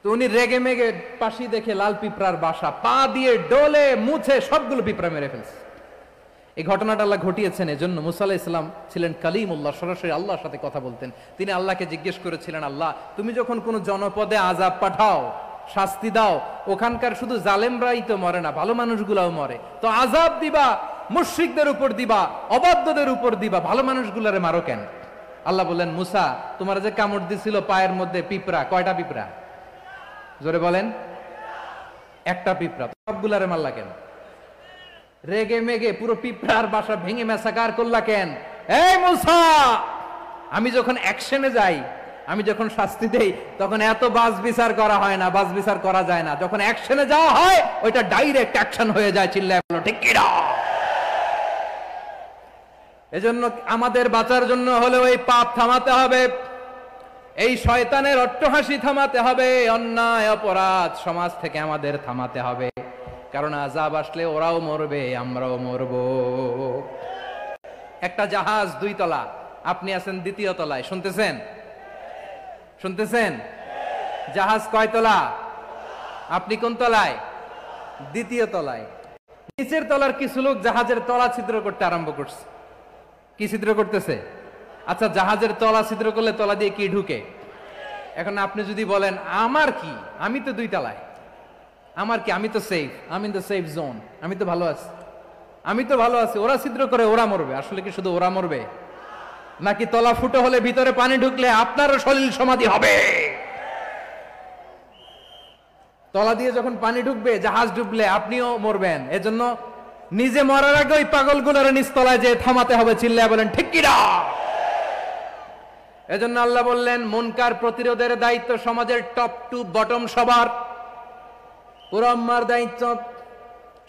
তো উনি রেগে মেগে পাশি দেখে লাল পিঁপড়ার বাসা, পা দিয়ে ডলে মুছে সবগুলো পিঁপড়া মেরে ফেলছে। এই ঘটনাটা আল্লাহ ঘটিয়েছেন এজন্য মুসা আলাইহিস সালাম ছিলেন কালিমুল্লাহ, সরাসরি আল্লাহর সাথে কথা বলতেন। তিনি আল্লাহকে জিজ্ঞেস করেছিলেন, আল্লাহ তুমি যখন কোন জনপদে আযাব পাঠাও, শাস্তি দাও, ওখানকার শুধু জালেমরাই তো মরে না, ভালো মানুষগুলাও মরে, তো আযাব দিবা মুশরিকদের উপর দিবা, অবাধ্যদের উপর দিবা, ভালো মানুষগুলারে মারো কেন? আল্লাহ বললেন, মুসা তোমার যে কামড় দিছিল পায়ের মধ্যে পিঁপড়া, কয়টা পিঁপড়া? জোরে বলেন। একটা পিঁপড়া, সবগুলারে মারলা কেন? রেগে মেগে পুরো পিঁপড়ার বাসা ভেঙে মেসাকার করলা কেন? এই মুসা, আমি যখন অ্যাকশনে যাই, আমি যখন শাস্তি দেই, তখন এত বাস বিচার করা হয় না, বাস বিচার করা যায় না। যখন অ্যাকশনে যাওয়া হয় ওইটা ডাইরেক্ট অ্যাকশন হয়ে যায়। চিল্লায় বলো ঠিক কি না? এজন্য আমাদের বাঁচার জন্য হলে ওই পাপ থামাতে হবে, এই শয়তানের অট্টহাসি থামাতে হবে, অন্যায় অপরাধ সমাজ থেকে আমাদের থামাতে হবে। কারণ আযাব আসলে ওরাও মরবে, আমরাও মরব। একটা জাহাজ 2 তলা, আপনি আছেন 2য় তলায়। শুনতেছেন? শুনতেছেন? জাহাজ কয় তলা? আপনি কোন তলায়? 2য় তলায়। নিচের তলার কিছু লোক জাহাজের তলা ছিদ্র করতে আরম্ভ করছে। কি ছিদ্র করতেছে? আচ্ছা, জাহাজের তলা ছিদ্র করলে তলা দিয়ে কি ঢুকে? এখন আপনি যদি বলেন আমার কি, আমি তো 2 তলায়, আমার কি, আমি তো সেফ, আমি ইন দ্য সেফ জোন, আমি তো ভালো আছি, আমি তো ভালো আছি, ওরা ছিদ্র করে ওরা মরবে। আসলে কি শুধু ওরা মরবে, নাকি তলা ফুটো হলে ভিতরে পানি ঢুকলে আপনারও সলিল সমাধি হবে? তলা দিয়ে যখন পানি ঢুকবে, জাহাজ ডুবলে আপনিও মরবেন। এজন্য নিজে মরার আগে ওই পাগলগুলোর নিচতলায় যে থামাতে হবে, চিল্লায় বলেন ঠিক কি না? এজন্য আল্লাহ বললেন মুনকার প্রতিরোধের দায়িত্ব সমাজের টপ টু বটম সবার। পুরো আম্মার দায়িত্ব,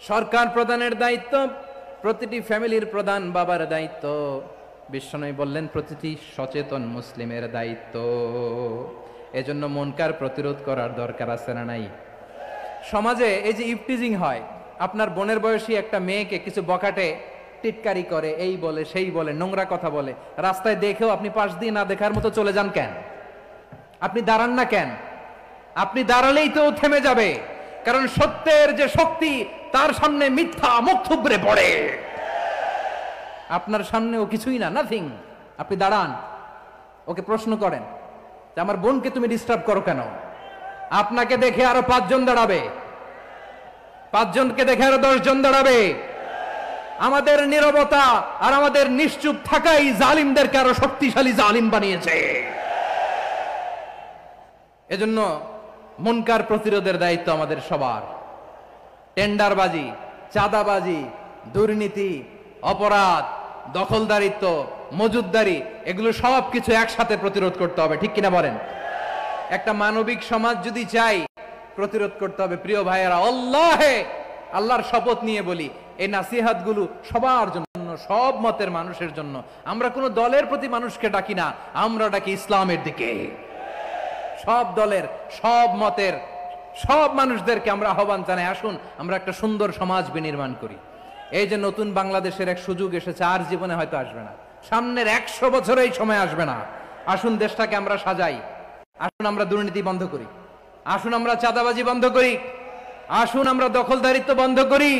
সরকার প্রধানের দায়িত্ব, প্রতিটি ফ্যামিলির প্রধান বাবার দায়িত্ব, বিশ্বনবী বললেন প্রতিটি সচেতন মুসলিমের দায়িত্ব। এজন্য মুনকার প্রতিরোধ করার দরকার আছে না নাই? সমাজে এই যে ইফটিজিং হয়, আপনার বোনের বয়সী একটা মেয়েকে কিছু বকাটে টিটকারি করে, এই বলে সেই বলে, নোংরা কথা বলে, রাস্তায় দেখেও আপনি পাশ দিয়ে না দেখার মতো চলে যান কেন? আপনি দাঁড়ান না কেন? আপনি দাঁড়ালেই তো থেমে যাবে, কারণ সত্যের যে শক্তি তার সামনে মিথ্যা মুখ থুবড়ে পড়ে। আপনার সামনে ও কিছুই না, নাথিং। আপনি দাঁড়ান, ওকে প্রশ্ন করেন যে আমার বোনকে তুমি ডিস্টার্ব করো কেন? আপনাকে দেখে আরো 5 জন দাঁড়াবে, 5 জনকে দেখে আরো 10 জন দাঁড়াবে। আমাদের নীরবতা আর আমাদের নিশ্চুপ থাকাই জালিমদেরকে আরো শক্তিশালী জালিম বানিয়েছে। এজন্য মুনকার প্রতিরোধের দায়িত্ব আমাদের সবার। টেন্ডারবাজি, চাঁদাবাজি, দুর্নীতি, অপরাধ, দখলদারিত্ব, মজুদদারি, এগুলো সব কিছু একসাথে প্রতিরোধ করতে হবে, ঠিক কিনা বলেন? একটা মানবিক সমাজ যদি চাই, প্রতিরোধ করতে হবে। প্রিয় ভাইয়েরা, আল্লাহর শপথ নিয়ে বলি, এই নাসিহাতগুলো সবার জন্য, সব মতের মানুষের জন্য। আমরা কোনো দলের প্রতি মানুষকে ডাকি না, আমরা ডাকি ইসলামের দিকে। সব দলের, সব মতের, সব মানুষদেরকে আমরা আহ্বান জানাই, আসুন আমরা একটা সুন্দর সমাজ বিনির্মাণ করি। এই যে নতুন বাংলাদেশের এক সুযোগ এসেছে, আর জীবনে হয়তো আসবে না, সামনের 100 বছর এই সময় আসবে না। আসুন দেশটাকে আমরা সাজাই, আসুন আমরা দুর্নীতি বন্ধ করি, আসুন আমরা চাঁদাবাজি বন্ধ করি, আসুন আমরা দখলদারিত্ব বন্ধ করি,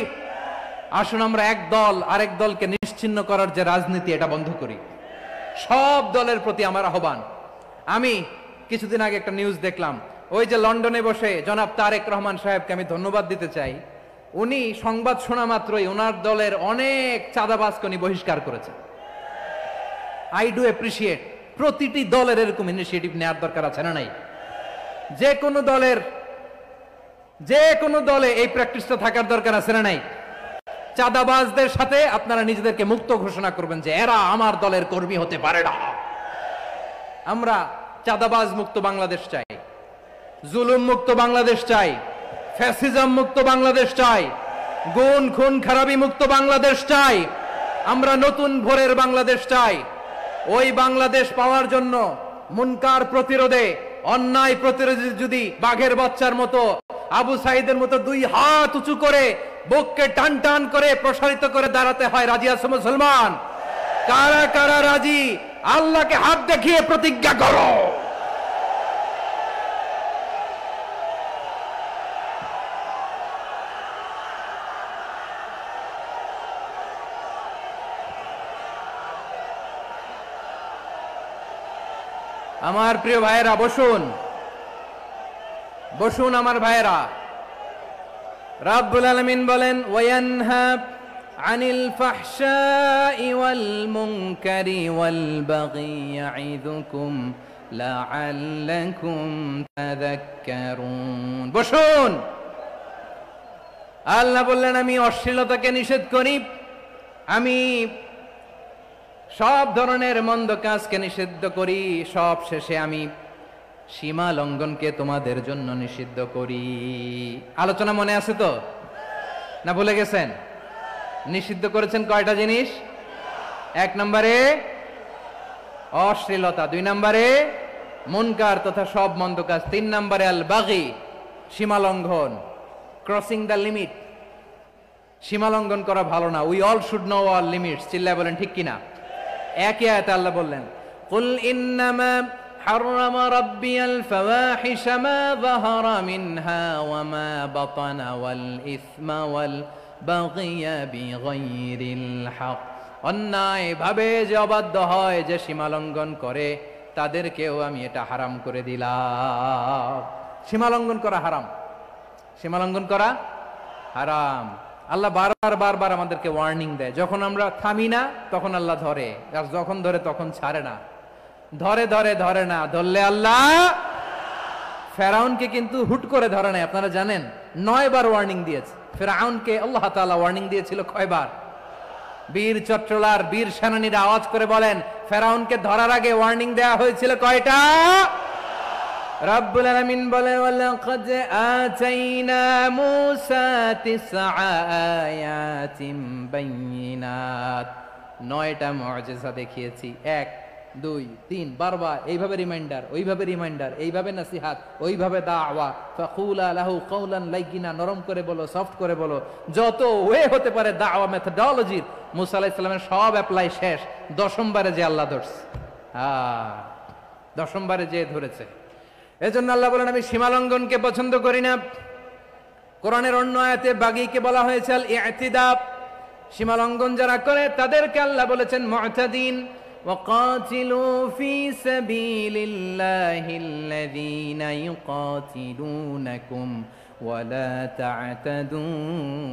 আসুন আমরা এক দল আরেক দলকে নিশ্চিহ্ন করার যে রাজনীতি, এটা বন্ধ করি। সব দলের প্রতি আমার আহ্বান। আমি কিছুদিন আগে একটা নিউজ দেখলাম, ওই যে লন্ডনে বসে জনাব তারেক রহমান সাহেবকে আমি ধন্যবাদ দিতে চাই। উনি সংবাদ শোনা মাত্রই ওনার দলের অনেক চাঁদাবাজকে উনি বহিষ্কার করেছেন। I do appreciate. প্রতিটি দলের এরকম ইনিশিয়েটিভ নেওয়ার দরকার আছে না নাই? যে কোনো দলে এই প্র্যাকটিসটা থাকার দরকার আছে না নাই? চাঁদাবাজদের সাথে আপনারা নিজেদেরকে মুক্ত ঘোষণা করবেন যে এরা আমার দলের কর্মী হতে পারে না। আমরা চাঁদাবাজ মুক্ত বাংলাদেশ চাই, জুলুম মুক্ত বাংলাদেশ চাই, ফ্যাসিজম মুক্ত বাংলাদেশ চাই, গুণ খুন খারাপি মুক্ত বাংলাদেশ চাই। আমরা নতুন ভোরের বাংলাদেশ চাই। ওই বাংলাদেশ পাওয়ার জন্য মুনকার প্রতিরোধে, অন্যায় প্রতিরোধে যদি বাঘের বাচ্চার মতো, আবু সাইদের মতো 2 হাত উঁচু করে বুককে টান টান করে প্রসারিত করে দাঁড়াতে হয়, রাজি আছো মুসলমান? কারা কারা রাজি? আল্লাহকে হাত দেখিয়ে প্রতিজ্ঞা করো। আমার প্রিয় ভাইয়েরা, বসুন বসুন আমার ভাইয়েরা। রাব্বুল আলামিন বলেন, ওয়ায়ানহা আনিল ফাহশাই ওয়াল মুনকারি ওয়াল বাগি ইয়াইযুকুম লাআল্লাকুম তাযাক্কারুন। বসুন। আল্লাহ বললেন, আমি অশ্লীলতাকে নিষেধ করি, আমি সব ধরনের মন্দ কাজকে নিষিদ্ধ করি, সব শেষে আমি সীমা লঙ্ঘনকে তোমাদের জন্য নিষিদ্ধ করি। আলোচনা মনে আছে তো, না ভুলে গেছেন? নিষিদ্ধ করেছেন কয়টা জিনিস? 1 নম্বরে অশ্লীলতা, 2 নম্বরে মুনকার তথা সব মন্দ কাজ, 3 নম্বরে আল বাগি, সীমা লঙ্ঘন, ক্রসিং দ্য লিমিট। সীমা লঙ্ঘন করা ভালো না। We all should know our limits. চিল্লায় বলেন ঠিক কিনা? একই আয়াতে আল্লাহ বললেন, কুল ইন্নামা حرم ربي الفواحش ما ظهر منها وما بطن والإثم والبغي بغير الحق। অন্যায় ভাবে যে অবাধ্য হয়, যে সীমা লঙ্ঘন করে, তাদেরকেও আমি এটা হারাম করে দিলাম। সীমা লঙ্ঘন করা হারাম, সীমা লঙ্ঘন করা হারাম। আল্লাহ বারবার আমাদেরকে ওয়ার্নিং দেয়। যখন আমরা থামি না তখন আল্লাহ ধরে, আর যখন ধরে তখন ছাড়ে না। ধরে না, ধরলে আল্লাহ। ফেরাউনকে কিন্তু হুট করে ধরে নাই, আপনারা জানেন 9 বার ওয়ার্নিং দিয়েছে। ফেরাউনকে আল্লাহ তাআলা ওয়ার্নিং দিয়েছিল কয়বার? বীর চট্টলার বীর সেনানীরা আওয়াজ করে বলেন, ফেরাউনকে ধরার আগে ওয়ার্নিং দেওয়া হয়েছিল কয়টা? রব্বুল আলামিন বলেন, ওয়ালাকাদ আতাইনা মূসা 9 আয়াতিন বাইয়িনাত। 9টা মুআজিজা দেখিয়েছি। 1 2 3 বারবার এইভাবে রিমাইন্ডার, ওইভাবে রিমাইন্ডার, এইভাবে নসিহাত, ওইভাবে দাওয়া। ফাকুলা লাহু কাওলান লাইয়িনা, নরম করে বলো, সফট করে বলো, যত ওয়ে হতে পারে দাওয়া মেথডোলজি। মুসা আলাইহিস সালামের সব অ্যাপ্লাই শেষ। 10ম বারে যে আল্লাহ ধরছে, 10ম বারে যে ধরেছে। এজন্য আল্লাহ বলেন, আমি সীমা লঙ্ঘনকে পছন্দ করি না। কোরআনের অন্য আয়াতে বাগীকে বলা হয়েছে আল ইতিদা। সীমা লঙ্ঘন যারা করে তাদেরকে আল্লাহ বলেছেন মুতাদিন। وقاتلوا في سبيل الله الذين يقاتلونكم ولا تعتدوا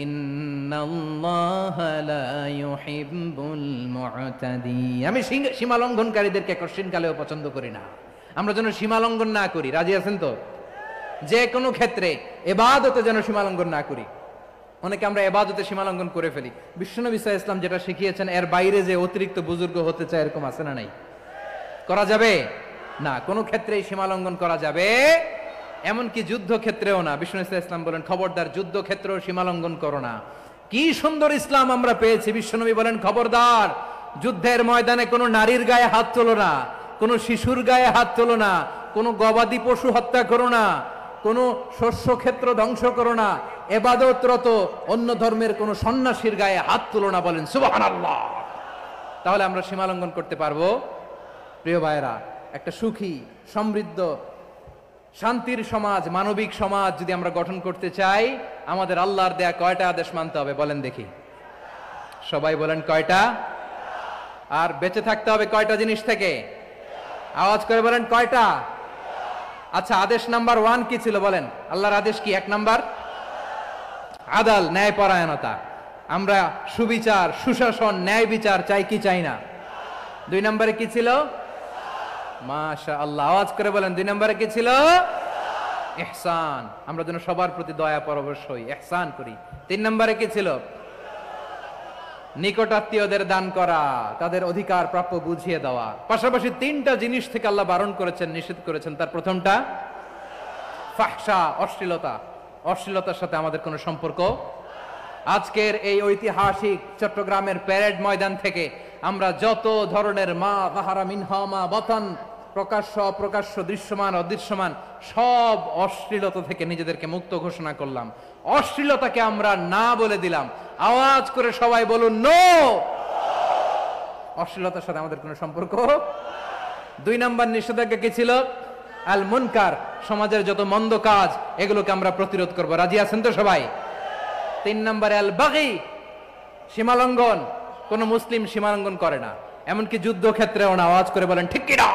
إن الله لا يحب المعتدين। আমি সীমা লঙ্ঘনকারীদেরকে কোশ্চিন কালেও পছন্দ করি না। আমরা যেন সীমা লঙ্ঘন না করি। রাজি আছেন তো? যে কোনো ক্ষেত্রে ইবাদতে যেন সীমা লঙ্ঘন না করি। অনেকে আমরা ইবাদতে সীমা লঙ্ঘন করে ফেলি। বিশ্বনবী সাল্লাল্লাহু আলাইহি ওয়াসাল্লাম যেটা শিখিয়েছেন এর বাইরে যে অতিরিক্ত বুজুর্গ হতে চায়, এরকম আছে না নাই? করা যাবে না, কোনো ক্ষেত্রেই সীমা লঙ্ঘন করা যাবে, এমনকি যুদ্ধ ক্ষেত্রেও না। বিশ্বনবী সাল্লাল্লাহু আলাইহি ওয়াসাল্লাম বলেন, খবরদার যুদ্ধ ক্ষেত্রেও সীমা লঙ্ঘন করো না। কি সুন্দর ইসলাম আমরা পেয়েছি। বিশ্বনবী বলেন, খবরদার যুদ্ধের ময়দানে কোনো নারীর গায়ে হাত তোলো না, কোনো শিশুর গায়ে হাত তোলো না, কোনো গবাদি পশু হত্যা করো না, কোনো শস্য ক্ষেত্র ধ্বংস করো না, ইবাদতরত অন্য ধর্মের কোনো সন্ন্যাসীর গায়ে হাত তুলো না। বলেন সুবহানাল্লাহ। তাহলে আমরা সীমা লঙ্ঘন করতে পারবো? প্রিয় ভাইরা, একটা সুখী, সমৃদ্ধ, শান্তির সমাজ, মানবিক সমাজ যদি আমরা গঠন করতে চাই, আমাদের আল্লাহর দেয়া কয়টা আদেশ মানতে হবে বলেন দেখি? সবাই বলেন কয়টা? আর বেঁচে থাকতে হবে কয়টা জিনিস থেকে? আওয়াজ করে বলেন কয়টা? আচ্ছা, আদেশ নাম্বার 1 কি ছিল বলেন? আল্লাহর আদেশ কি? 1 নাম্বার আদাল, ন্যায়পরায়ণতা। আমরা সুবিচার, সুশাসন, ন্যায় বিচার চাই কি চাই না? 2 নম্বরে কি ছিল? মাশাআল্লাহ, আওয়াজ করে বলেন 2 নম্বরে কি ছিল? ইহসান। আমরা যেন সবার প্রতি দয়া পরবশ হই, ইহসান করি। 3 নম্বরে কি ছিল? নিকটাত্মীয়দের দান করা, তাদের অধিকার প্রাপ্য বুঝিয়ে দেওয়া। পাশাপাশি 3টা জিনিস থেকে আল্লাহ বারণ করেছেন, নিষেধ করেছেন। তার প্রথমটা ফাহশা, অশ্লীলতা। অশ্লীলতার সাথে আমাদের কোনো সম্পর্ক। আজকের এই ঐতিহাসিক চট্টগ্রামের প্যারেড ময়দান থেকে আমরা যত ধরনের মা যাহারা মিনহা মা বাতান, প্রকাশ্য অপ্রকাশ্য, দৃশ্যমান অদৃশ্যমান, সব অশ্লীলতা থেকে নিজেদেরকে মুক্ত ঘোষণা করলাম। অশ্লীলতাকে আমরা না বলে দিলাম। আওয়াজ করে সবাই বলুন নো। অশ্লীলতার সাথে আমাদের কোনো সম্পর্ক। 2 নম্বর নিষেধাজ্ঞা কি ছিল? আল মুনকার, সমাজের যত মন্দ কাজ এগুলোকে আমরা প্রতিরোধ করব। রাজি আছেন তো সবাই? 3 নম্বরে আল বাগী, সীমালঙ্ঘন। কোন মুসলিম সীমালঙ্ঘন করে না, এমনকি যুদ্ধ ক্ষেত্রেও না। আওয়াজ করে বলেন ঠিক কি না?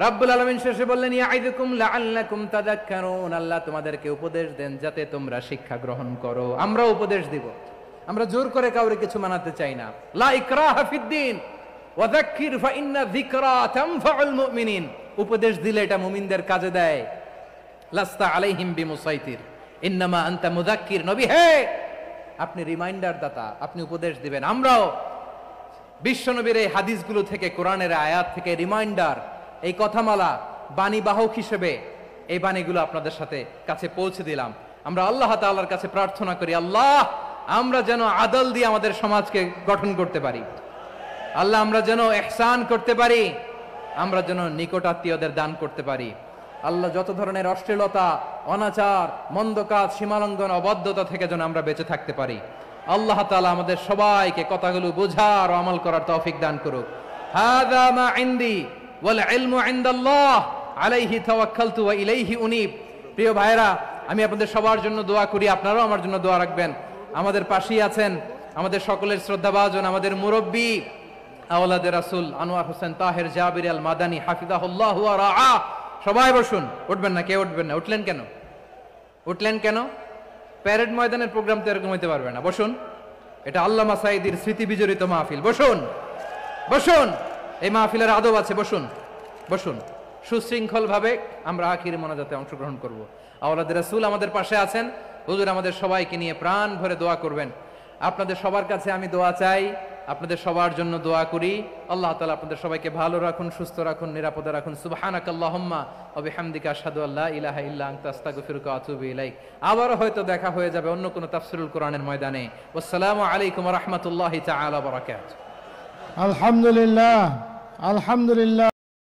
রব্বুল আলামিন শেষে বললেন, ইয়াইদুকুম লাআল্লাকুম তাযাক্কারুন। আল্লাহ তোমাদেরকে উপদেশ দেন যাতে তোমরা শিক্ষা গ্রহণ করো। আমরা উপদেশ দিব, আমরা জোর করে কাউরে কিছু মানাতে চাই না। লা ইকরাহা ফিদ্দিন ওয়া যাক্কির ফাইন্না যিকরা তানফাউল মুমিনিন। উপদেশ দিলে এটা মুমিনদের কাজে দেয়। লাস্তা আলাইহিম বিমুসাইতির ইন্নামা আনতা মুযাক্কির। নবী হে, আপনি রিমাইন্ডার দাতা, আপনি উপদেশ দিবেন। আমরাও বিশ্বনবীর এই হাদিসগুলো থেকে, কোরআনের আয়াত থেকে রিমাইন্ডার, এই কথামালা, বাণী বাহক হিসেবে এই বাণীগুলো আপনাদের সাথে কাছে পৌঁছে দিলাম। আমরা আল্লাহ তাআলার কাছে প্রার্থনা করি, আল্লাহ আমরা যেন আদল দিয়ে আমাদের সমাজকে গঠন করতে পারি। আল্লাহ আমরা যেন ইহসান করতে পারি, আমরা যেন নিকটাত্মীয়দের দান করতে পারি। আল্লাহ যত ধরনের অশ্লীলতা, অনাচার, মন্দ কাজ, সীমালঙ্ঘন, অবাধ্যতা থেকে যেন আমরা বেঁচে থাকতে পারি। আল্লাহ তাআলা আমাদের সবাইকে কথাগুলো বোঝার ও আমল করার তৌফিক দান করুক। হাযা মা ইনদি ওয়াল ইলমু ইনদাল্লাহ আলাইহি তাওয়াক্কালতু ওয়া ইলাইহি উনীব। প্রিয় ভাইরা, আমি আপনাদের সবার জন্য দোয়া করি, আপনারাও আমার জন্য দোয়া রাখবেন। আমাদের পাশেই আছেন আমাদের সকলের শ্রদ্ধাভাজন, আমাদের মুরব্বী আওলাদে রাসূল আনোয়ার হোসেন তাহের জাবির আল মাদানী হাফিজাহুল্লাহু ওয়া রাআ। সবাই বসুন। উঠবেন না, কেউ উঠবেন না। উঠলেন কেন? উঠলেন কেন? প্যারেড ময়দানের প্রোগ্রাম তো এরকম হইতে পারবে না। বসুন। এটা আল্লামা সাঈদীর স্মৃতি বিজড়িত মাহফিল। বসুন, বসুন। এই মাহফিলের আদব আছে। বসুন, বসুন। সুশৃঙ্খল ভাবে আমরা আখির মোনাজাতে অংশগ্রহণ করব। আওলাদে রাসূল আমাদের পাশে আছেন। হুজুর আমাদের সবাইকে নিয়ে প্রাণ ভরে দোয়া করবেন। আপনাদের সবার কাছে আমি দোয়া চাই, আপনাদের সবার জন্য দোয়া করি। আল্লাহ তাআলা আপনাদের সবাইকে ভালো রাখুন, সুস্থ রাখুন, নিরাপদে রাখুন। সুবহানাকাল্লাহুম্মা ওয়া বিহামদিকা আশহাদু আল্লা ইলাহা ইল্লা আনতা আস্তাগফিরুকা ওয়া আতুবু ইলাইক। আবারো হয়তো দেখা হয়ে যাবে অন্য কোনো তাফসীরুল কোরআনের ময়দানে। আসসালামু আলাইকুম ওয়া রাহমাতুল্লাহি তাআলা ওয়া বারাকাতুহু। আলহামদুলিল্লাহ, আলহামদুলিল্লাহ।